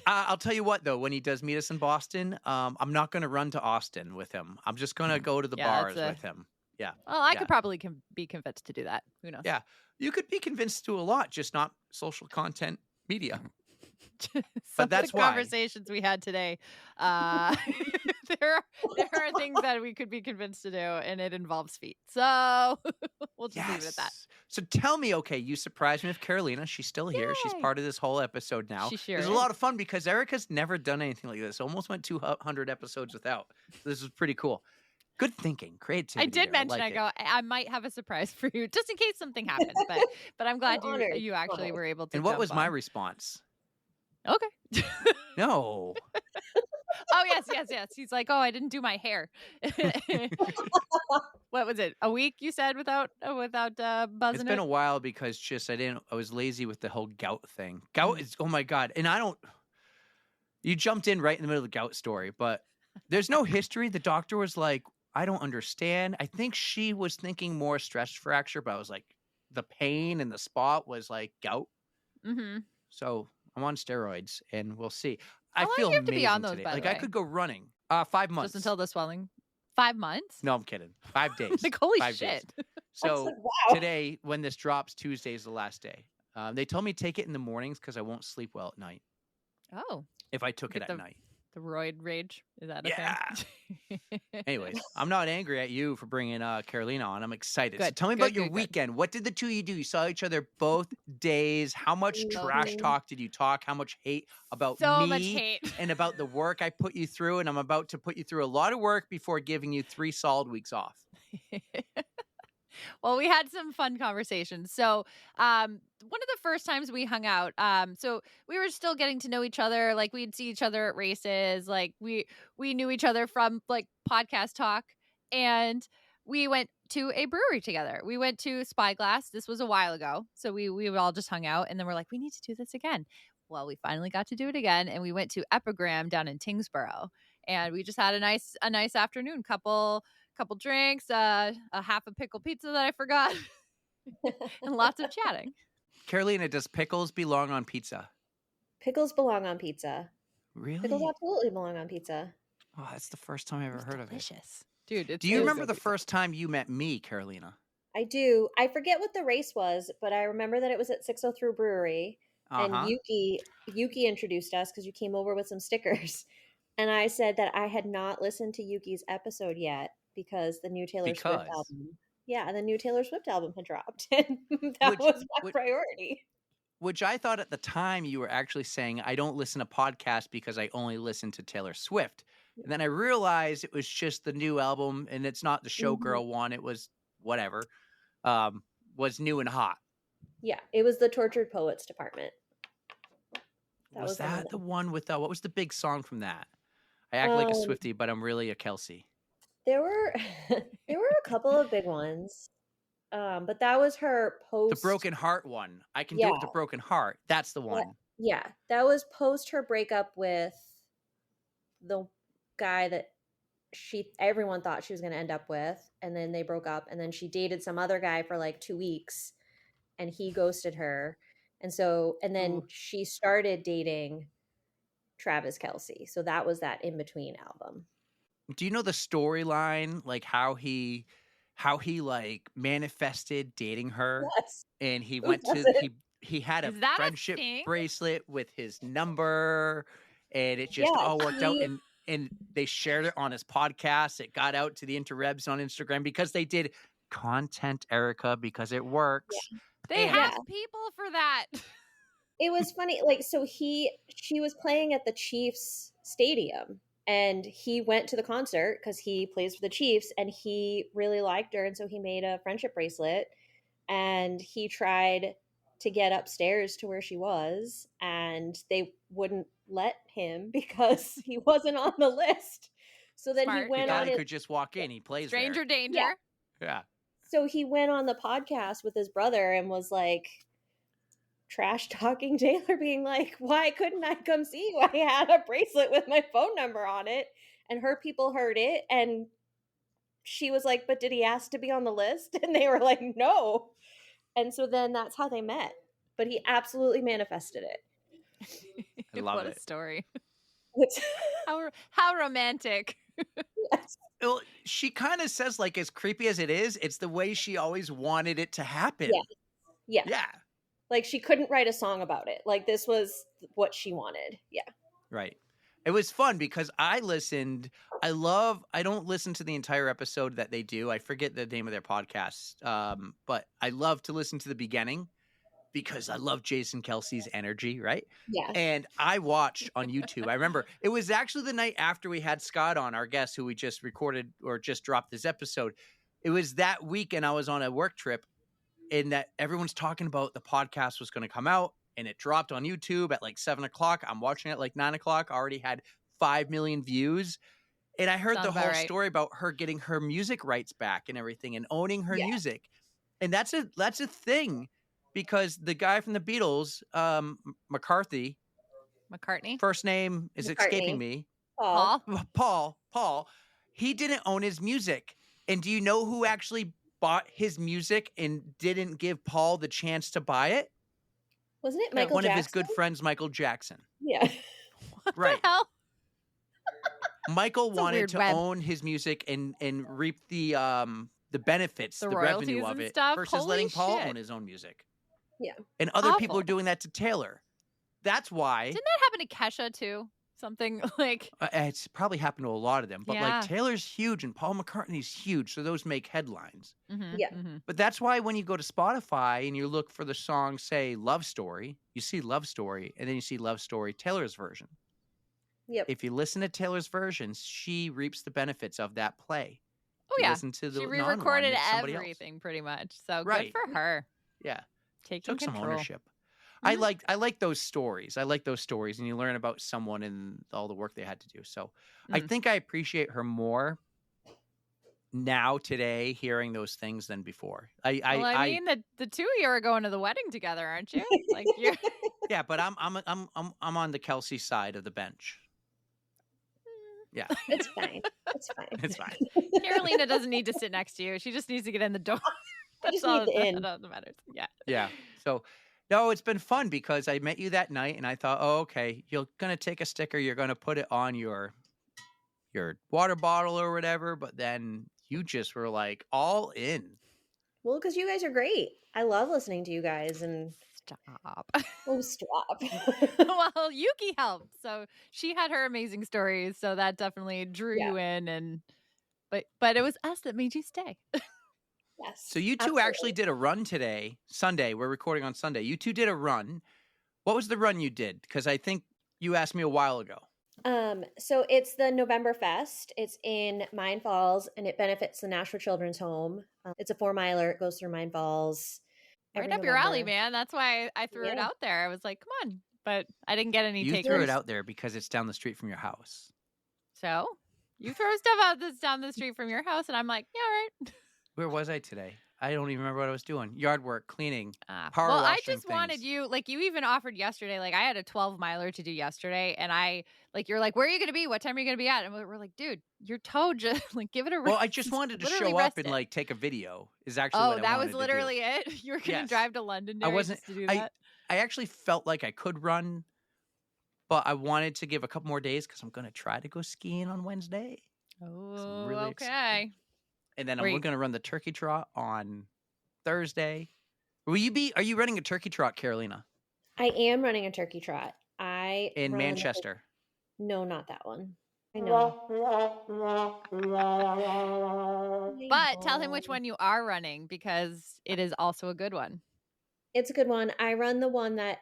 I'll tell you what though, when he does meet us in Boston, I'm not going to run to Austin with him. I'm just going to go to the bars with him. Yeah. Well, I could probably be convinced to do that. Who knows? Yeah. You could be convinced to a lot, just not social content media. But that's the why. Conversations we had today, there are things that we could be convinced to do, and it involves feet. So we'll just leave it at that. So tell me, okay, you surprised me with Carolina. She's still here. She's Yay. part of this whole episode now. She sure It was is. a lot of fun because Erika's never done anything like this. Almost went 200 episodes without. So this was pretty cool. Good thinking, creativity. I did mention, like I might have a surprise for you, just in case something happens. But I'm glad honored. you actually were able to. And what jump was my on. response? Okay. No. Oh yes. He's like, oh, I didn't do my hair. What was it? A week you said without buzzing It's been it? a while because I was lazy with the whole gout thing. Gout is, oh my God. And you jumped in right in the middle of the gout story, but there's no history. The doctor was like, I don't understand. I think she was thinking more stress fracture, but I was like, the pain in the spot was like gout. Mm-hmm. So I'm on steroids and we'll see. How I long feel do you have to be amazing on those, today. by the Like I way? could go running. 5 months. Just until the swelling. 5 months? No, I'm kidding. 5 days. Like, holy 5 shit. days. So wow. today, when this drops, Tuesday is the last day. They told me to take it in the mornings because I won't sleep well at night Oh, if I took it Get at night. the roid rage. Is that a Yeah. thing? Anyways, I'm not angry at you for bringing Carolina on. I'm excited. So Good. tell me about Good, your good, good. weekend. What did the two of you do? You saw each other both days. How much trash Mhm. talk did you talk? How much hate about So me much hate. and about the work I put you through? And I'm about to put you through a lot of work before giving you 3 solid weeks off. Well, we had some fun conversations. So, one of the first times we hung out, so we were still getting to know each other. Like we'd see each other at races. Like we knew each other from like podcast talk, and we went to a brewery together. We went to Spyglass. This was a while ago, so we all just hung out, and then we're like, we need to do this again. Well, we finally got to do it again, and we went to Epigram down in Tingsboro, and we just had a nice afternoon. Couple drinks, a half a pickle pizza that I forgot, and lots of chatting. Carolina, does pickles belong on pizza? Pickles belong on pizza. Really? Pickles absolutely belong on pizza. Oh, that's the first time I've ever heard of it. Delicious, dude. Do you remember the first time you met me, Carolina? I do. I forget what the race was, but I remember that it was at 603 Brewery. Uh-huh. And Yuki introduced us because you came over with some stickers. And I said that I had not listened to Yuki's episode yet because the new Taylor Swift Because album. Yeah, the new Taylor Swift album had dropped, and that which was my which priority. which I thought at the time you were actually saying I don't listen to podcasts because I only listen to Taylor Swift. And then I realized it was just the new album, and it's not the Showgirl one. It was whatever, was new and hot. Yeah, it was the Tortured Poets department. Was the one that the one with what was the big song from that? I act that- like a Swiftie, but I'm really a Kelsey. There were there were a couple of big ones, but that was her post. The Broken Heart one. I can do it with the Broken Heart. That's the one. Yeah, that was post her breakup with the guy that everyone thought she was going to end up with, and then they broke up, and then she dated some other guy for like 2 weeks, and he ghosted her, and then she started dating Travis Kelce. So that was that in between album. Do you know the storyline, like how he like manifested dating her? Yes. And he Who went to doesn't? he had a Is that a friendship thing? bracelet with his number, and it just all worked out. And they shared it on his podcast. It got out to the interwebs on Instagram because they did content, Erika, because it works. They And- have people for that. It was funny, like, so she was playing at the Chiefs stadium, and he went to the concert because he plays for the Chiefs, and he really liked her, and so he made a friendship bracelet, and he tried to get upstairs to where she was, and they wouldn't let him because he wasn't on the list. So then Smart. he He went thought on he it. could just walk in. He plays Stranger there. danger. Yeah. So he went on the podcast with his brother and was like trash talking Taylor, being like, why couldn't I come see you? I had a bracelet with my phone number on it. And her people heard it. And she was like, but did he ask to be on the list? And they were like, no. And so then that's how they met. But he absolutely manifested it. I love What it. a story. Which, How romantic. yes. Well, she kind of says, like, as creepy as it is, it's the way she always wanted it to happen. Yeah. Yeah. Like she couldn't write a song about it. Like this was what she wanted. Yeah. Right. It was fun because I listened. I don't listen to the entire episode that they do. I forget the name of their podcast. But I love to listen to the beginning because I love Jason Kelsey's energy, right? Yeah. And I watched on YouTube. I remember it was actually the night after we had Scott on, our guest who we just recorded or just dropped this episode. It was that week and I was on a work trip, and that everyone's talking about the podcast was going to come out, and it dropped on YouTube at like 7:00. I'm watching it like 9:00, already had 5 million views. And I heard Sounds the about whole right. story about her getting her music rights back and everything and owning her music. And that's a thing because the guy from the Beatles, McCartney, first name is escaping me. Paul, he didn't own his music. And do you know who actually bought his music and didn't give Paul the chance to buy it? Wasn't it Michael One Jackson? of his good friends, Michael Jackson. Yeah. Right. The hell? Michael It's a wanted weird to web. own his music and reap the benefits, The the revenue royalties of and it, stuff? versus Holy letting Paul shit. own his own music. Yeah. And other people Awful. are doing that to Taylor. That's why Didn't that happen to Kesha too? Something like it's probably happened to a lot of them. But Yeah. like Taylor's huge and Paul McCartney's huge, so those make headlines. Yeah. But that's why when you go to Spotify and you look for the song, say Love Story, you see Love Story, and then you see Love Story Taylor's version. Yep. If you listen to Taylor's version, she reaps the benefits of that play. Oh If you yeah. listen to the She non-one, re-recorded it's somebody else. everything pretty much. So Right. good for her. Yeah. Taking Took some control. ownership. I like those stories. I like those stories, and you learn about someone and all the work they had to do. So I think I appreciate her more now today, hearing those things than before. I mean, the two of you are going to the wedding together, aren't you? Like you're yeah, but I'm on the Kelsey side of the bench. Yeah, It's fine. It's fine. it's fine. Carolina doesn't need to sit next to you. She just needs to get in the door. That's just all need the in. that matters. Yeah. Yeah. So, no, it's been fun because I met you that night and I thought, oh, okay, you're going to take a sticker, you're going to put it on your water bottle or whatever. But then you just were like all in. Well, because you guys are great. I love listening to you guys, and Stop. Oh, stop. Well, Yuki helped. So she had her amazing stories. So that definitely drew Yeah. you in. But it was us that made you stay. Yes. So you two actually did a run today, Sunday. We're recording on Sunday. You two did a run. What was the run you did? Because I think you asked me a while ago. So it's the November Fest. It's in Mine Falls, and it benefits the Nashua Children's Home. It's a 4-miler. It goes through Mine Falls. Right every up your alley, November. man. That's why I threw it Yeah. out there. I was like, come on. But I didn't get any You takers. threw it out there because it's down the street from your house. So you throw stuff out that's down the street from your house, and I'm like, yeah, all right. Where was I today? I don't even remember what I was doing. Yard work, cleaning, power Well, I washing just wanted things. you, like, you even offered yesterday, like, I had a 12-miler to do yesterday, and you're like, where are you going to be? What time are you going to be at? And we're like, dude, your toe just, like, give it a rest. Well, I just wanted to Literally show up rest and it. like take a video. Is actually Oh, what I that wanted was to literally do. it? You were going to Yes. drive to Londonderry I wasn't. just to do that? I actually felt like I could run, but I wanted to give a couple more days because I'm going to try to go skiing on Wednesday. Oh, really okay. And then Were we're you- going to run the turkey trot on Thursday. Are you running a turkey trot, Carolina? I am running a turkey trot. In run- Manchester. No, not that one. I know. But tell him which one you are running, because it is also a good one. It's a good one. I run the one that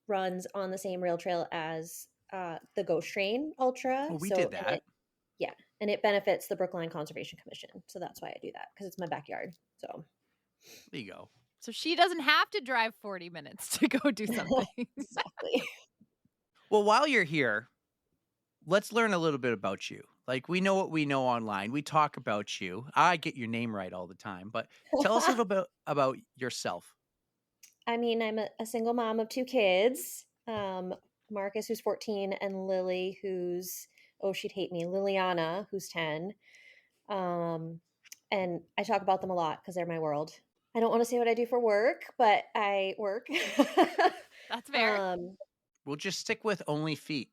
runs on the same rail trail as the Ghost Train Ultra. Oh, we So- did and that. and it benefits the Brookline Conservation Commission. So that's why I do that, because it's my backyard. So There you go. So she doesn't have to drive 40 minutes to go do something. exactly. Well, while you're here, let's learn a little bit about you. Like, we know what we know online. We talk about you. I get your name right all the time, but tell us a little bit about yourself. I mean, I'm a single mom of 2 kids. Marcus, who's 14, and Lily, who's, she'd hate me, Liliana, who's 10. And I talk about them a lot because they're my world. I don't want to say what I do for work, but I work. That's fair. We'll just stick with only feet.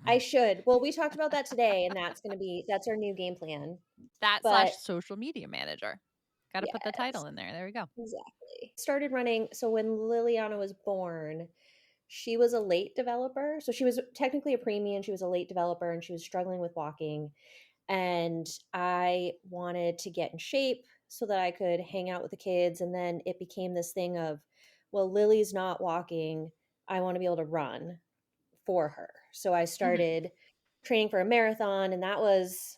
I should. Well, we talked about that today, and that's our new game plan. That / social media manager. Got to put the Yes. title in there. There we go. Exactly. Started running. So when Liliana was born, she was a late developer. So she was technically a preemie, and she was a late developer, and she was struggling with walking. And I wanted to get in shape so that I could hang out with the kids. And then it became this thing of, well, Lily's not walking. I want to be able to run for her. So I started training for a marathon, and that was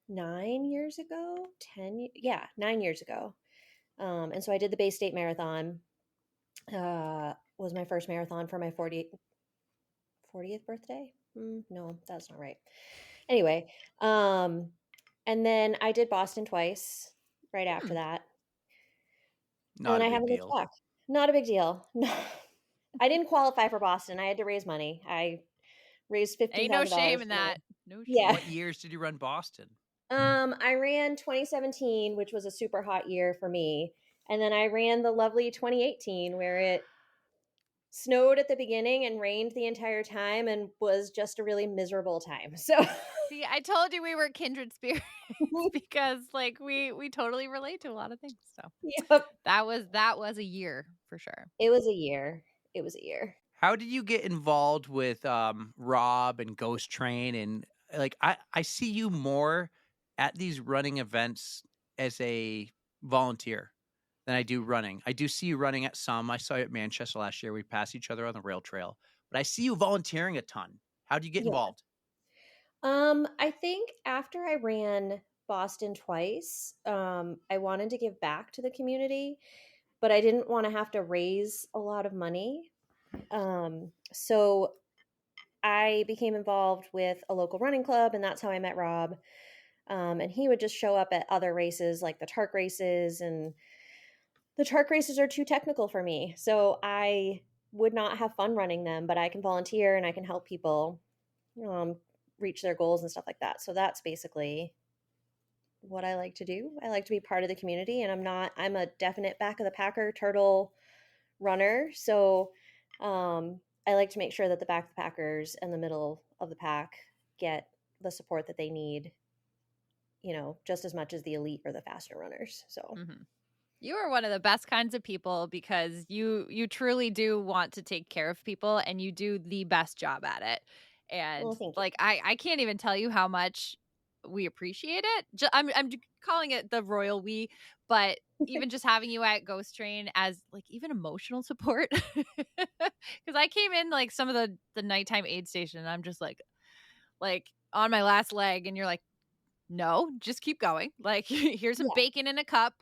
9 years ago, 9 years ago. And so I did the Bay State Marathon, was my first marathon for my 40th birthday. No, that's not right. Anyway, and then I did Boston twice right after that. Not and a I big haven't deal. talk. Not a big deal. No, I didn't qualify for Boston. I had to raise money. I raised $15,000. Ain't no shame in that. No shame. Yeah. What years did you run Boston? I ran 2017, which was a super hot year for me. And then I ran the lovely 2018, where it snowed at the beginning and rained the entire time and was just a really miserable time. So See, I told you we were kindred spirits because like we totally relate to a lot of things. So yep. that was a year for sure. It was a year. How did you get involved with Rob and Ghost Train? And like, I see you more at these running events as a volunteer than I do running. I do see you running at some. I saw you at Manchester last year. We passed each other on the rail trail, but I see you volunteering a ton. How do you get involved? I think after I ran Boston twice, I wanted to give back to the community, but I didn't want to have to raise a lot of money. So I became involved with a local running club, and that's how I met Rob. And he would just show up at other races, like the Tark races, and the Tark races are too technical for me. So I would not have fun running them, but I can volunteer and I can help people reach their goals and stuff like that. So that's basically what I like to do. I like to be part of the community, and I'm a definite back of the packer turtle runner. So I like to make sure that the back of the packers and the middle of the pack get the support that they need, just as much as the elite or the faster runners. So You are one of the best kinds of people because you truly do want to take care of people and you do the best job at it. And Well, thank you. like I can't even tell you how much we appreciate it. I'm calling it the royal we, but even just having you at Ghost Train as like even emotional support, because I came in like some of the nighttime aid station and I'm just like on my last leg, and you're like, no, just keep going. Like here's some bacon in a cup.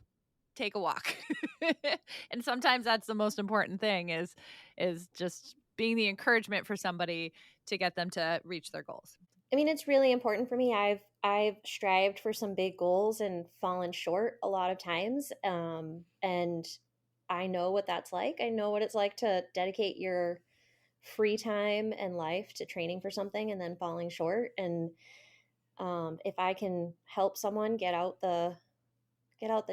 Take a walk. And sometimes that's the most important thing is just being the encouragement for somebody to get them to reach their goals. I mean, it's really important for me. I've strived for some big goals and fallen short a lot of times. And I know what that's like. I know what it's like to dedicate your free time and life to training for something and then falling short. And if I can help someone get out the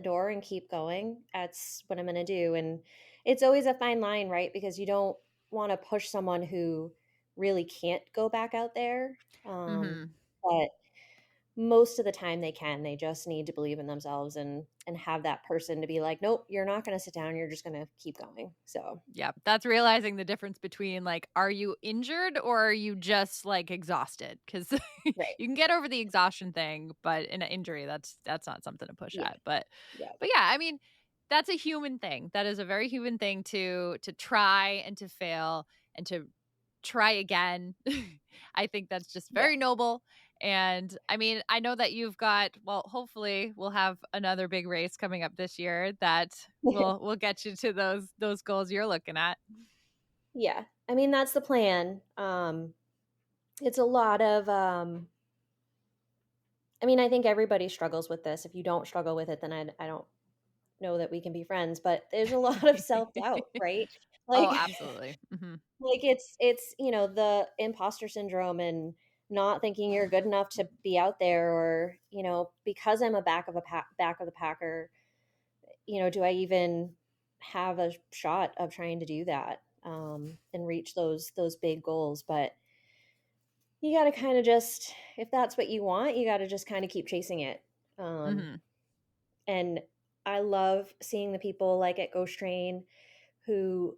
door and keep going, that's what I'm going to do. And it's always a fine line, right? Because you don't want to push someone who really can't go back out there. But most of the time they can. They just need to believe in themselves and have that person to be like, nope, you're not going to sit down. You're just going to keep going. So yeah, that's realizing the difference between like, are you injured or are you just like exhausted? Because you can get over the exhaustion thing, but in an injury, that's not something to push at. But yeah, I mean, that's a human thing. That is a very human thing to try and to fail and to try again. I think that's just very noble. And I mean, I know that you've got, well, hopefully we'll have another big race coming up this year that will get you to those goals you're looking at. Yeah. I mean, that's the plan. It's a lot of, I mean, I think everybody struggles with this. If you don't struggle with it, then I don't know that we can be friends, but there's a lot of self-doubt, right? Like, oh, absolutely. Like it's, the imposter syndrome and not thinking you're good enough to be out there, or, because I'm a back of the packer, do I even have a shot of trying to do that and reach those big goals? But you got to kind of just, if that's what you want, you got to just kind of keep chasing it. And I love seeing the people like at Ghost Train who,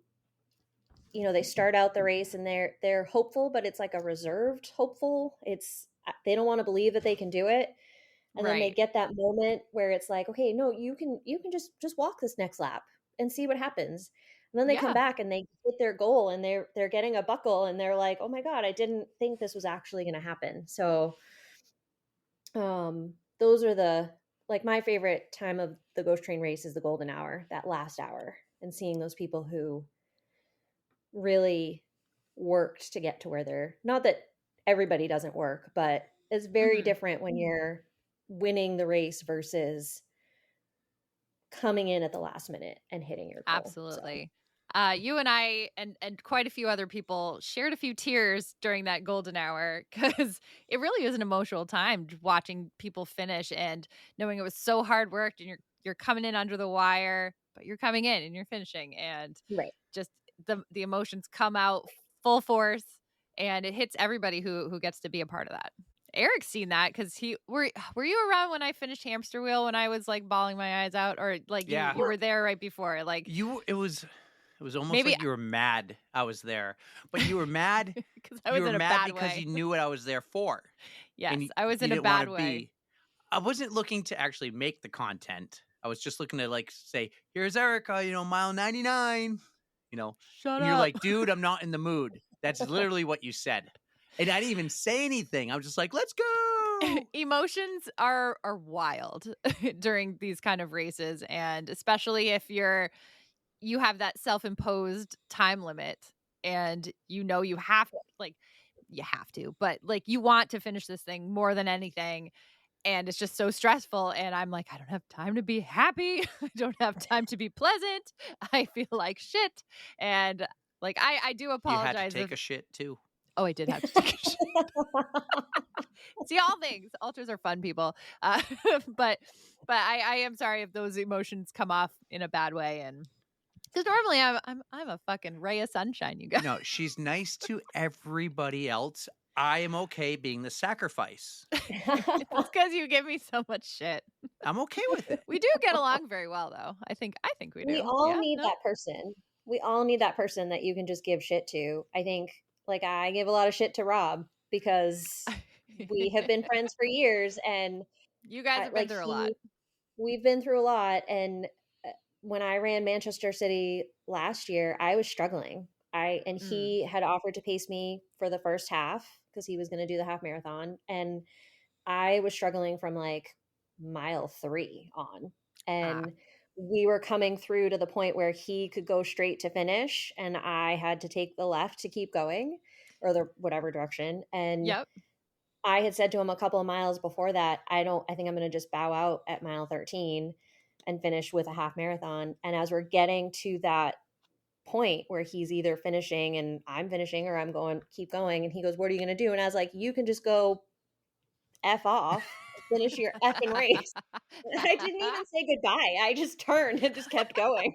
they start out the race and they're hopeful, but it's like a reserved hopeful. They don't want to believe that they can do it. And then they get that moment where it's like, okay, no, you can just walk this next lap and see what happens. And then they come back and they hit their goal and they're getting a buckle and they're like, oh my God, I didn't think this was actually going to happen. So, those are my favorite time of the Ghost Train race is the golden hour, that last hour, and seeing those people who really worked to get to where they're, not that everybody doesn't work, but it's very different when you're winning the race versus coming in at the last minute and hitting your goal. Absolutely. So. You and I and quite a few other people shared a few tears during that golden hour because it really is an emotional time watching people finish and knowing it was so hard worked and you're coming in under the wire, but you're coming in and you're finishing, and just the emotions come out full force and it hits everybody who gets to be a part of that. Eric's seen that because were you around when I finished Hamster Wheel when I was like bawling my eyes out, or like you were there right before? Like it was almost like you were mad I was there, but you were mad because I was in a bad way. Because you knew what I was there for. Yes, I was in a bad way. I wasn't looking to actually make the content. I was just looking to like say, here's Erika, mile 99, Shut and up. you're like, dude, I'm not in the mood. That's literally what you said. And I didn't even say anything. I was just like, let's go. Emotions are wild during these kind of races. And especially if you have that self-imposed time limit and you have to, but like you want to finish this thing more than anything. And it's just so stressful. And I'm like, I don't have time to be happy. I don't have time to be pleasant. I feel like shit. And like, I do apologize. You had to take a shit too. Oh, I did have to take a shit. See, all things. Ultras are fun, people. But I am sorry if those emotions come off in a bad way. And because normally I'm a fucking ray of sunshine, you guys. No, she's nice to everybody else. I am okay being the sacrifice. It's because you give me so much shit. I'm okay with it. We do get along very well, though. I think we do. We all Yeah? need No? that person. We all need that person that you can just give shit to. I think, like, I give a lot of shit to Rob because we have been friends for years, and You guys have been like through a lot. we've been through a lot. And when I ran Manchester City last year, I was struggling. He had offered to pace me for the first half because he was going to do the half marathon, and I was struggling from like mile 3 on, and we were coming through to the point where he could go straight to finish, and I had to take the left to keep going, or the whatever direction. And Yep. I had said to him a couple of miles before that, I think I'm going to just bow out at mile 13 and finish with a half marathon. And as we're getting to that point where he's either finishing and I'm finishing, or I'm going, keep going, and he goes, what are you going to do? And I was like, you can just go F off, finish your effing race. And I didn't even say goodbye. I just turned and just kept going.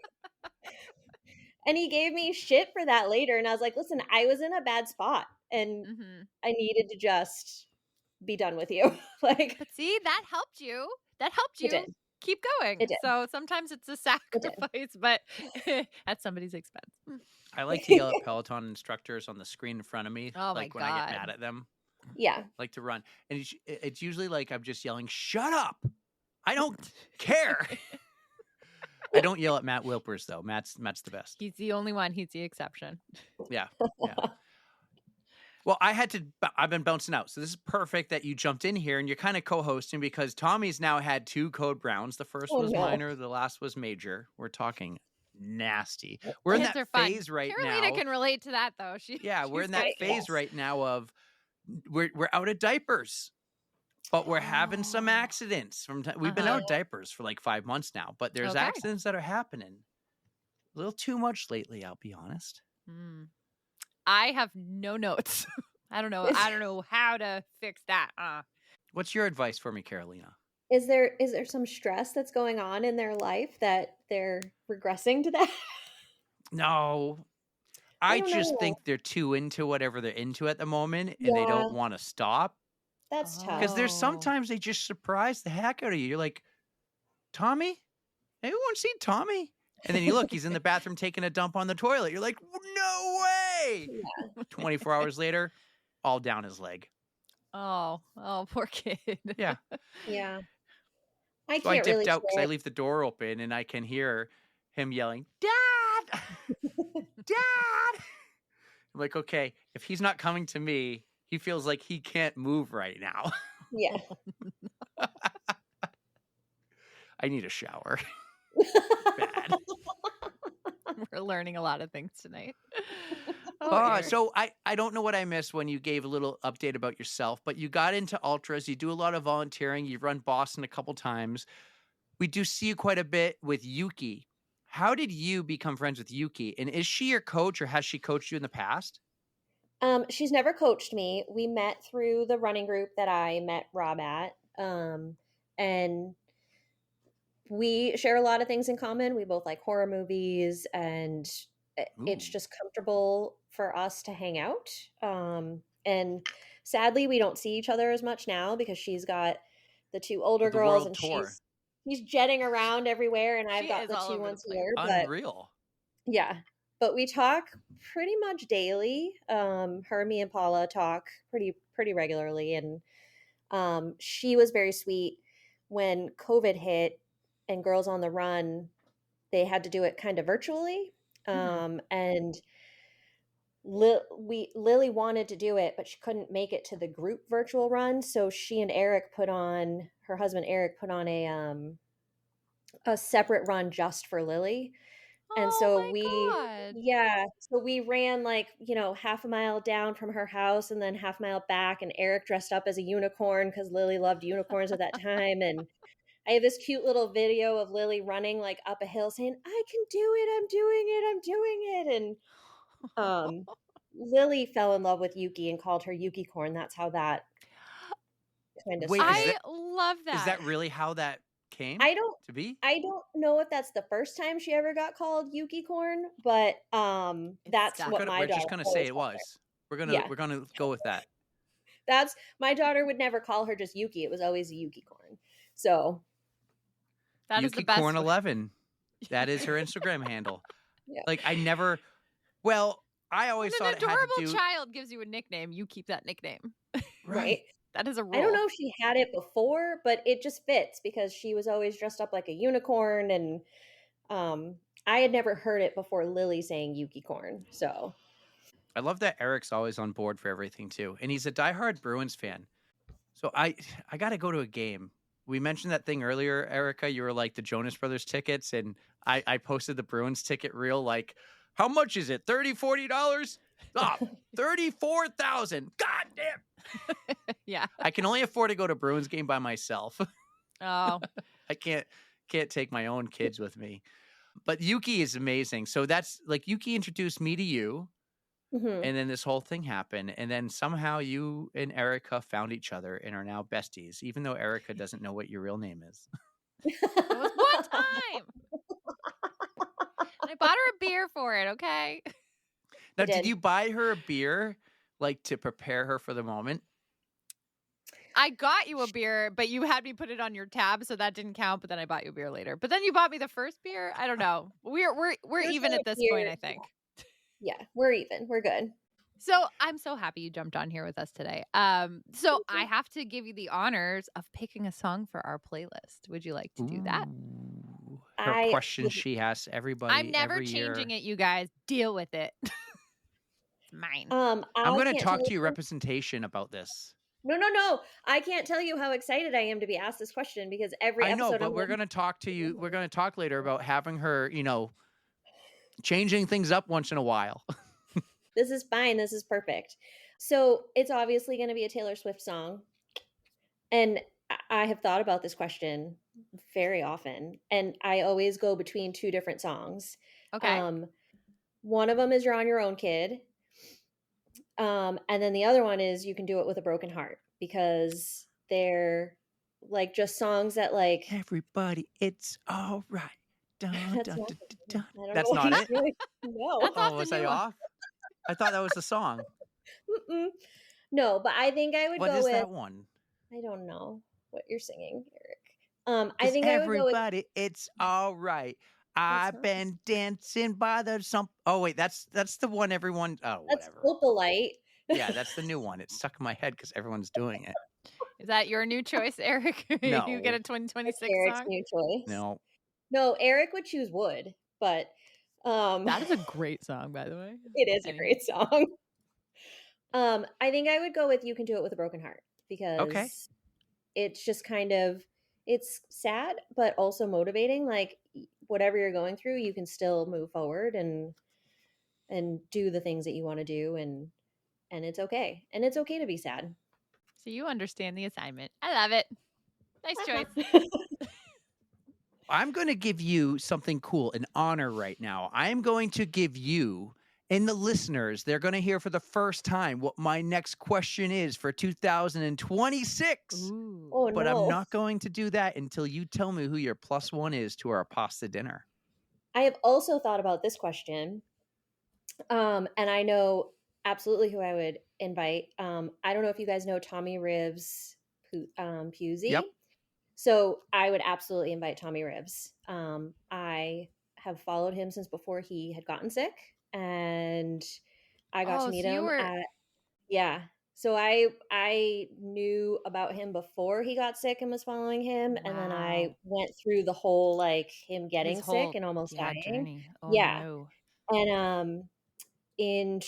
And he gave me shit for that later. And I was like, listen, I was in a bad spot, and I needed to just be done with you. Like, But see, that helped you. That helped It you did. keep going. It did. So sometimes it's a sacrifice, but at somebody's expense. I like to yell at Peloton instructors on the screen in front of me. Oh my like when I get God. mad at them. yeah. Like to run. And it's usually like I'm just yelling, shut up. I don't care. I don't yell at Matt Wilpers, though. Matt's the best. He's the only one. He's the exception. Yeah. Well, I've been bouncing out. So this is perfect that you jumped in here and you're kind of co-hosting because Tommy's now had 2 code browns. The first was minor. The last was major. We're talking nasty. We're in Kids that are fun. phase right Carolina now. can relate to that, though. We're in she's that great. phase right now of we're out of diapers, but we're having some accidents. We've been out of diapers for like 5 months now, but there's accidents that are happening. A little too much lately, I'll be honest. I have no notes. I don't know how to fix that. What's your advice for me, Carolina? Is there some stress that's going on in their life that they're regressing to that? No. I don't just know. think they're too into whatever they're into at the moment and they don't want to stop. That's tough. Because there's sometimes they just surprise the heck out of you. You're like, Tommy? Anyone seen Tommy? And then you look, he's in the bathroom taking a dump on the toilet. You're like, no way. Yeah. 24 hours later, all down his leg. Oh, poor kid. Yeah. Yeah. I So I can't dipped really out because I share- leave the door open and I can hear him yelling, Dad! Dad! I'm like, okay, if he's not coming to me, he feels like he can't move right now. Yeah. I need a shower. Bad. We're learning a lot of things tonight. So I don't know what I missed when you gave a little update about yourself, but you got into ultras. You do a lot of volunteering. You've run Boston a couple times. We do see you quite a bit with Yuki. How did you become friends with Yuki? And is she your coach or has she coached you in the past? She's never coached me. We met through the running group that I met Rob at. And we share a lot of things in common. We both like horror movies, and it's just comfortable for us to hang out. And sadly, we don't see each other as much now because she's got the 2 older girls, and she's jetting around everywhere, and I've got the 2 once a year. Unreal. Yeah. But we talk pretty much daily. Her, me, and Paula talk pretty regularly. And she was very sweet when COVID hit and Girls on the Run. They had to do it kind of virtually. And Lily wanted to do it, but she couldn't make it to the group virtual run. So she and her husband Eric put on a separate run just for Lily. And so so we ran like, half a mile down from her house and then half a mile back, and Eric dressed up as a unicorn because Lily loved unicorns at that time. And I have this cute little video of Lily running like up a hill saying, I can do it. I'm doing it. I'm doing it. And Lily fell in love with Yuki and called her Yukicorn. That's how that kind of I love that. Is that really how that came to be? I don't know if that's the first time she ever got called Yukicorn, but that's what my daughter. We're just gonna say it was. We're gonna go with that. That's my daughter would never call her just Yuki. It was always a Yukicorn. So That is the best. Yukicorn11. That is her Instagram handle. Yeah. Like I always When thought an it had to adorable do. child gives you a nickname, you keep that nickname. Right. That is a rule. I don't know if she had it before, but it just fits because she was always dressed up like a unicorn, and I had never heard it before Lily saying Yukicorn. So I love that Eric's always on board for everything too, and he's a diehard Bruins fan. So I got to go to a game. We mentioned that thing earlier, Erika. You were like the Jonas Brothers tickets, and I posted the Bruins ticket reel. Like, how much is it? $30, $40? Oh, 34,000. God damn. Yeah. I can only afford to go to Bruins game by myself. Oh. I can't take my own kids with me. But Yuki is amazing. So that's like Yuki introduced me to you. Mhm. And then this whole thing happened. And then somehow you and Erika found each other and are now besties, even though Erika doesn't know what your real name is. That was one time. And I bought her a beer for it, okay? Now, You did did. you buy her a beer like to prepare her for the moment? I got you a beer, but you had me put it on your tab, so that didn't count. But then I bought you a beer later. But then you bought me the first beer. I don't know. We're even at this point, I think. Yeah, we're even. We're good. So I'm so happy you jumped on here with us today. So I have to give you the honors of picking a song for our playlist. Would you like to do that? Ooh. Her I question would- she asks everybody. I'm never every changing year. it, you guys. Deal with it. It's mine. I'm I going to can't talk tell to your you- representation about this. No. I can't tell you how excited I am to be asked this question because every I know, episode but we're going to talk to you. We're going to talk later about having her, changing things up once in a while. This is fine. This is perfect. So it's obviously going to be a Taylor Swift song. And I have thought about this question very often. And I always go between two different songs. Okay. One of them is You're on Your Own, Kid. And then the other one is You Can Do It With a Broken Heart, because they're like just songs that like Everybody, it's all right. Dun, That's dun, not- dun, dun, I don't That's know not why it? you really- No. That's off Oh, the was new I one. off? I thought that was the song. Mm-mm. No, but I think I would What go is with that one? I don't know what you're singing, Eric. I 'Cause think I would go with everybody, it's all right. I've not- been dancing by the some. Oh wait, that's the one everyone. Oh, that's whatever. Opalite. Yeah, that's the new one. It's stuck in my head because everyone's doing it. Is that your new choice, Eric? You No. get a That's 2026 Eric's song? new choice. No, No, Eric would choose Wood, but That is a great song, by the way. it is a Anyway. great song. I think I would go with You Can Do It With a Broken Heart because it's just kind of it's sad but also motivating. Like whatever you're going through, you can still move forward and do the things that you want to do, and it's okay. And it's okay to be sad. So you understand the assignment. I love it. Nice choice. I'm going to give you something cool, an honor right now. I am going to give you and the listeners, they're going to hear for the first time what my next question is for 2026. Ooh. Oh But no. I'm not going to do that until you tell me who your +1 is to our pasta dinner. I have also thought about this question. And I know absolutely who I would invite. I don't know if you guys know Tommy Rivs Pusey. Yep. So I would absolutely invite Tommy Rivs. I have followed him since before he had gotten sick, and I got Oh, to meet so you him were- at yeah. So I knew about him before he got sick and was following him, and then I Wow. went through the whole like him getting His whole sick and almost dying. journey. Oh, Yeah. no. And in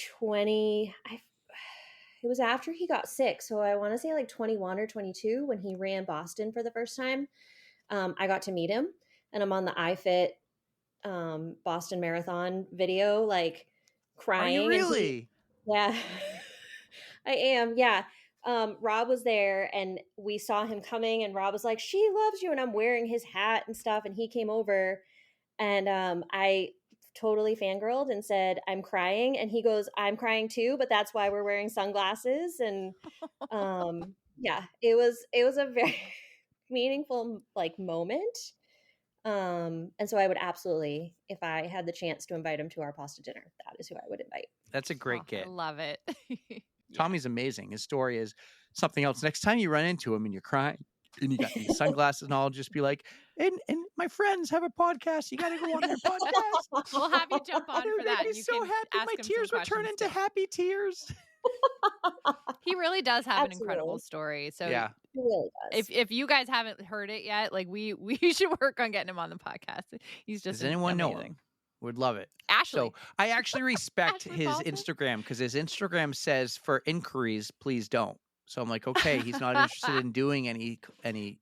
it was after he got sick, so I want to say like 21 or 22 when he ran Boston for the first time. I got to meet him, and I'm on the iFit Boston Marathon video, like crying. Are you and he- really? yeah, I am. Yeah. Rob was there and we saw him coming, and Rob was like, "She loves you." And I'm wearing his hat and stuff. And he came over, and I totally fangirled and said, "I'm crying." And he goes, "I'm crying too, but that's why we're wearing sunglasses." And yeah, it was a very meaningful like moment. And so I would absolutely, if I had the chance to invite him to our pasta dinner, that is who I would invite. That's a great Oh, get. I love it. Yeah. Tommy's amazing. His story is something else. Next time you run into him and you're crying and you got these sunglasses and all, just be like, and my friends have a podcast. You got to go on their podcast. We'll have you jump on They for would that. make me You so can happy. ask My him some tears would turn questions into too. happy tears. He really does have an Absolutely. incredible story. So Yeah. He really does. if you guys haven't heard it yet, like we should work on getting him on the podcast. He's just Does anyone know amazing. him? Would love it. Ashley. So I actually respect Ashley his Paulson? Instagram because his Instagram says for inquiries, please don't. So I'm like, okay, he's not interested in doing any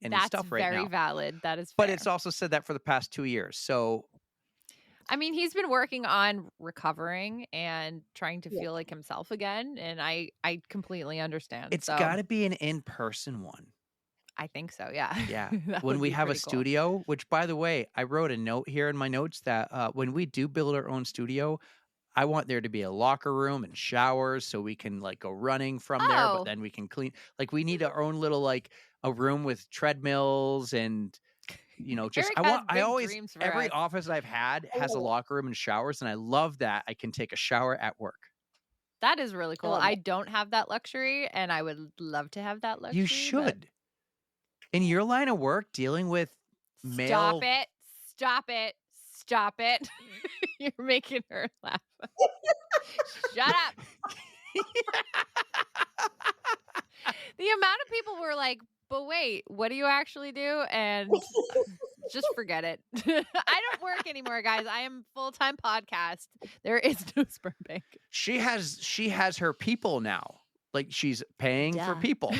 That's stuff right very now. valid. That is But fair. it's also said that for the past 2 years. So I mean, he's been working on recovering and trying to Yeah. feel like himself again, and I completely understand. it's So got to be an in-person one. I think so. Yeah. Yeah. That When would we be have a pretty cool. studio, which by the way, I wrote a note here in my notes that when we do build our own studio, I want there to be a locker room and showers so we can like go running from there, Oh. but then we can clean. Like we need our own little like a room with treadmills and just Eric has I big always dreams for every us. office I've had has a locker room and showers, and I love that I can take a shower at work. That is really cool. love I it. don't have that luxury, and I would love to have that luxury. You but should. In your line of work, dealing with male. Stop it. Stop it. Stop it. You're making her laugh. Shut up. The amount of people were like, but wait, what do you actually do? And just forget it. I don't work anymore, guys. I am full-time podcast. There is no sperm bank. She has her people now. Like she's paying for Duh. people.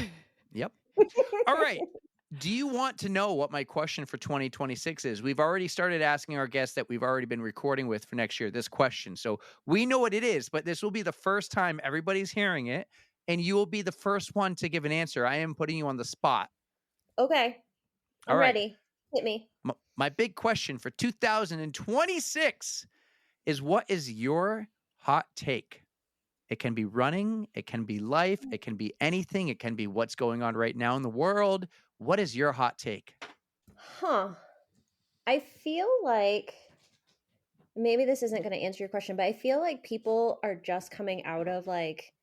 Yep. All right. Do you want to know what my question for 2026 is? We've already started asking our guests that we've already been recording with for next year this question. So we know what it is, but this will be the first time everybody's hearing it, and you will be the first one to give an answer. I am putting you on the spot. Okay. I'm All right. ready. Hit me. My big question for 2026 is, what is your hot take? It can be running, it can be life, it can be anything, it can be what's going on right now in the world. What is your hot take? I feel like maybe this isn't going to answer your question, but I feel like people are just coming out of like,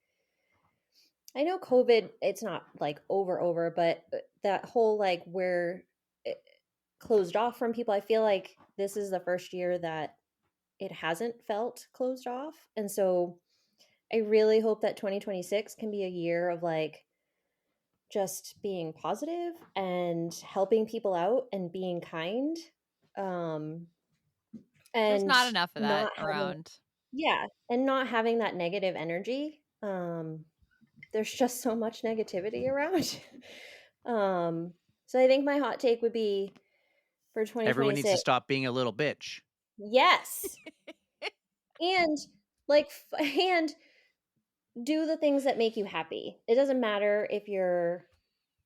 I know COVID, it's not like over, but that whole like we're closed off from people. I feel like this is the first year that it hasn't felt closed off. And so I really hope that 2026 can be a year of like just being positive and helping people out and being kind. And There's not enough of that not having- around. yeah, and not having that negative energy. There's just so much negativity around. So I think my hot take would be for 2026. Everyone needs to stop being a little bitch. Yes. and and do the things that make you happy. It doesn't matter if you're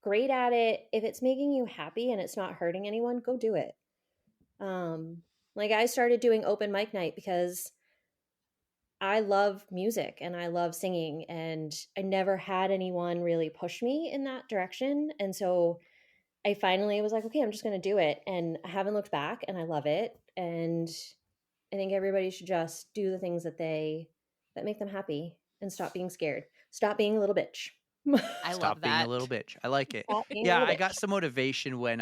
great at it. If it's making you happy and it's not hurting anyone, go do it. Like I started doing open mic night because I love music and I love singing, and I never had anyone really push me in that direction. And so I finally was like, okay, I'm just going to do it. And I haven't looked back, and I love it. And I think everybody should just do the things that make them happy and stop being scared. Stop being a little bitch. I Stop love being that. a little bitch. I like it. Stop being a Yeah, little I got bitch. some motivation when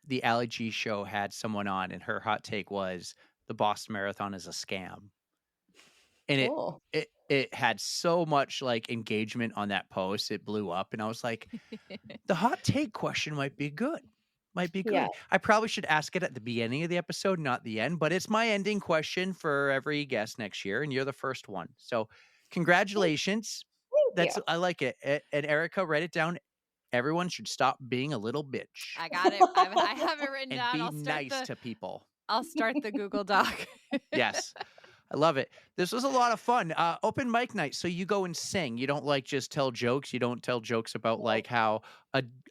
the Ali G show had someone on, and her hot take was the Boston Marathon is a scam. And Cool. it had so much like engagement on that post, it blew up, and I was like, the hot take question might be good. Might be good. Yeah. I probably should ask it at the beginning of the episode, not the end, but it's my ending question for every guest next year, and you're the first one. So congratulations. Thank you. I like it. And Erika, write it down. Everyone should stop being a little bitch I got it. I have it written and down. be I'll start nice to people. I'll start the Google Doc. Yes. I love it. This was a lot of fun. Open mic night. So you go and sing. You don't like just tell jokes. You don't tell jokes about like how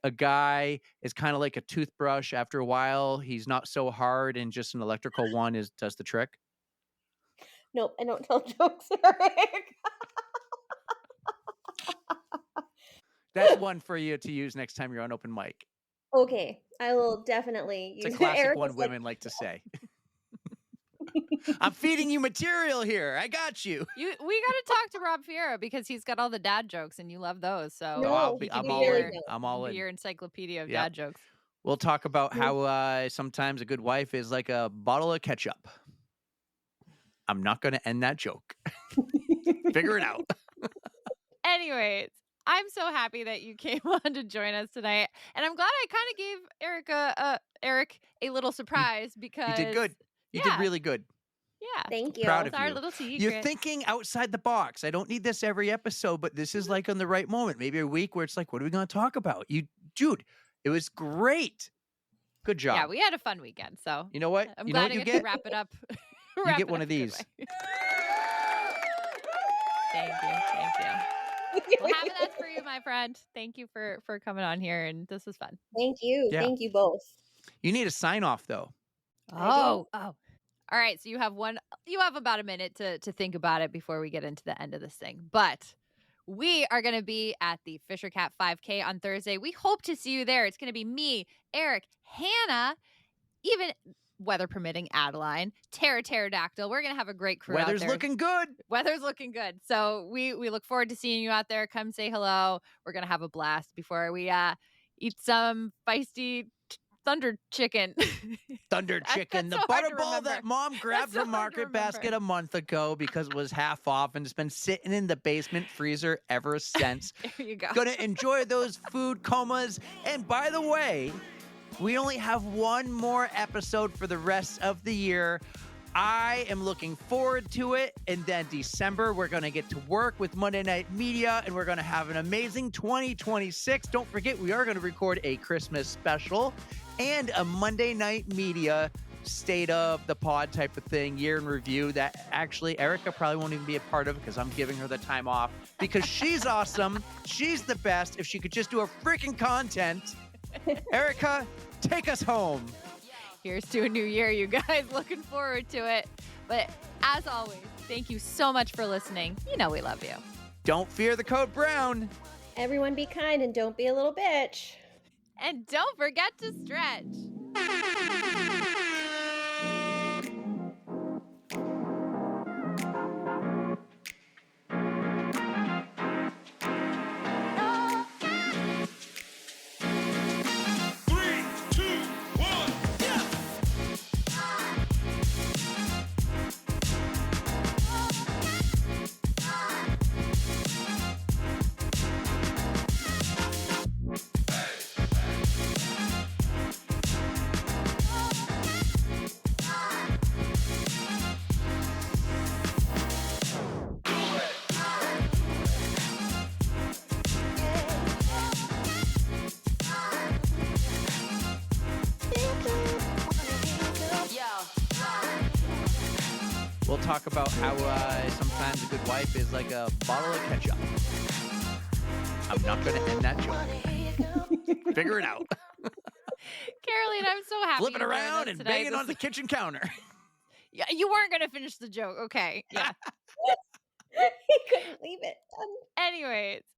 a guy is kind of like a toothbrush. After a while, he's not so hard, and just an electrical one does the trick. Nope, I don't tell jokes, Eric. That's one for you to use next time you're on open mic. Okay, I will definitely It's a use classic Eric one was like, women like to say. I'm feeding you material here. I got you. We got to talk to Rob Fiera because he's got all the dad jokes and you love those. So No, I'm he all can be very in. good. I'm all be in. your encyclopedia of Yep. dad jokes. We'll talk about how sometimes a good wife is like a bottle of ketchup. I'm not going to end that joke. Figure it out. Anyways, I'm so happy that you came on to join us tonight. And I'm glad I kind of gave Eric a little surprise because You did good. You did really good. Yeah. Thank you. Proud It's of our you. little secret. You're thinking outside the box. I don't need this every episode, but this is like on the right moment. Maybe a week where it's like, what are we going to talk about? Dude, it was great. Good job. Yeah, we had a fun weekend. So you know what? I'm you know glad what I you get get? to wrap it up. You get one of these. Thank you. Well, having that for you, my friend. Thank you for coming on here, and this was fun. Thank you. Yeah. Thank you both. You need a sign off though. Oh. All right. So you have about a minute to think about it before we get into the end of this thing. But we are going to be at the Fisher Cat 5K on Thursday. We hope to see you there. It's going to be me, Eric, Hannah, even weather permitting, Adeline, Pterodactyl. We're going to have a great crew out there. Weather's looking good. Weather's looking good. So we look forward to seeing you out there. Come say hello. We're going to have a blast before we eat some feisty thunder chicken. Thunder chicken, the so hard to butterball that remember. mom grabbed That's so from hard to Market Basket remember. a month ago because it was half off and it's been sitting in the basement freezer ever since. There you go. Gonna enjoy those food comas. And by the way, we only have one more episode for the rest of the year. I am looking forward to it. And then December, we're going to get to work with Monday Night Media, and we're going to have an amazing 2026. Don't forget, we are going to record a Christmas special and a Monday Night Media state of the pod type of thing, year in review, that actually Erika probably won't even be a part of because I'm giving her the time off because she's awesome. She's the best. If she could just do her freaking content. Erika, take us home. Here's to a new year, you guys. Looking forward to it. But as always, thank you so much for listening. You know we love you. Don't fear the code brown. Everyone be kind and don't be a little bitch. And don't forget to stretch. We'll talk about how sometimes a good wife is like a bottle of ketchup. I'm not going to end that joke. Figure it out. Caroline, I'm so happy. Flip it you joined around us and tonight. bang it on the kitchen counter. Yeah, you weren't going to finish the joke. Okay. Yeah. He couldn't leave it. Anyways,